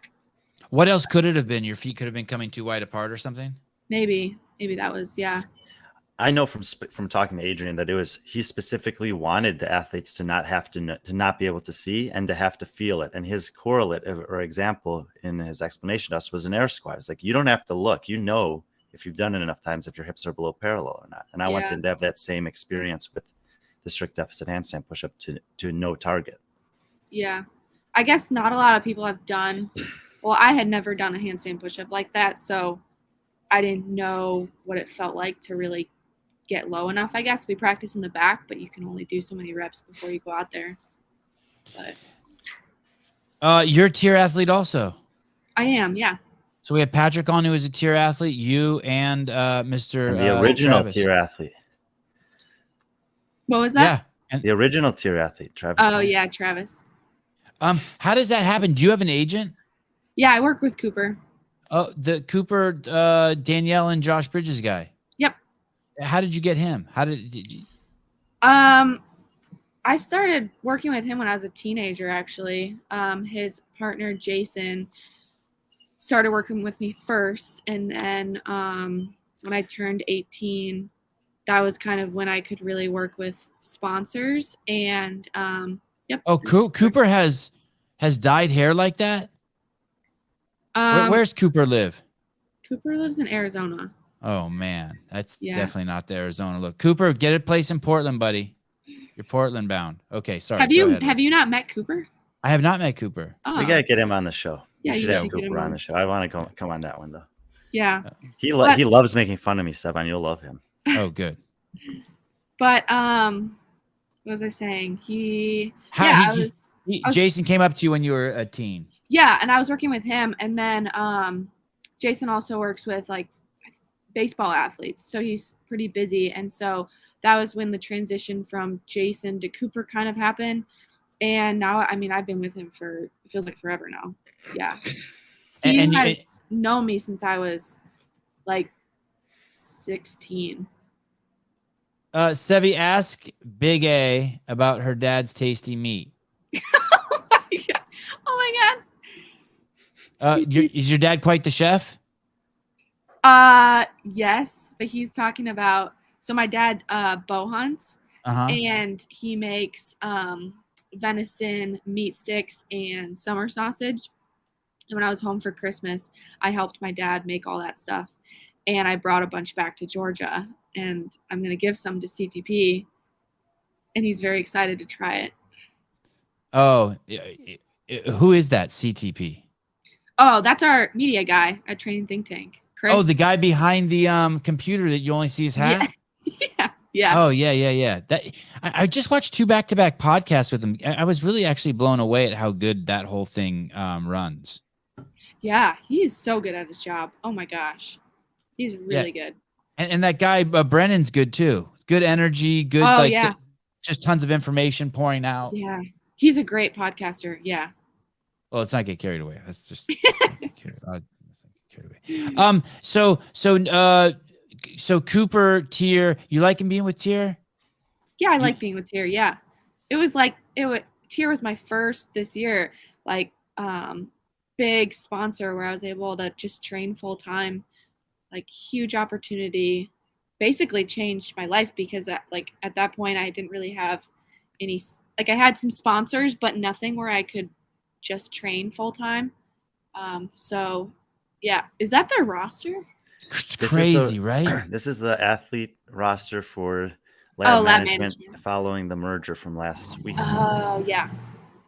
What else could it have been? Your feet could have been coming too wide apart or something? Maybe that was, yeah. I know from talking to Adrian that he specifically wanted the athletes to not have to not be able to see and to have to feel it. And his correlate or example in his explanation to us was an air squat. It's like, you don't have to look, you know, if you've done it enough times, if your hips are below parallel or not. And I want them to have that same experience with the strict deficit handstand push-up to no target. Yeah. I guess not a lot of people have done, well, I had never done a handstand push-up like that. So I didn't know what it felt like to really get low enough. I guess we practice in the back, but you can only do so many reps before you go out there. But you're a tier athlete also. I am, yeah. So we have Patrick on, who is a tier athlete, you and Mr. And the original Travis. tier athlete. What was that? Yeah. And the original tier athlete, Travis. Oh yeah, Travis. How does that happen? Do you have an agent? Yeah, I work with Cooper. Oh, the Cooper, Danielle and Josh Bridges guy. Yep. How did you get him? Did you... I started working with him when I was a teenager, actually. His partner, Jason, started working with me first. And then when I turned 18, that was kind of when I could really work with sponsors. And yep. Oh, Cooper has dyed hair like that? Where's Cooper live? Cooper lives in Arizona. Oh man, that's Yeah. definitely not the Arizona look. Cooper, get a place in Portland, buddy. You're Portland bound. Okay, sorry. Have go you ahead, have Rick. you not met Cooper? I have not met Cooper. Oh, We gotta get him on the show. Yeah, we you should have should get him Cooper on on. the show. I want to come on that one though. yeah. He But- loves making fun of me, Sevan. You'll love him. Oh, good. But what was I saying? How- I he- was Jason came up to you when you were a teen. yeah, and I was working with him, and then Jason also works with like baseball athletes, so he's pretty busy, and so that was when the transition from Jason to Cooper kind of happened. And now, I mean, I've been with him for it feels like forever now. Yeah, he And you- has known me since I was like 16. Sevi, ask Big A about her dad's tasty meat. Oh my god. Is your dad quite the chef? Yes, but he's talking about. So my dad bow hunts, Uh-huh. and he makes venison meat sticks and summer sausage. And when I was home for Christmas, I helped my dad make all that stuff, and I brought a bunch back to Georgia, and I'm gonna give some to CTP, and he's very excited to try it. Oh, who is that CTP? Oh, that's our media guy at Training Think Tank, Chris. Oh, the guy behind the computer that you only see his hat. Yeah. Oh yeah. That I just watched 2 back-to-back podcasts with him. I was really actually blown away at how good that whole thing runs. Yeah, he is so good at his job. Oh my gosh, he's really good. And that guy Brennan's good too. Good energy. Good. Oh, like yeah. just tons of information pouring out. Yeah, he's a great podcaster. Yeah. Well, let's not get carried away. Let's not get carried away. So Cooper, Tier, you like him being with Tier? Yeah, I like being with Tier. Yeah, Tier was my first this year, like big sponsor where I was able to just train full time, like huge opportunity. Basically changed my life because at that point I didn't really have any, like I had some sponsors but nothing where I could just train full time. So yeah, is that their roster? It's This is crazy, the- right? This is the athlete roster for Lab lab management management. following the merger from last week. Oh yeah.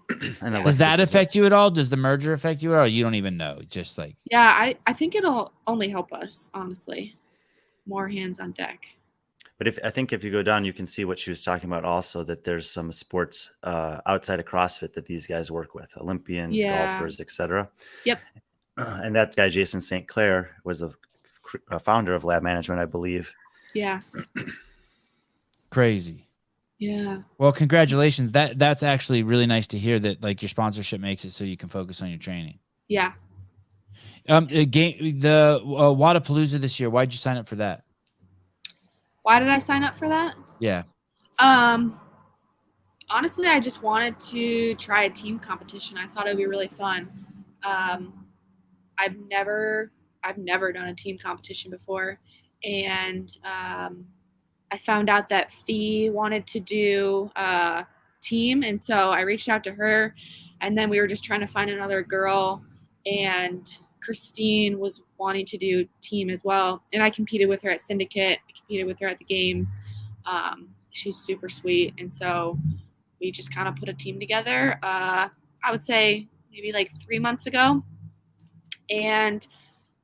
And Does Alexis that is affect you at all? Does the merger affect you at all? You don't even know. Just like Yeah, I think it'll only help us, honestly. More hands on deck. But I think if you go down, you can see what she was talking about also, that there's some sports outside of CrossFit that these guys work with, Olympians, Yeah. golfers, etc. Yep. And that guy, Jason St. Clair, was a founder of Lab Management, I believe. Yeah. crazy. Yeah. Well, congratulations. That's actually really nice to hear that like your sponsorship makes it so you can focus on your training. Yeah. The Wodapolooza this year. Why'd you sign up for that? Why did I sign up for that? Yeah. Honestly, I just wanted to try a team competition. I thought it would be really fun. I've never done a team competition before, and I found out that Fee wanted to do a team, and so I reached out to her, and then we were just trying to find another girl, and Christine was wanting to do team as well, and I competed with her at Syndicate. I competed with her at the games. She's super sweet, and so we just kind of put a team together. I would say maybe like 3 months ago, and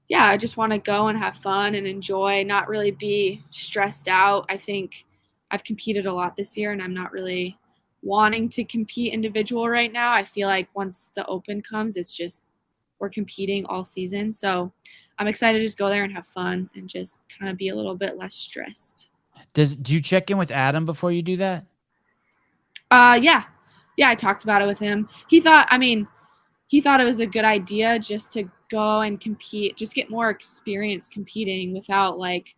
yeah, I just want to go and have fun and enjoy, not really be stressed out. I think I've competed a lot this year, and I'm not really wanting to compete individual right now. I feel like once the Open comes, it's just we're competing all season. So I'm excited to just go there and have fun and just kind of be a little bit less stressed. Do you check in with Adam before you do that? Yeah, I talked about it with him. He thought it was a good idea just to go and compete, just get more experience competing without like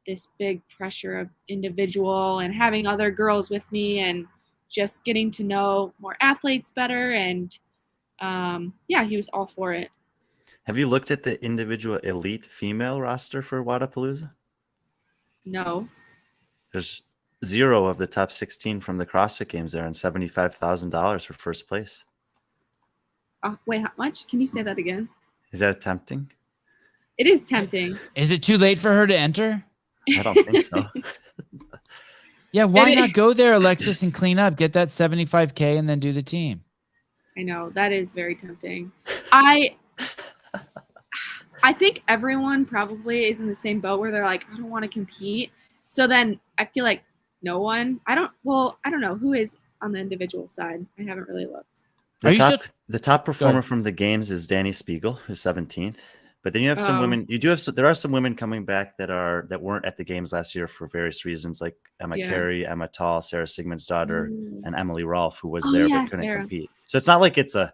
this big pressure of individual and having other girls with me and just getting to know more athletes better. And yeah, he was all for it. Have you looked at the individual elite female roster for Wodapolooza? No. There's 0 of the top 16 from the CrossFit Games there, and $75,000 for first place. Wait, how much? Can you say that again? Is that tempting? It is tempting. Is it too late for her to enter? I don't think so. Yeah, why It not is. go there, Alexis, and clean up, get that 75K, and then do the team? I know that is very tempting. I think everyone probably is in the same boat where they're like, I don't want to compete. So then I feel like no one. I don't know who is on the individual side. I haven't really looked. The top performer from the games is Danny Spiegel, who's 17th. But then you have some women. There are some women coming back that weren't at the games last year for various reasons, like Emma Carey, Emma Tall, Sarah Sigmund's daughter, and Emily Rolfe, who was there but couldn't compete. So it's not like it's a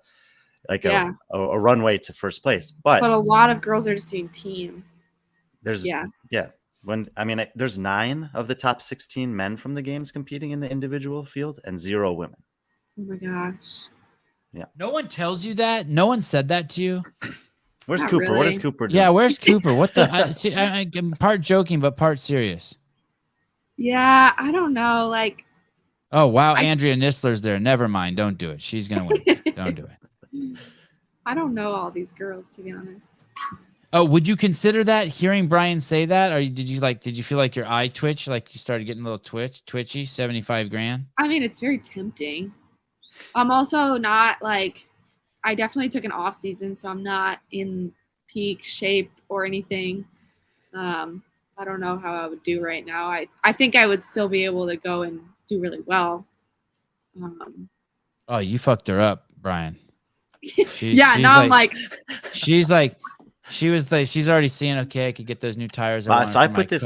runway to first place. But a lot of girls are just doing team. There's there's 9 of the top 16 men from the games competing in the individual field and 0 women. Oh my gosh. Yeah. No one tells you that? No one said that to you? Where's Not Cooper? really. What is Cooper doing? Yeah, where's Cooper? What the? I'm part joking, but part serious. Yeah, I don't know. Like, Oh, wow. Andrea Nistler's there. Never mind. Don't do it. She's going to win. Don't do it. I don't know all these girls, to be honest. Oh, would you consider that hearing Brian say that? Or did you feel like your eye twitch? Like you started getting a little twitchy, 75 grand? I mean, it's very tempting. I'm also not like, I definitely took an off season, so I'm not in peak shape or anything. I don't know how I would do right now. I think I would still be able to go and do really well. Oh, you fucked her up, Brian. I'm like, she's already seeing, okay, I could get those new tires. So I put this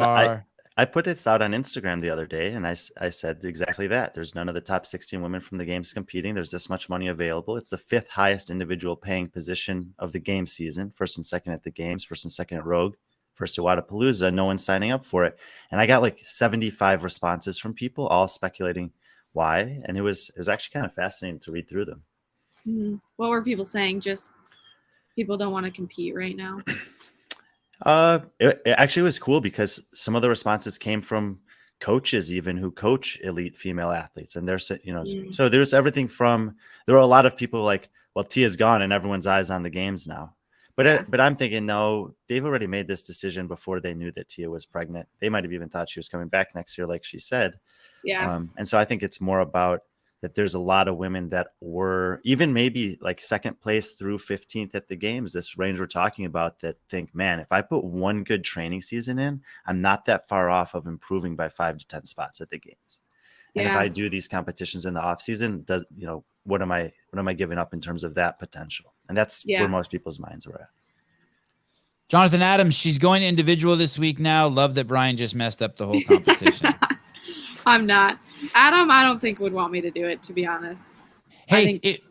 out on Instagram the other day, and I said exactly that. There's none of the top 16 women from the games competing. There's this much money available. It's the 5th highest individual paying position of the game season. 1st and 2nd at the games, 1st and 2nd at Rogue, 1st at Wodapolooza. No one's signing up for it. And I got like 75 responses from people, all speculating why. And it was actually kind of fascinating to read through them. What were people saying? Just people don't want to compete right now. It actually was cool because some of the responses came from coaches even who coach elite female athletes. And there's, so there's everything from, there were a lot of people like, well, Tia's gone and everyone's eyes on the games now. But I'm thinking, no, they've already made this decision before they knew that Tia was pregnant. They might have even thought she was coming back next year, like she said. Yeah. And so I think it's more about that there's a lot of women that were even maybe like 2nd place through 15th at the games, this range we're talking about, that think, man, if I put one good training season in, I'm not that far off of improving by 5 to 10 spots at the games. And if I do these competitions in the off season, what am I giving up in terms of that potential? And that's where most people's minds were at. Jonathan Adams, she's going individual this week now. Love that Brian just messed up the whole competition. I'm not. Adam, I don't think would want me to do it, to be honest. Hey,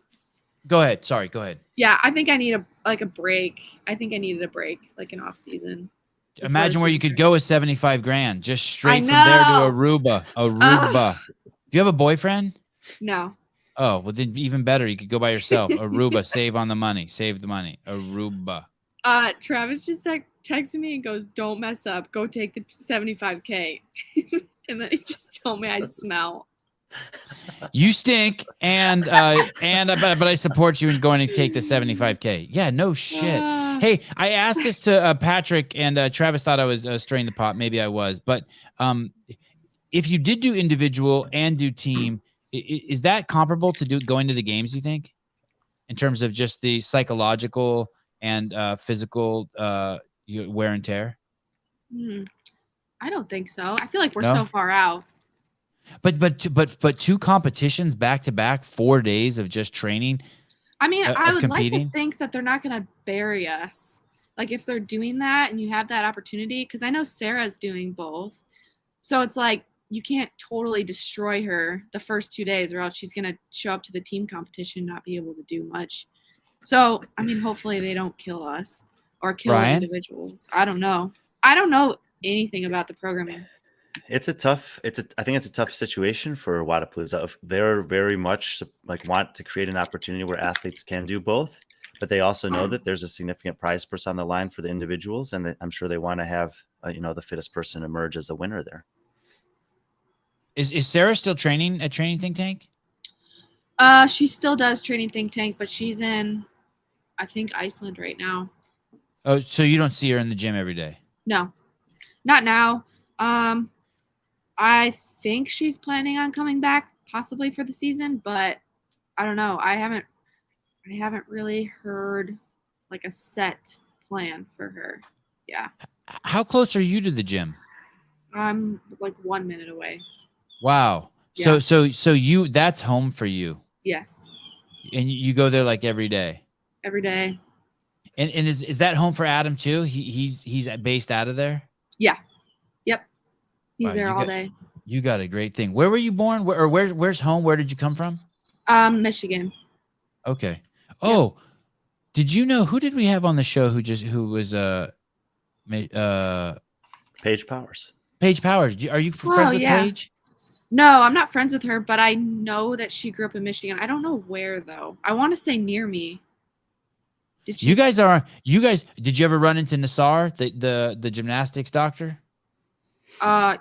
go ahead. Sorry, go ahead. Yeah, I think I need a break. I think I needed a break, like an off season. Imagine where you could go with 75 grand, just straight from there to Aruba. Do you have a boyfriend? No. Oh, well, then even better. You could go by yourself. Aruba, save the money. Aruba. Travis just texted me and goes, "Don't mess up. Go take the 75K." And then he just told me I smell. You stink, but I support you in going to take the 75K. Yeah, no shit. Hey, I asked this to Patrick, and Travis thought I was stirring the pot. Maybe I was, but if you did do individual and do team, is that comparable to going to the games? You think, in terms of just the psychological and physical wear and tear? I don't think so. I feel like we're so far out. But 2 competitions back to back, 4 days of just training. I mean, I would competing? like to think that they're not going to bury us. Like if they're doing that and you have that opportunity, because I know Sarah's doing both. So it's like you can't totally destroy her the first 2 days, or else she's going to show up to the team competition and not be able to do much. So, I mean, hopefully they don't kill us or kill individuals. I don't know. I don't know anything about the programming. I think it's a tough situation for Wodapolooza. They're very much like want to create an opportunity where athletes can do both, but they also know that there's a significant prize purse on the line for the individuals, and I'm sure they want to have the fittest person emerge as a winner there. Is Sarah still training at Training Think Tank? She still does Training Think Tank, but she's in, I think, Iceland right now. Oh, so you don't see her in the gym every day? No, not now. I think she's planning on coming back possibly for the season, but I don't know. I haven't really heard like a set plan for her. Yeah. How close are you to the gym? I'm like 1 minute away. Wow. Yeah. So you, that's home for you, Yes. and you go there like every day. Every day. And is that home for Adam too? He's based out of there. Yeah. Yep. He's Wow, there you all got- day. You got a great thing. Where were you born? Where's home? Where did you come from? Michigan. Okay. Oh, did you know who did we have on the show who was Paige Powers. Paige Powers? Are you friends with yeah. Paige? No, I'm not friends with her, but I know that she grew up in Michigan. I don't know where though. I want to say near me. Did she? You guys, did you ever run into Nassar, the gymnastics doctor?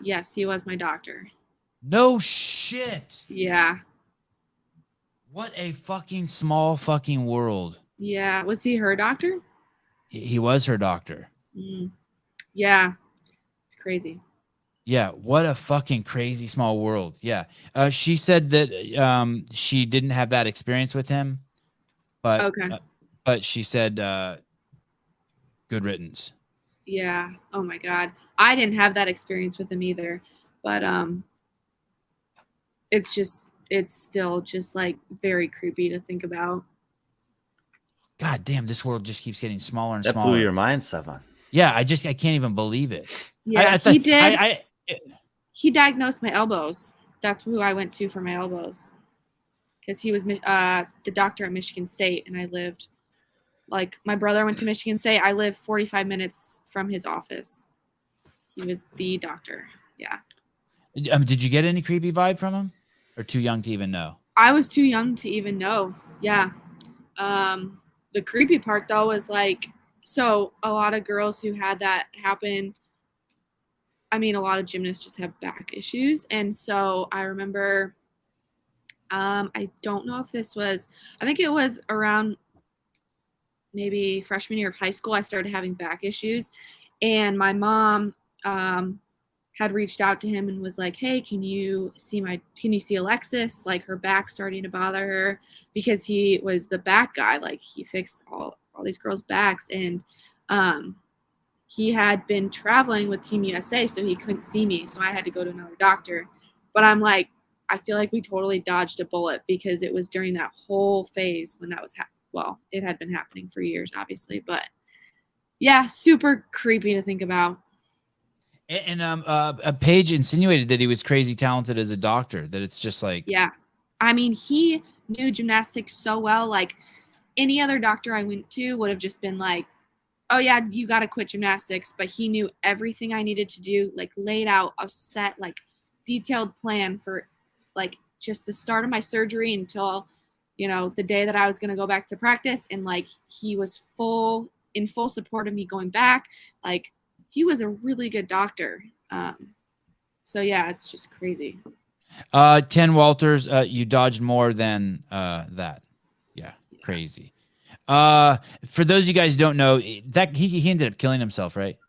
Yes, he was my doctor. No shit. Yeah. What a fucking small fucking world. Yeah. Was he her doctor? He was her doctor. Yeah. It's crazy. Yeah, what a fucking crazy small world. Yeah. She said that she didn't have that experience with him, but Okay. but she said good riddance. Yeah. Oh my God. I didn't have that experience with him either, but it's still just like very creepy to think about. God damn, this world just keeps getting smaller and That smaller. blew your mind, Sevan. Yeah, I can't even believe it. Yeah, I he did. He diagnosed my elbows. That's who I went to for my elbows, because he was the doctor at Michigan State, and I lived like my brother went to Michigan State. I lived 45 minutes from his office. He was the doctor. Yeah. Did you get any creepy vibe from him, or too young to even know? I was too young to even know. Yeah. The creepy part though was like, so a lot of girls who had that happen, I mean, a lot of gymnasts just have back issues. And so I remember, I don't know if this was, I think it was around maybe freshman year of high school, I started having back issues. And my mom had reached out to him and was like, hey, can you see Alexis? Like her back's starting to bother her, because he was the back guy. Like he fixed all these girls' backs. And he had been traveling with Team USA, so he couldn't see me. So I had to go to another doctor. But I'm like, I feel like we totally dodged a bullet, because it was during that whole phase when that was it had been happening for years, obviously. But yeah, super creepy to think about. And Paige insinuated that he was crazy talented as a doctor, that it's just like, Yeah. I mean, he knew gymnastics so well. Like any other doctor I went to would have just been like, oh yeah, you got to quit gymnastics. But he knew everything I needed to do, like laid out a set, like detailed plan for like just the start of my surgery until, the day that I was going to go back to practice. And like, he was in full support of me going back. Like he was a really good doctor. So yeah, it's just crazy. Ken Walters, you dodged more than that. Yeah, crazy. For those of you guys who don't know, that he ended up killing himself, right?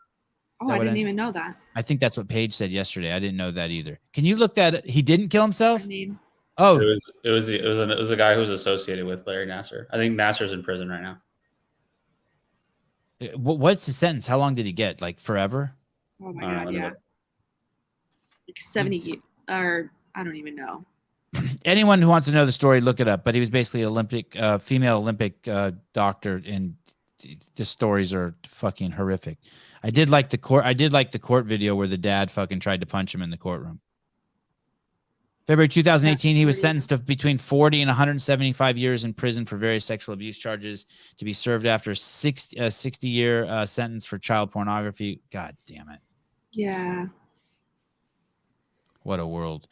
Oh, I didn't even know that. I think that's what Paige said yesterday. I didn't know that either. Can you look that? He didn't kill himself? I mean, oh, It was a guy who was associated with Larry Nassar. I think Nassar's in prison right now. what's the sentence? How long did he get? Like forever? oh my God, yeah. Like 70 or I don't even know. Anyone who wants to know the story, look it up. But he was basically female Olympic doctor, and the stories are fucking horrific. I did like the court video where the dad fucking tried to punch him in the courtroom. February 2018, he was sentenced to between 40 and 175 years in prison for various sexual abuse charges, to be served after a 60-year sentence for child pornography. God damn it. Yeah. What a world.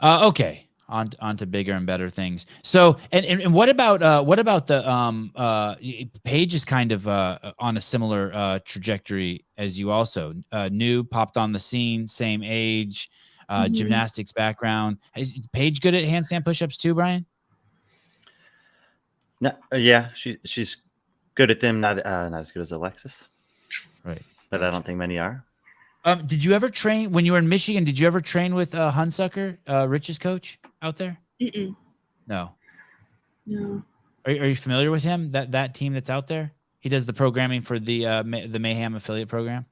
Okay. On to bigger and better things. So, and what about the Paige is kind of on a similar trajectory as you also. New, popped on the scene, same age, gymnastics background. Is Paige good at handstand push-ups too, Brian? No, yeah, she's Good at them, not as good as Alexis, Right. but I don't think many are. Did you ever train when you were in Michigan? Did you ever train with Hunsucker, Rich's coach out there? Mm-mm. No. No. Are you familiar with him? That team that's out there? He does the programming for the Mayhem affiliate program.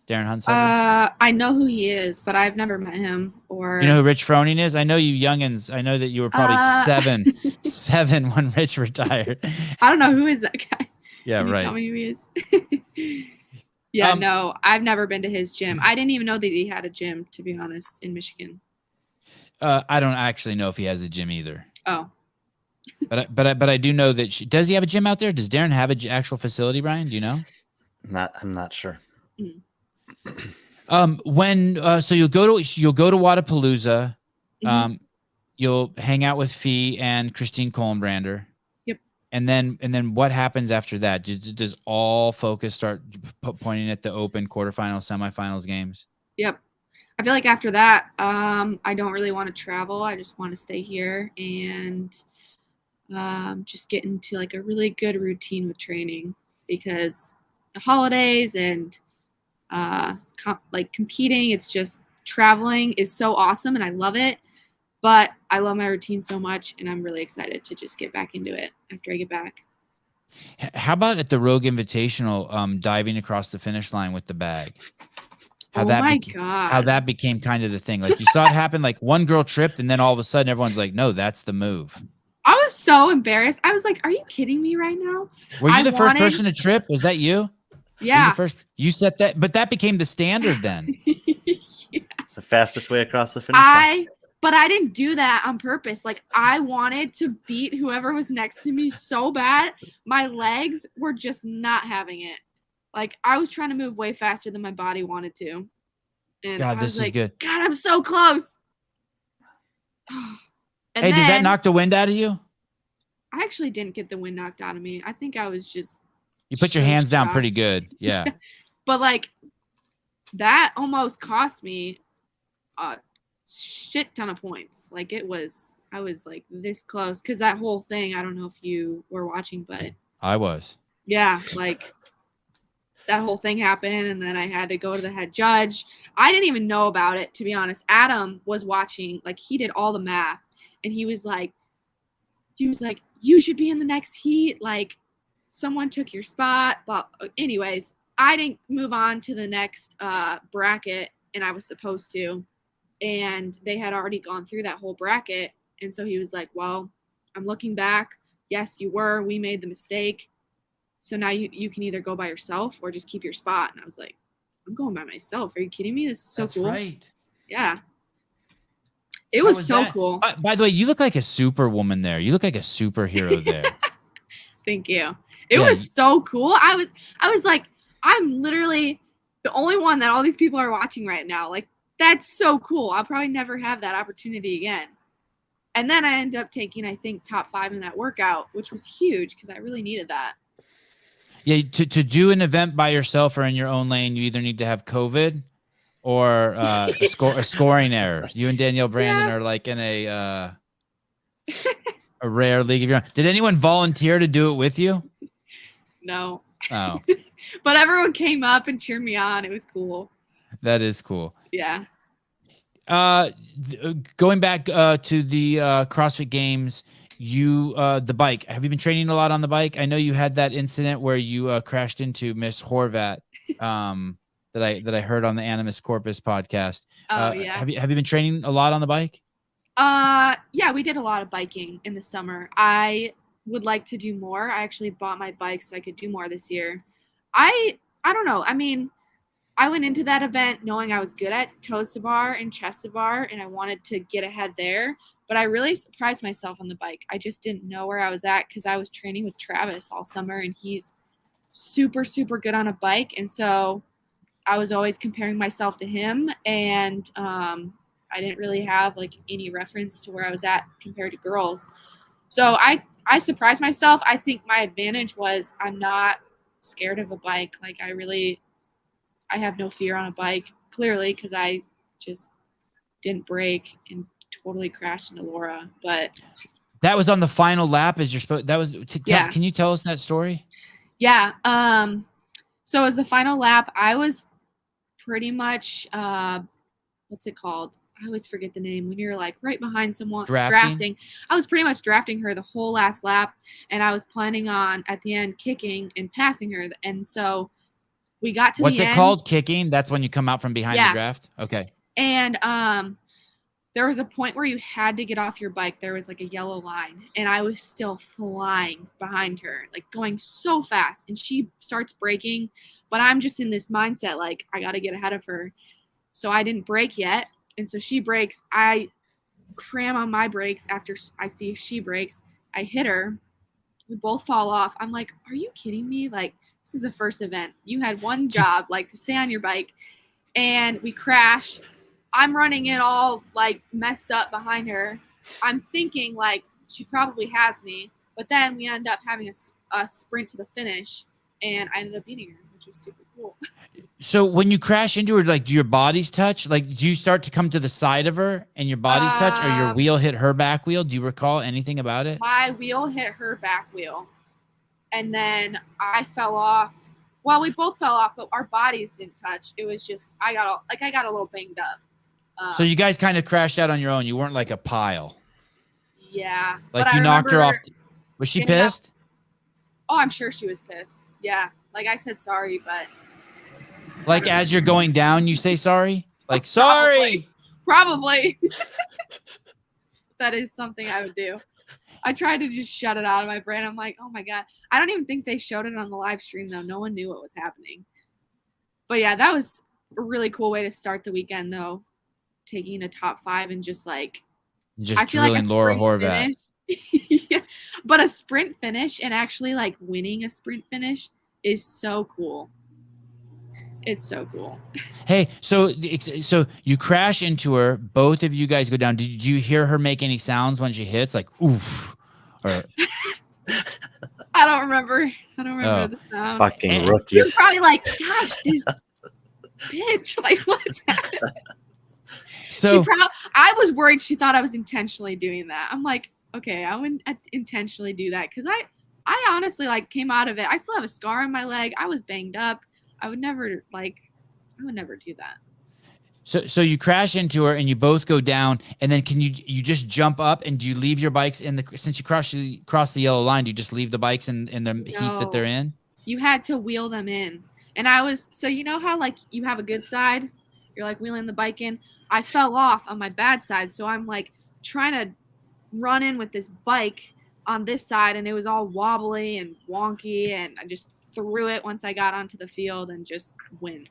Darren Hunsucker. I know who he is, but I've never met him. Or You know who Rich Froning is? I know you youngins. I know that you were probably seven when Rich retired. I don't know who is that guy. Yeah, Can you right. tell me who he is? Yeah, no, I've never been to his gym. I didn't even know that he had a gym, to be honest, in Michigan. I don't actually know if he has a gym either. Oh, But I do know that does he have a gym out there? Does Darren have an actual facility, Brian? Do you know? I'm not sure. So you'll go to Wodapolooza. Mhm. You'll hang out with Fee and Christine Kohlenbrander. Yep. And then what happens after that? Does all focus start pointing at the open quarterfinals, semifinals games? Yep. I feel like after that, I don't really want to travel. I just want to stay here and just get into like a really good routine with training, because the holidays and like competing, it's just traveling is so awesome and I love it. But I love my routine so much, and I'm really excited to just get back into it after I get back. How about at the Rogue Invitational, diving across the finish line with the bag? How that became kind of the thing. Like you saw it happen. Like one girl tripped, and then all of a sudden, everyone's like, "No, that's the move." I was so embarrassed. I was like, "Are you kidding me right now?" Were you the first person to trip? Was that you? Yeah. You set that, but that became the standard then. Yeah. It's the fastest way across the finish line. But I didn't do that on purpose. Like, I wanted to beat whoever was next to me so bad. My legs were just not having it. Like, I was trying to move way faster than my body wanted to. And God, I this was is like, good. God, I'm so close. And Hey, does that then knock the wind out of you? I actually didn't get the wind knocked out of me. I think I was just You put your so hands down shocked. pretty good. Yeah. But like, that almost cost me a shit ton of points. Like, I was like this close, because that whole thing, I don't know if you were watching, but I was. yeah, like that whole thing happened, and then I had to go to the head judge. I didn't even know about it, to be honest. Adam was watching, like he did all the math, and he was like, you should be in the next heat. Like, someone took your spot. But anyways, I didn't move on to the next bracket, and I was supposed to. And they had already gone through that whole bracket. And so he was like, well, I'm looking back. Yes, you were. We made the mistake. So now you can either go by yourself or just keep your spot. And I was like, I'm going by myself. Are you kidding me? This is so cool. Right. Yeah. It How was so that? cool. By the way, you look like a superwoman there. You look like a superhero there. Thank you. It Yeah. was so cool. I was like, I'm literally the only one that all these people are watching right now. Like, that's so cool. I'll probably never have that opportunity again. And then I ended up taking, I think, top 5 in that workout, which was huge because I really needed that. Yeah, to do an event by yourself or in your own lane, you either need to have COVID or a scoring error. You and Danielle Brandon are like in a rare league of your own. Did anyone volunteer to do it with you? No. Oh, But everyone came up and cheered me on. It was cool. that is cool. Yeah. Going back to the CrossFit Games, the bike. Have you been training a lot on the bike? I know you had that incident where you crashed into Miss Horvat. That I heard on the Animus Corpus podcast. Oh, yeah. Have you been training a lot on the bike? Yeah, we did a lot of biking in the summer. I would like to do more. I actually bought my bike so I could do more this year. I don't know. I mean, I went into that event knowing I was good at toes to bar and chest to bar, and I wanted to get ahead there. But I really surprised myself on the bike. I just didn't know where I was at because I was training with Travis all summer, and he's super, super good on a bike. And so I was always comparing myself to him, and I didn't really have like any reference to where I was at compared to girls. So I surprised myself. I think my advantage was I'm not scared of a bike. Like, I have no fear on a bike, clearly, because I just didn't brake and totally crashed into Laura. But that was on the final lap. As you're supposed. That was. Yeah. Can you tell us that story? Yeah. So as the final lap, I was pretty much what's it called? I always forget the name when you're like right behind someone Drafting? I was pretty much drafting her the whole last lap, and I was planning on at the end kicking and passing her. And so we got to What's the it end. called? Kicking? That's when you come out from behind Yeah. the draft? Okay. And there was a point where you had to get off your bike. There was like a yellow line, and I was still flying behind her, like going so fast. And she starts braking, but I'm just in this mindset like I got to get ahead of her. So I didn't brake yet. And so she brakes. I cram on my brakes after I see she brakes. I hit her. We both fall off. I'm like, are you kidding me? Like, this is the first event. You had one job, like to stay on your bike. And we crash. I'm running it all like messed up behind her. I'm thinking like she probably has me, but then we end up having a sprint to the finish, and I ended up beating her, which was super cool. So when you crash into her, like, do your bodies touch? Like, do you start to come to the side of her and your bodies touch, or your wheel hit her back wheel? Do you recall anything about it? My wheel hit her back wheel, and then I fell off. Well, we both fell off, but our bodies didn't touch. It was just I got a little banged up. So you guys kind of crashed out on your own. You weren't like a pile. Yeah. Like but you I knocked her off. remember Was she getting up- pissed? Oh, I'm sure she was pissed. Yeah. Like I said sorry, but Like as you're going down, you say sorry? Like, sorry. probably. That is something I would do. I tried to just shut it out of my brain. I'm like, oh my God. I don't even think they showed it on the live stream though. No one knew what was happening. But yeah, that was a really cool way to start the weekend though. Taking a top 5 and just like Just I feel like drilling a Laura sprint Horvath. finish. Yeah. But a sprint finish and actually like winning a sprint finish is so cool. It's so cool. Hey, so you crash into her. Both of you guys go down. Did you hear her make any sounds when she hits? Like, oof. Or I don't remember Oh. the sound. Fucking And- She was rookies. probably like, gosh, this bitch, like what's happening? so I was worried she thought I was intentionally doing that. I'm like, okay, I wouldn't intentionally do that because I honestly like came out of it. I still have a scar on my leg. I was banged up. I would never do that. So you crash into her and you both go down, and then can you just jump up, and do you leave your bikes in the, since you cross the yellow line, do you just leave the bikes in the heat that they're in? You had to wheel them in. And I was, so you know how like you have a good side, you're like wheeling the bike in. I fell off on my bad side, so I'm like trying to run in with this bike on this side, and it was all wobbly and wonky, and I just threw it once I got onto the field and just win.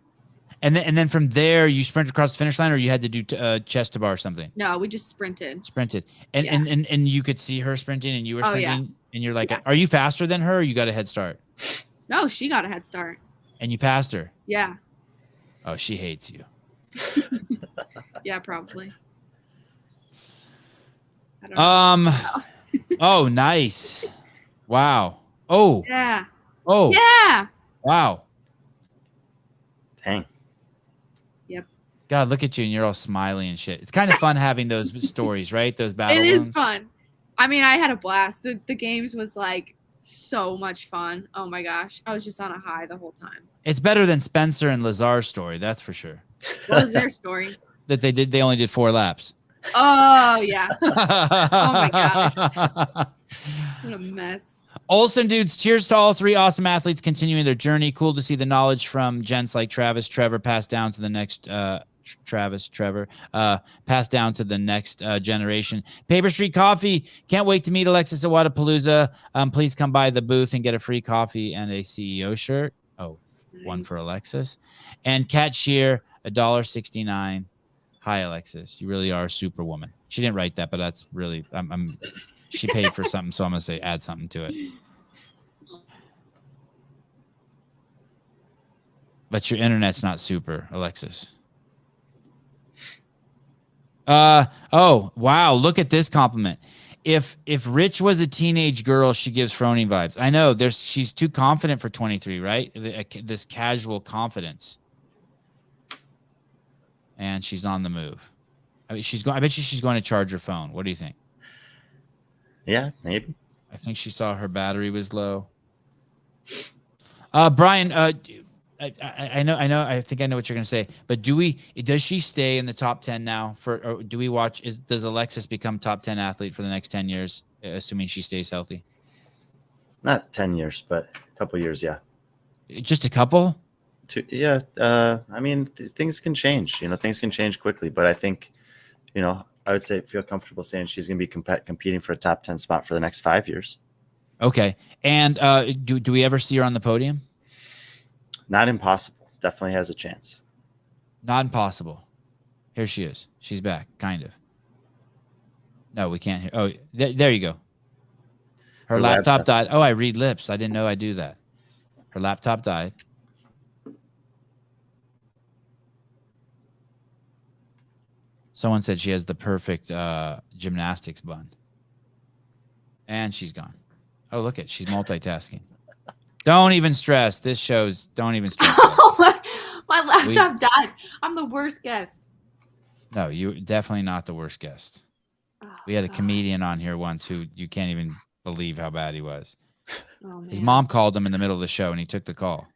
And then from there you sprint across the finish line, or you had to do chest to bar or something? No, we just sprinted. Sprinted. And Yeah. and you could see her sprinting, and you were Oh, sprinting, yeah. and you're like, Yeah. are you faster than her, or you got a head start? No, she got a head start. And you passed her. Yeah. Oh, she hates you. Yeah, probably. I don't know. Oh, nice. Wow. Oh. Yeah. Oh. Yeah. Wow. Dang. God, look at you, and you're all smiley and shit. It's kind of fun having those stories, right? Those battle It is wounds. fun. I mean, I had a blast. The games was like so much fun. Oh my gosh. I was just on a high the whole time. It's better than Spencer and Lazar's story, that's for sure. What was their story? That they only did 4 laps. Oh yeah. Oh my gosh. What a mess. Olsen dudes, cheers to all 3 awesome athletes continuing their journey. Cool to see the knowledge from gents like Trevor passed down to the next passed down to the next generation. Paper Street Coffee, can't wait to meet Alexis at Wodapolooza. Please come by the booth and get a free coffee and a CEO shirt. Oh, one for Nice. Alexis. And Kat Shear, $1.69. Hi, Alexis. You really are a superwoman. She didn't write that, but that's really she paid for something, so I'm gonna say add something to it. But your internet's not super, Alexis. Oh, wow, look at this compliment. If Rich was a teenage girl, she gives Froning vibes. I know she's too confident for 23, right? This casual confidence. And she's on the move. I mean, I bet you she's going to charge her phone. What do you think? Yeah, maybe. I think she saw her battery was low. Brian, I know. I think I know what you're gonna say. But does she stay in the top 10 now? Or do we watch? Does Alexis become top 10 athlete for the next 10 years, assuming she stays healthy? Not 10 years, but a couple years. Yeah. Just a couple. Yeah. I mean, things can change. Things can change quickly. But I think, I would feel comfortable saying she's going to be competing for a top 10 spot for the next 5 years. Okay. And do we ever see her on the podium? Not impossible. Definitely has a chance. Not impossible. Here she is. She's back, kind of. No, we can't hear. Oh, there you go. Her laptop died. Oh, I read lips. I didn't know I do that. Her laptop died. Someone said she has the perfect gymnastics bun. And she's gone. Oh, look at, she's multitasking. Don't even stress. This shows, don't even stress. My laptop died. I'm the worst guest. No, you're definitely not the worst guest. Oh, We had a comedian on here once who you can't even believe how bad he was. Oh, His man. mom called him in the middle of the show and he took the call.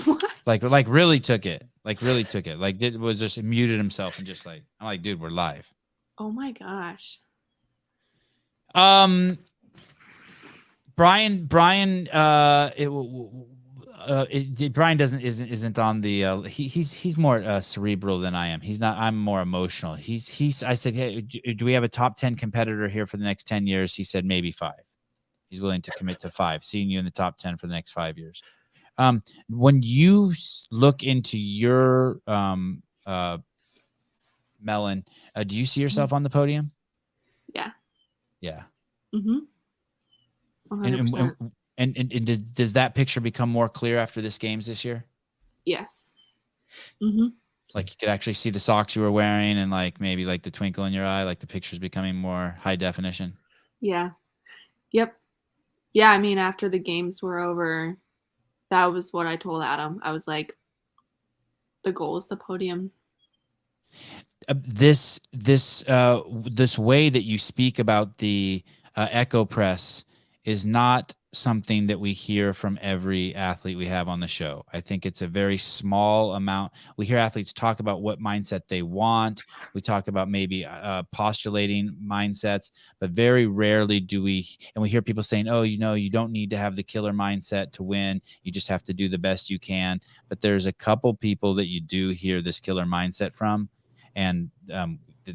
What? Like really took it. Like was just muted himself and just like, I'm like, dude, we're live. Oh my gosh. Brian, Brian isn't on the. He's more cerebral than I am. He's not. I'm more emotional. I said, hey, do we have a top 10 competitor here for the next 10 years? He said maybe 5. He's willing to commit to 5. Seeing you in the top 10 for the next 5 years. When you look into your melon, do you see yourself on the podium? Yeah. Yeah. Mm-hmm. 100%. And does that picture become more clear after this games this year? Yes. Mm-hmm. Like you could actually see the socks you were wearing and like maybe like the twinkle in your eye, like the picture's becoming more high definition. Yeah. Yep. Yeah, I mean, after the games were over, that was what I told Adam. I was like, the goal is the podium. This way that you speak about the Echo Press is not something that we hear from every athlete we have on the show. I think it's a very small amount. We hear athletes talk about what mindset they want. We talk about maybe postulating mindsets, but very rarely do we, and we hear people saying, oh, you don't need to have the killer mindset to win. You just have to do the best you can. But there's a couple people that you do hear this killer mindset from, and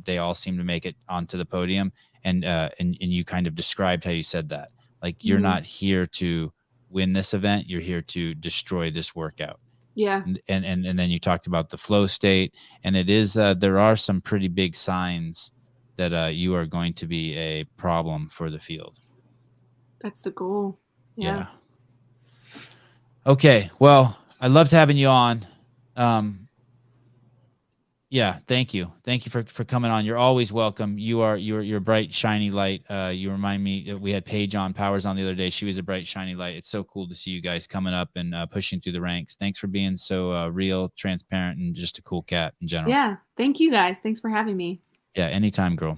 they all seem to make it onto the podium. And you kind of described how you said that. Like you're not here to win this event. You're here to destroy this workout. Yeah. And then you talked about the flow state, and it is, there are some pretty big signs that you are going to be a problem for the field. That's the goal. Yeah. Okay. Well, I loved having you on. Yeah, thank you. Thank you for coming on. You're always welcome. You're a bright, shiny light. You remind me, we had Paige on, Powers on the other day. She was a bright, shiny light. It's so cool to see you guys coming up and pushing through the ranks. Thanks for being so real, transparent, and just a cool cat in general. Yeah. Thank you guys. Thanks for having me. Yeah, anytime, girl.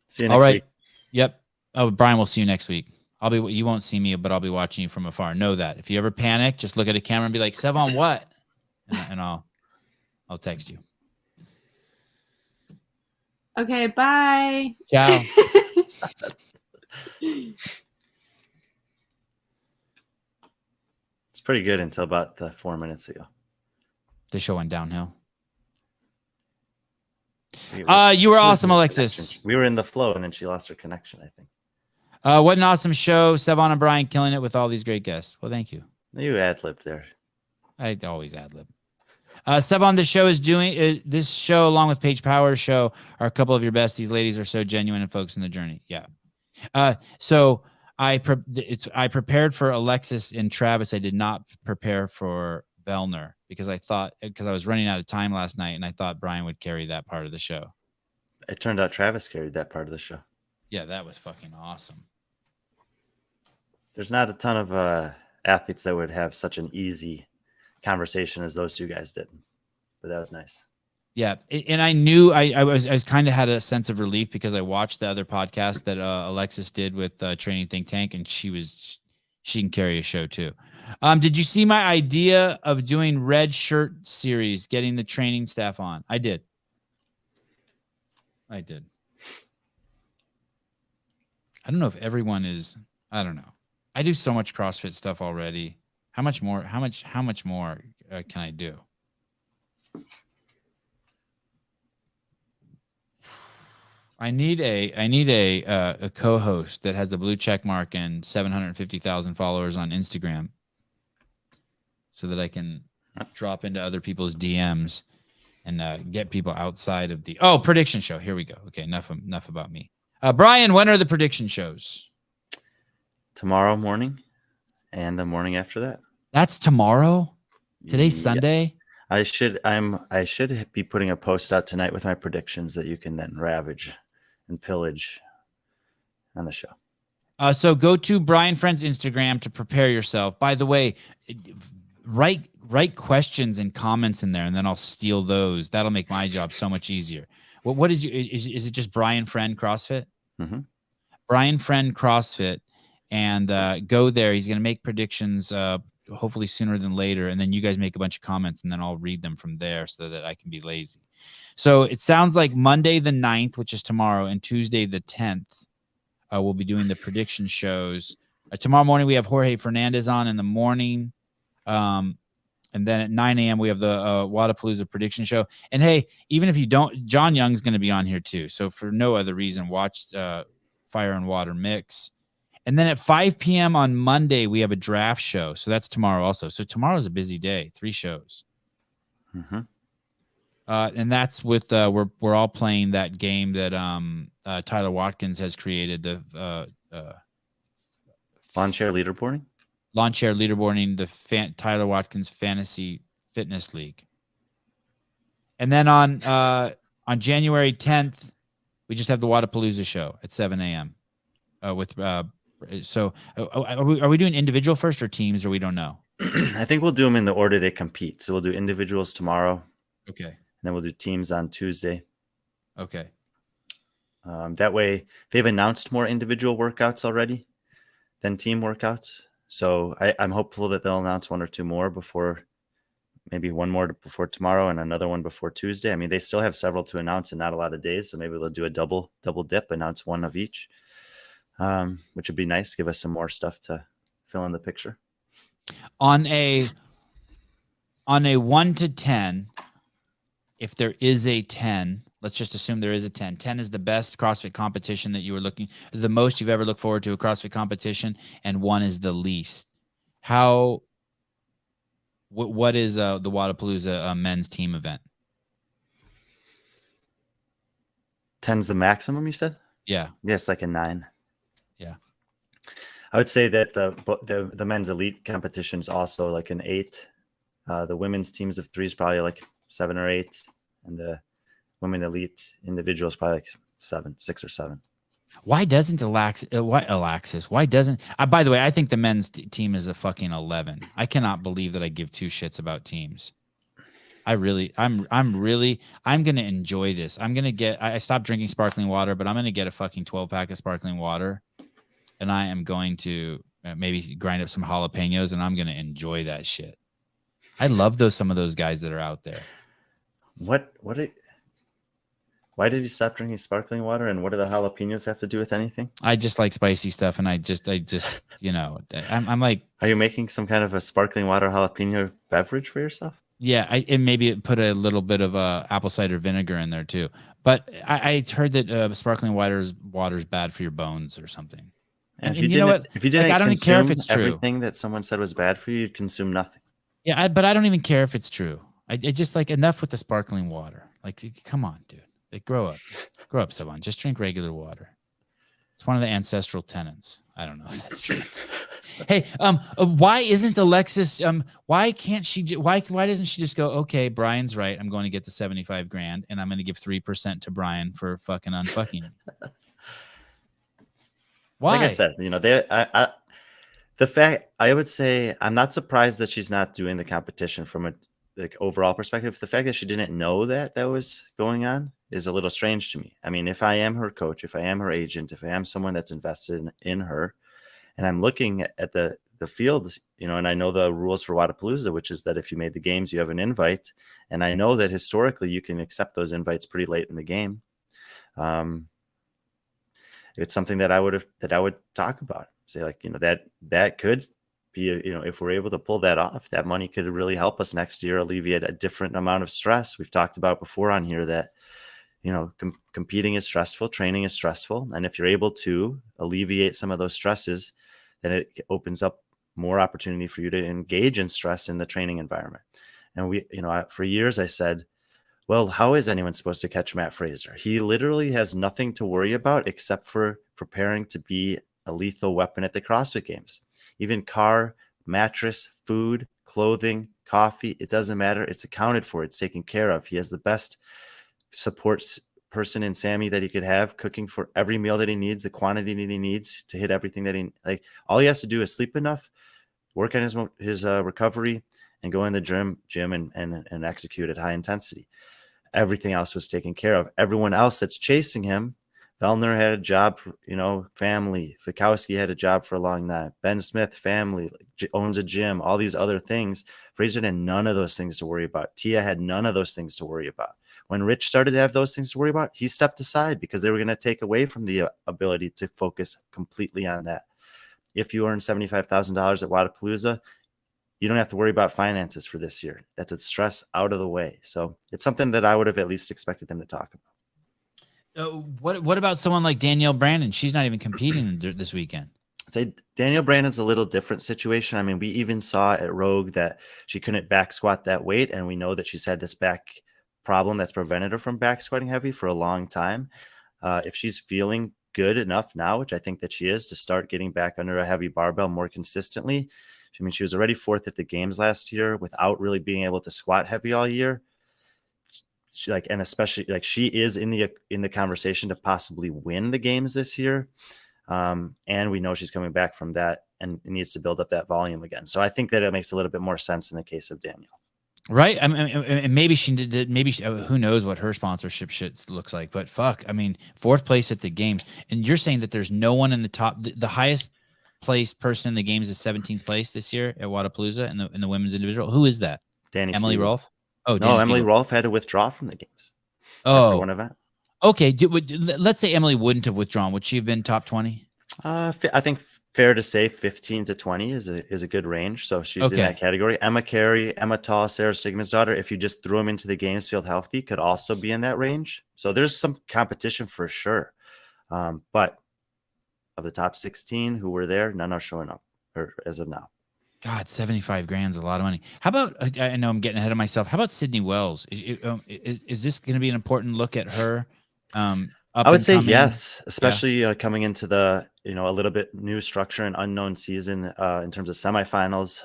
See you next week. Yep. Oh, Brian, we'll see you next week. You won't see me, but I'll be watching you from afar. Know that. If you ever panic, just look at a camera and be like, Sevan, what? And I'll text you. Okay, bye. Ciao. It's pretty good until about 4 minutes ago. The show went downhill. We You were losing awesome, the Alexis. connection. We were in the flow, and then she lost her connection, I think. What an awesome show. Sevan and Brian killing it with all these great guests. Well, thank you. You ad-libbed there. I always ad-lib. Sevan, this show along with Paige Powers' show are a couple of your best. These ladies are so genuine and focused on the journey. Yeah. So I prepared for Alexis and Travis. I did not prepare for Vellner because I was running out of time last night and I thought Brian would carry that part of the show. It turned out Travis carried that part of the show. Yeah, that was fucking awesome. There's not a ton of athletes that would have such an easy conversation as those two guys did, but that was nice. Yeah, and I knew I was kind of had a sense of relief because I watched the other podcast that Alexis did with Training Think Tank, and she she can carry a show too. Did you see my idea of doing red shirt series, getting the training staff on? I did. I don't know if everyone is. I don't know. I do so much CrossFit stuff already. How much more can I do? I need a co-host that has a blue check mark and 750,000 followers on Instagram, so that I can drop into other people's DMs and get people outside of the prediction show. Here we go. Okay, enough about me. Brian, when are the prediction shows? Tomorrow morning, and the morning after that. That's tomorrow. Today's Yeah. Sunday. I should be putting a post out tonight with my predictions that you can then ravage and pillage on the show. So go to Brian Friend's Instagram to prepare yourself. By the way, write questions and comments in there, and then I'll steal those. That'll make my job so much easier. What is it just Brian Friend CrossFit? Mm-hmm. Brian Friend CrossFit, and go there. He's going to make predictions hopefully sooner than later, and then you guys make a bunch of comments, and then I'll read them from there so that I can be lazy. So it sounds like Monday the 9th, which is tomorrow, and Tuesday the 10th, we'll be doing the prediction shows. Tomorrow morning we have Jorge Fernandez on in the morning, and then at 9 a.m. we have the Wodapolooza prediction show. And hey, even if you don't, John Young's going to be on here too. So for no other reason, watch Fire and Water Mix. And then at 5 p.m. on Monday, we have a draft show. So that's tomorrow also. So tomorrow's a busy day, 3 shows. Mm-hmm. And that's with we're all playing that game that Tyler Watkins has created, the Lawn chair leaderboarding. Lawn chair leaderboarding, the Tyler Watkins Fantasy Fitness League. And then on January 10th, we just have the Wodapolooza show at 7 a.m. With are we doing individual first or teams, or we don't know? I think we'll do them in the order they compete. So we'll do individuals tomorrow. Okay. And then we'll do teams on Tuesday. Okay. That way, they've announced more individual workouts already than team workouts. So I'm hopeful that they'll announce 1 or 2 more before, maybe 1 more before tomorrow and another one before Tuesday. I mean, they still have several to announce and not a lot of days. So maybe they'll do a double dip, announce 1 of each, which would be nice. Give us some more stuff to fill in the picture. On a 1 to 10, if there is a 10, let's just assume there is a 10. 10 is the best CrossFit competition that you were the most you've ever looked forward to a CrossFit competition, and 1 is the least. What is the Wodapolooza men's team event? 10's the maximum, you said? Yeah. Yes, like a 9. Yeah. I would say that the men's elite competition is also like an 8. The women's teams of 3 is probably like 7 or 8, and the women elite individuals probably like 6 or 7. Why doesn't Alexis? Why doesn't? By the way, I think the men's team is a fucking 11. I cannot believe that I give 2 shits about teams. I'm gonna enjoy this. I stopped drinking sparkling water, but I'm gonna get a fucking 12-pack of sparkling water, and I am going to maybe grind up some jalapenos, and I'm gonna enjoy that shit. I love some of those guys that are out there. Why did you stop drinking sparkling water, and what do the jalapenos have to do with anything? I just like spicy stuff, and I just, I'm like, are you making some kind of a sparkling water jalapeno beverage for yourself? Yeah, and maybe put a little bit of apple cider vinegar in there too. But I heard that sparkling water is bad for your bones or something. And you know what? If you didn't, I don't even care if it's true. Everything that someone said was bad for you, you'd consume nothing. Yeah, but I don't even care if it's true. I just like enough with the sparkling water. Like, come on, dude. Like, grow up, Sevan. Just drink regular water. It's one of the ancestral tenets. I don't know if that's true. Hey, why isn't Alexis? Why can't she? Why doesn't she just go? Okay, Brian's right. I'm going to get the $75,000, and I'm going to give 3% to Brian for fucking unfucking me. Why? Like I said, the fact, I would say I'm not surprised that she's not doing the competition from a overall perspective. The fact that she didn't know that was going on is a little strange to me. I mean, if I am her coach, if I am her agent, if I am someone that's invested in her, and I'm looking at the the field, and I know the rules for Wodapolooza, which is that if you made the games, you have an invite. And I know that historically you can accept those invites pretty late in the game. It's something that I would talk about, say like, that could be, if we're able to pull that off, that money could really help us next year, alleviate a different amount of stress. We've talked about before on here that, competing is stressful, training is stressful. And if you're able to alleviate some of those stresses, then it opens up more opportunity for you to engage in stress in the training environment. And for years I said, well, how is anyone supposed to catch Matt Fraser? He literally has nothing to worry about except for preparing to be a lethal weapon at the CrossFit Games. Even car, mattress, food, clothing, coffee, it doesn't matter. It's accounted for. It's taken care of. He has the best support person in Sammy that he could have, cooking for every meal that he needs, the quantity that he needs to hit everything that he all he has to do is sleep enough, work on his recovery, and go in the gym and execute at high intensity. Everything else was taken care of. Everyone else that's chasing him, Vellner had a job for, family. Fikowski had a job for a long time. Ben Smith, family, owns a gym, all these other things. Fraser had none of those things to worry about. Tia had none of those things to worry about. When Rich started to have those things to worry about, he stepped aside because they were going to take away from the ability to focus completely on that. If you earn $75,000 at Wodapolooza, you don't have to worry about finances for this year. That's a stress out of the way. So it's something that I would have at least expected them to talk about. What about someone like Danielle Brandon? She's not even competing this weekend. I'd say Danielle Brandon's a little different situation. I mean, we even saw at Rogue that she couldn't back squat that weight, and we know that she's had this back problem that's prevented her from back squatting heavy for a long time. If she's feeling good enough now, which I think that she is, to start getting back under a heavy barbell more consistently. I mean, she was already fourth at the games last year without really being able to squat heavy all year. And especially she is in the conversation to possibly win the games this year. And we know she's coming back from that and needs to build up that volume again. So I think that it makes a little bit more sense in the case of Danielle. Right. I mean, and maybe she did. Maybe who knows what her sponsorship shit looks like? But fuck, I mean, fourth place at the games, and you're saying that there's no one in the top. The highest placed person in the games is 17th place this year at Wodapolooza in the women's individual. Who is that? Emily Spiegel. Rolfe. Oh, no, Emily Rolfe had to withdraw from the games. Oh, after one event. Okay. Let's say Emily wouldn't have withdrawn. Would she have been top 20? I think fair to say 15 to 20 is a good range. So she's in that category. Emma Carey, Emma Tall, Sarah Sigmund's daughter, if you just threw them into the games field healthy, could also be in that range. So there's some competition for sure. But of the top 16 who were there, none are showing up as of now. God, 75 grand is a lot of money. How about, I know I'm getting ahead of myself. How about Sydney Wells? Is this going to be an important look at her? I would say yes, especially coming into the, a little bit new structure and unknown season in terms of semifinals.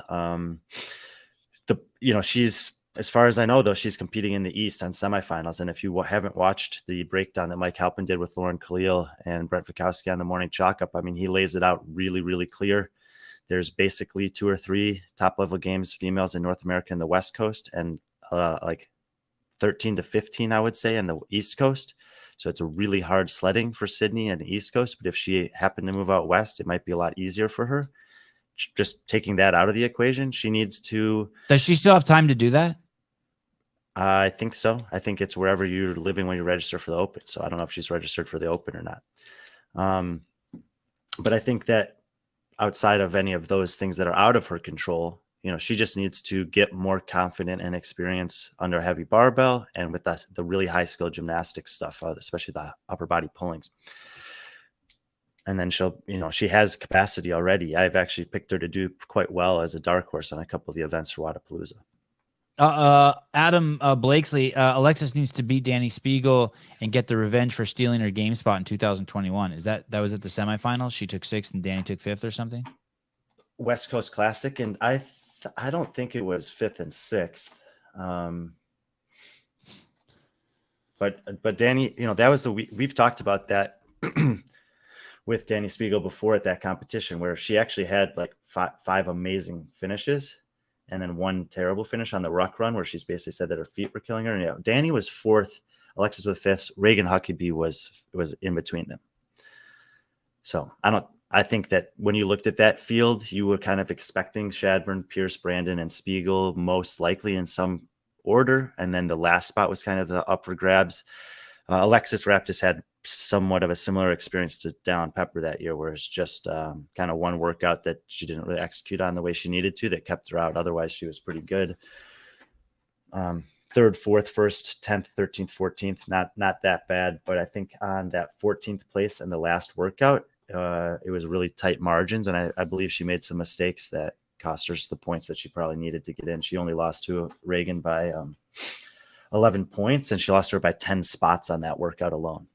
She's, as far as I know, though, she's competing in the East on semifinals. And if you haven't watched the breakdown that Mike Halpin did with Lauren Khalil and Brent Fikowski on the morning chalk up, I mean, he lays it out really, really clear. There's basically 2 or 3 top level games, females in North America and the West Coast, and like 13 to 15, I would say, on the East Coast. So it's a really hard sledding for Sydney and the East Coast. But if she happened to move out West, it might be a lot easier for her. Just taking that out of the equation, she needs to. Does she still have time to do that? I think so. I think it's wherever you're living when you register for the Open. So I don't know if she's registered for the Open or not. But I think that outside of any of those things that are out of her control, she just needs to get more confident and experience under a heavy barbell and with the really high skill gymnastics stuff, especially the upper body pullings. And then she has capacity already. I've actually picked her to do quite well as a dark horse on a couple of the events for Wodapolooza. Adam Blakesley, Alexis needs to beat Danny Spiegel and get the revenge for stealing her game spot in 2021. Is that was at the semifinals? She took 6th and Danny took 5th or something? West Coast Classic, and I don't think it was 5th and 6th. But Danny, that was we've talked about that with Danny Spiegel before at that competition where she actually had like 5 amazing finishes and then 1 terrible finish on the ruck run where she's basically said that her feet were killing her. And Danny was 4th, Alexis was 5th, Reagan Huckabee was in between them. So I I think that when you looked at that field, you were kind of expecting Shadburn, Pierce, Brandon, and Spiegel most likely in some order. And then the last spot was kind of the up for grabs. Alexis Raptis had somewhat of a similar experience to Dallin Pepper that year, where it's just kind of one workout that she didn't really execute on the way she needed to that kept her out. Otherwise, she was pretty good. Third, fourth, first, 10th, 13th, 14th, not that bad. But I think on that 14th place in the last workout, it was really tight margins. And I believe she made some mistakes that cost her the points that she probably needed to get in. She only lost to Reagan by 11 points, and she lost her by 10 spots on that workout alone.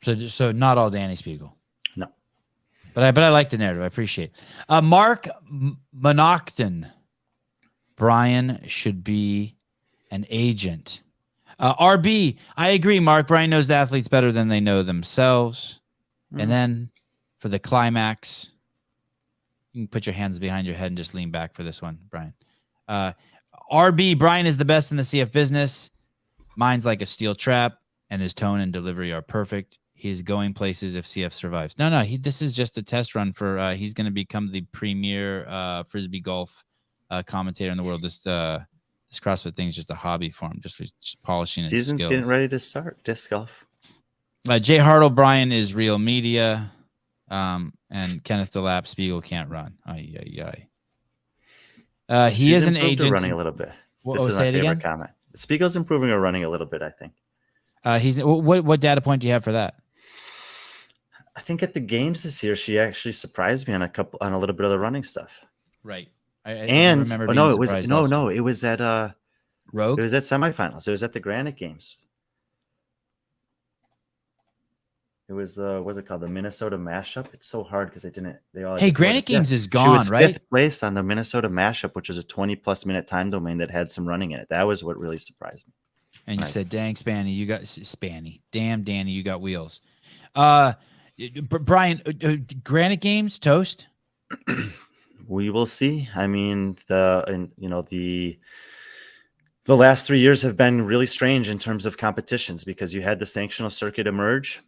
So not all Danny Spiegel. No. But I like the narrative. I appreciate it. Mark Monocton. Brian should be an agent. RB, I agree, Mark. Brian knows the athletes better than they know themselves. And then for the climax, you can put your hands behind your head and just lean back for this one, Brian. RB, Brian is the best in the CF business. Mine's like a steel trap, and his tone and delivery are perfect. He's going places if CF survives. No, this is just a test run for he's going to become the premier Frisbee golf commentator in the world. This CrossFit thing is just a hobby for him, just polishing his Season's skills. getting ready to start disc golf. Jay Hartle, Brian is real media, and Kenneth DeLapp, Spiegel can't run. He is an agent. Running a little bit. This is say my it favorite again. comment. Spiegel's improving or running a little bit, I think. He's what data point do you have for that? I think at the games this year, she actually surprised me on a little bit of the running stuff. Right. It was at Rogue. It was at semifinals. It was at the Granite Games. It was what's it called? The Minnesota mashup. It's so hard because they all. Hey, Granite Games is gone, she was right? fifth place on the Minnesota mashup, which was a 20+ minute time domain that had some running in it. That was what really surprised me. And you said, "Dang, Spanny, you got Spanny. Damn, Danny, you got wheels." Brian, Granite Games toast. We will see. I mean, the last 3 years have been really strange in terms of competitions because you had the sanctional circuit emerge.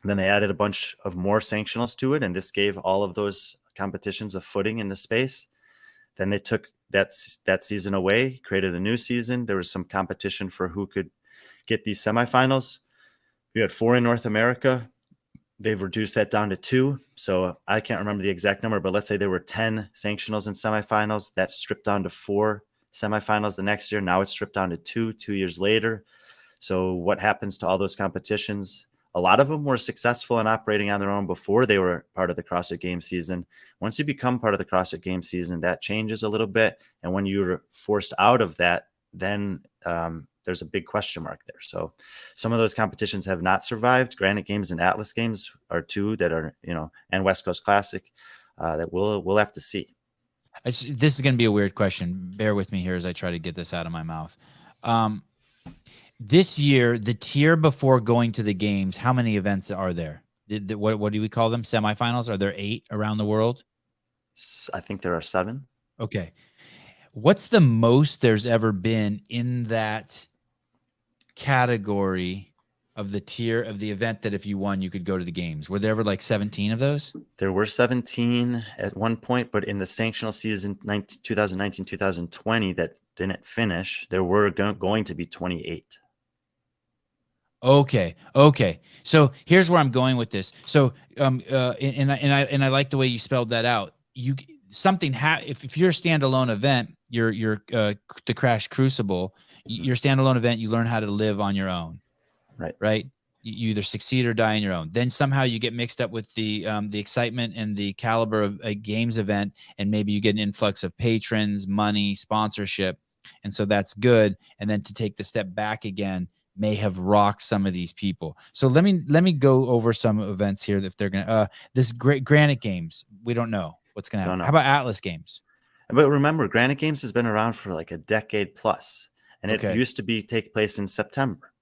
Then they added a bunch of more sanctionals to it, and this gave all of those competitions a footing in the space. Then they took that season away, created a new season. There was some competition for who could get these semifinals. We had 4 in North America. They've reduced that down to 2. So I can't remember the exact number, but let's say there were 10 sanctionals and semifinals. That's stripped down to 4 semifinals the next year. Now it's stripped down to 2 years later. So what happens to all those competitions? A lot of them were successful in operating on their own before they were part of the CrossFit Games season. Once you become part of the CrossFit Games season, that changes a little bit. And when you're forced out of that, then there's a big question mark there. So some of those competitions have not survived. Granite Games and Atlas Games are 2 that are, and West Coast Classic that we'll have to see. This is going to be a weird question. Bear with me here as I try to get this out of my mouth. This year, the tier before going to the games, how many events are there? What do we call them? Semifinals? Are there 8 around the world? I think there are 7. Okay. What's the most there's ever been in that category of the tier of the event that if you won, you could go to the games? Were there ever like 17 of those? There were 17 at one point, but in the sanctional season 2019-2020 that didn't finish, there were going to be 28. Okay. So here's where I'm going with this. So, and I like the way you spelled that out. If you're a standalone event, you're the Crash Crucible, your standalone event, you learn how to live on your own. Right. You either succeed or die on your own. Then somehow you get mixed up with the excitement and the caliber of a games event, and maybe you get an influx of patrons, money, sponsorship, and so that's good. And then to take the step back again may have rocked some of these people. So let me go over some events here. If they're gonna this great Granite Games, we don't know what's gonna happen. How about Atlas Games? But remember, Granite Games has been around for like a decade plus, and it used to take place in September.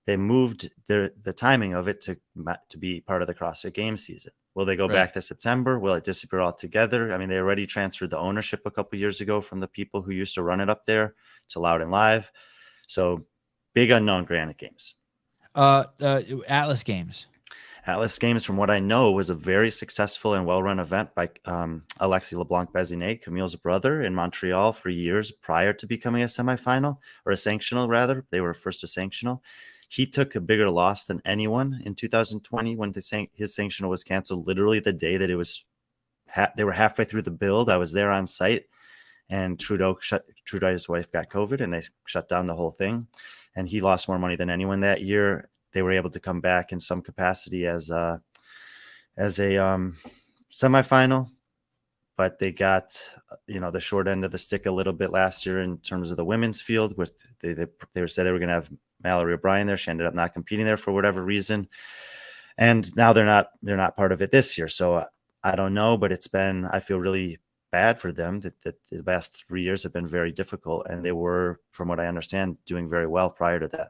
They moved the timing of it to be part of the CrossFit Games season. Will they go back to September? Will it disappear altogether? I mean, they already transferred the ownership a couple years ago from the people who used to run it up there to Loud and Live. So big unknown Granite Games. Atlas Games. Atlas Games, from what I know, was a very successful and well-run event by Alexis Leblanc-Bézinet, Camille's brother, in Montreal for years prior to becoming a semifinal, or a sanctional rather. They were first a sanctional. He took a bigger loss than anyone in 2020 when his sanctional was canceled. Literally the day that it was, they were halfway through the build. I was there on site, and Trudeau's wife got COVID, and they shut down the whole thing. And he lost more money than anyone that year. They were able to come back in some capacity as a semifinal, but they got the short end of the stick a little bit last year in terms of the women's field. With they said they were going to have Mallory O'Brien there. She ended up not competing there for whatever reason, and now they're not part of it this year. So I don't know, but I feel really bad for them that the last 3 years have been very difficult, and they were, from what I understand, doing very well prior to that.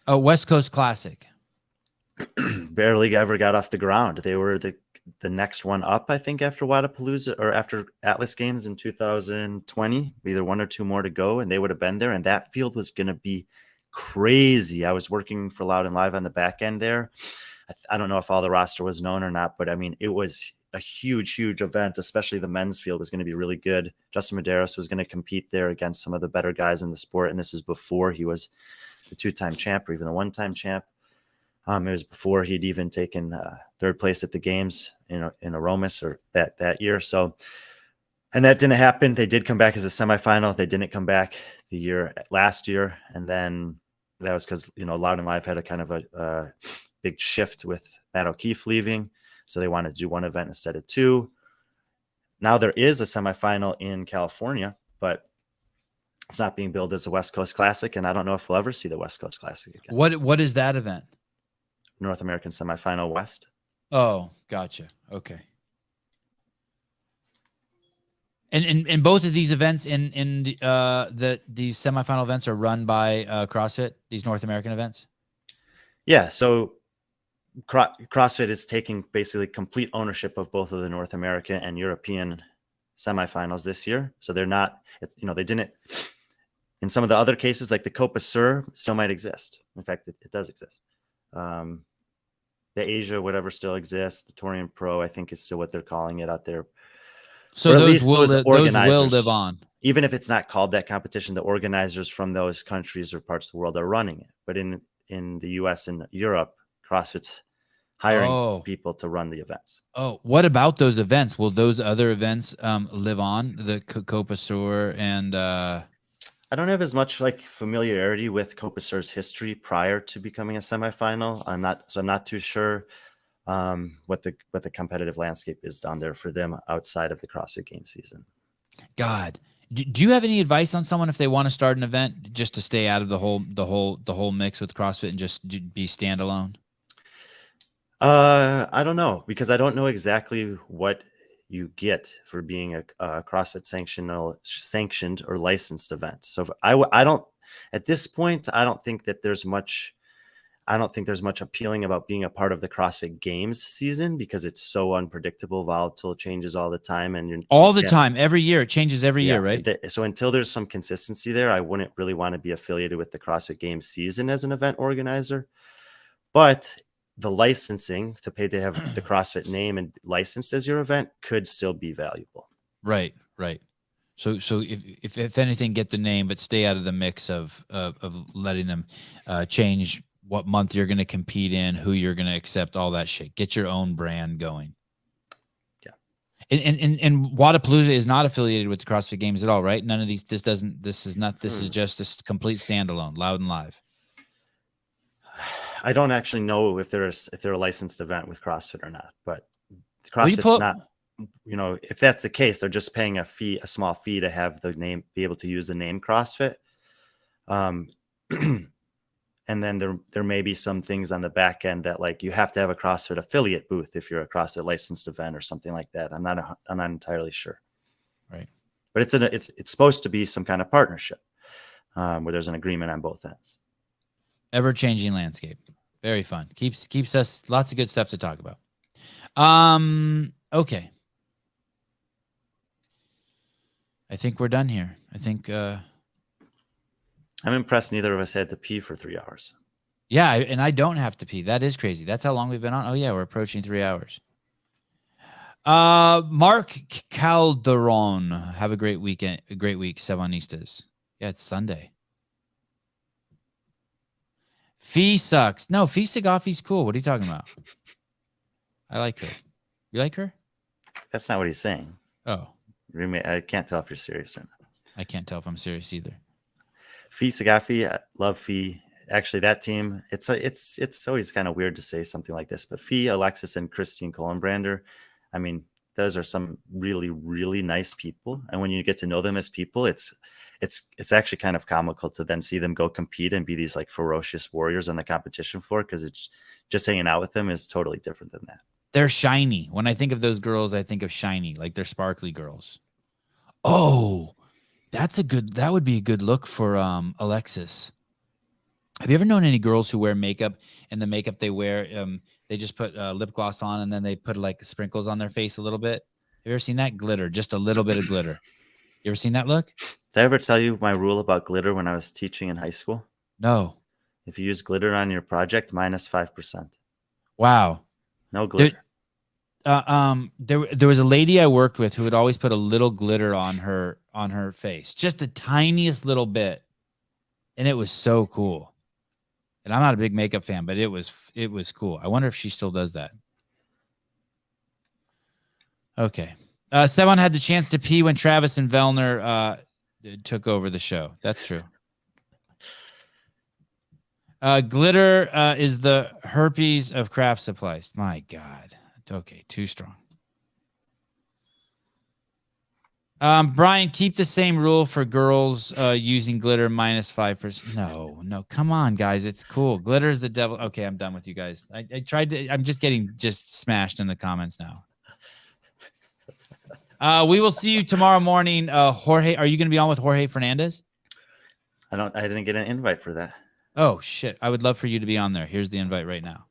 Oh, West Coast Classic. Barely ever got off the ground. They were the next one up, I think, after Wodapolooza or after Atlas Games in 2020, either one or two more to go, and they would have been there. And that field was going to be crazy. I was working for Loud and Live on the back end there. I don't know if all the roster was known or not, but I mean, it was a huge event, especially the men's field was going to be really good. Justin Medeiros was going to compete there against some of the better guys in the sport. And this is before he was the two-time champ or even the one-time champ. It was before he'd even taken third place at the games in Aromas or that year. So, and that didn't happen. They did come back as a semifinal. They didn't come back last year. And then that was because, Loud and Live had a kind of a big shift with Matt O'Keefe leaving. So they wanted to do one event instead of two. Now there is a semifinal in California, but it's not being billed as a West Coast Classic, and I don't know if we'll ever see the West Coast Classic again. What is that event? North American Semifinal West. Oh, gotcha. Okay. And both of these events in these semifinal events are run by CrossFit, these North American events? Yeah, so CrossFit is taking basically complete ownership of both of the North American and European semifinals this year. So they're not, they didn't. In some of the other cases, like the Copa Sur, still might exist. In fact, it does exist. The Asia, whatever, still exists. The Torian Pro, I think, is still what they're calling it out there. So those will live on. Even if it's not called that competition, the organizers from those countries or parts of the world are running it. But in the US and Europe, CrossFit's hiring people to run the events. Oh, what about those events? Will those other events live on? The Copa Sur and I don't have as much familiarity with Copa Sur's history prior to becoming a semifinal. I'm not too sure what the competitive landscape is down there for them outside of the CrossFit Game season. God, do you have any advice on someone if they want to start an event just to stay out of the whole mix with CrossFit and just be standalone? I don't know, because I don't know exactly what you get for being a CrossFit sanctioned or licensed event. So I don't, at this point, I don't think there's much appealing about being a part of the CrossFit Games season, because it's so unpredictable, volatile, changes all the time, and time, every year it changes every year, right? So until there's some consistency there, I wouldn't really want to be affiliated with the CrossFit Games season as an event organizer. But the licensing to pay to have the CrossFit name and licensed as your event could still be valuable. Right. So if anything, get the name, but stay out of the mix of letting them change what month you're going to compete in, who you're going to accept, all that shit. Get your own brand going. Yeah. And Wodapolooza is not affiliated with the CrossFit Games at all, right? None of these. This is just a complete standalone, Loud and Live. I don't actually know if they're a licensed event with CrossFit or not, but CrossFit's not. If that's the case, they're just paying a small fee to have the name, be able to use the name CrossFit. And then there may be some things on the back end that you have to have a CrossFit affiliate booth if you're a CrossFit licensed event or something like that. I'm not entirely sure. Right. But it's supposed to be some kind of partnership where there's an agreement on both ends. Ever-changing landscape. Very fun. Keeps us lots of good stuff to talk about. Okay. I think we're done here. I think I'm impressed neither of us had to pee for 3 hours. Yeah, and I don't have to pee. That is crazy. That's how long we've been on. Oh yeah, we're approaching 3 hours. Mark Calderon, have a great weekend, a great week, Sevanistas. Yeah, it's Sunday. Fee sucks. No, Fee Sagafi's cool. What are you talking about? I like her. You like her? That's not what he's saying. Oh, I can't tell if you're serious or not. I can't tell if I'm serious either. Fee Sagafi, I love Fee. Actually, that team, it's always kind of weird to say something like this, but Fee, Alexis, and Christine Kohlenbrander, I mean, those are some really, really nice people. And when you get to know them as people, it's actually kind of comical to then see them go compete and be these like ferocious warriors on the competition floor, because it's just hanging out with them is totally different than that. They're shiny. When I think of those girls, I think of shiny, like they're sparkly girls. Oh, that would be a good look for Alexis. Have you ever known any girls who wear makeup, and the makeup they wear, they just put lip gloss on and then they put like sprinkles on their face a little bit? Have you ever seen that? Glitter, just a little bit of glitter. You ever seen that look? Did I ever tell you my rule about glitter when I was teaching in high school? No. If you use glitter on your project, -5%. Wow. No glitter. There was a lady I worked with who would always put a little glitter on her face, just the tiniest little bit, and it was so cool. And I'm not a big makeup fan, but it was cool. I wonder if she still does that. Okay. Sevan had the chance to pee when Travis and Vellner took over the show. That's true. Glitter is the herpes of craft supplies. My God. Okay, too strong. Brian, keep the same rule for girls using glitter -5%. No, come on, guys. It's cool. Glitter is the devil. Okay, I'm done with you guys. I tried to. I'm just getting smashed in the comments now. We will see you tomorrow morning. Jorge, are you going to be on with Jorge Fernandez? I didn't get an invite for that. Oh, shit. I would love for you to be on there. Here's the invite right now.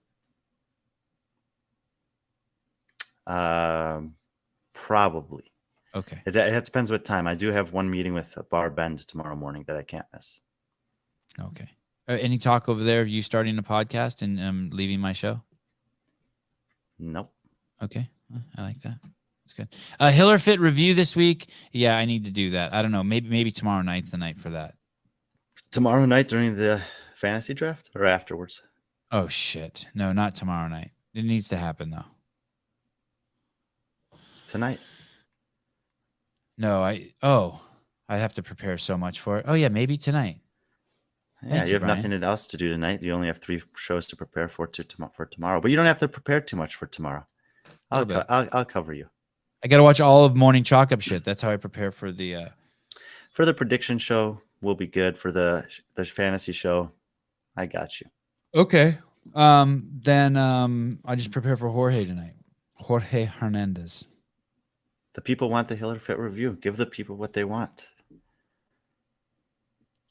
Probably. Okay. It depends what time. I do have one meeting with Bar Bend tomorrow morning that I can't miss. Okay. Any talk over there of you starting a podcast and leaving my show? Nope. Okay. I like that. That's good. Hiller Fit review this week. Yeah, I need to do that. I don't know. Maybe tomorrow night's the night for that. Tomorrow night during the fantasy draft or afterwards? Oh, shit. No, not tomorrow night. It needs to happen, though. Tonight. No, I have to prepare so much for it. Oh, yeah, maybe tonight. Yeah, Thank you you, have Brian. nothing else to do tonight. You only have 3 shows to prepare for tomorrow. But you don't have to prepare too much for tomorrow. I'll cover you. I got to watch all of Morning Chalk Up shit. That's how I prepare for the... For the prediction show, we'll be good. For the fantasy show, I got you. Okay. Then I just prepare for Jorge tonight. Jorge Hernandez. The people want the Hiller Fit review. Give the people what they want.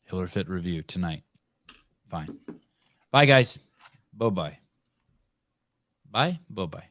Hiller Fit review tonight. Fine. Bye, guys. Bye-bye. Bye. Bye-bye.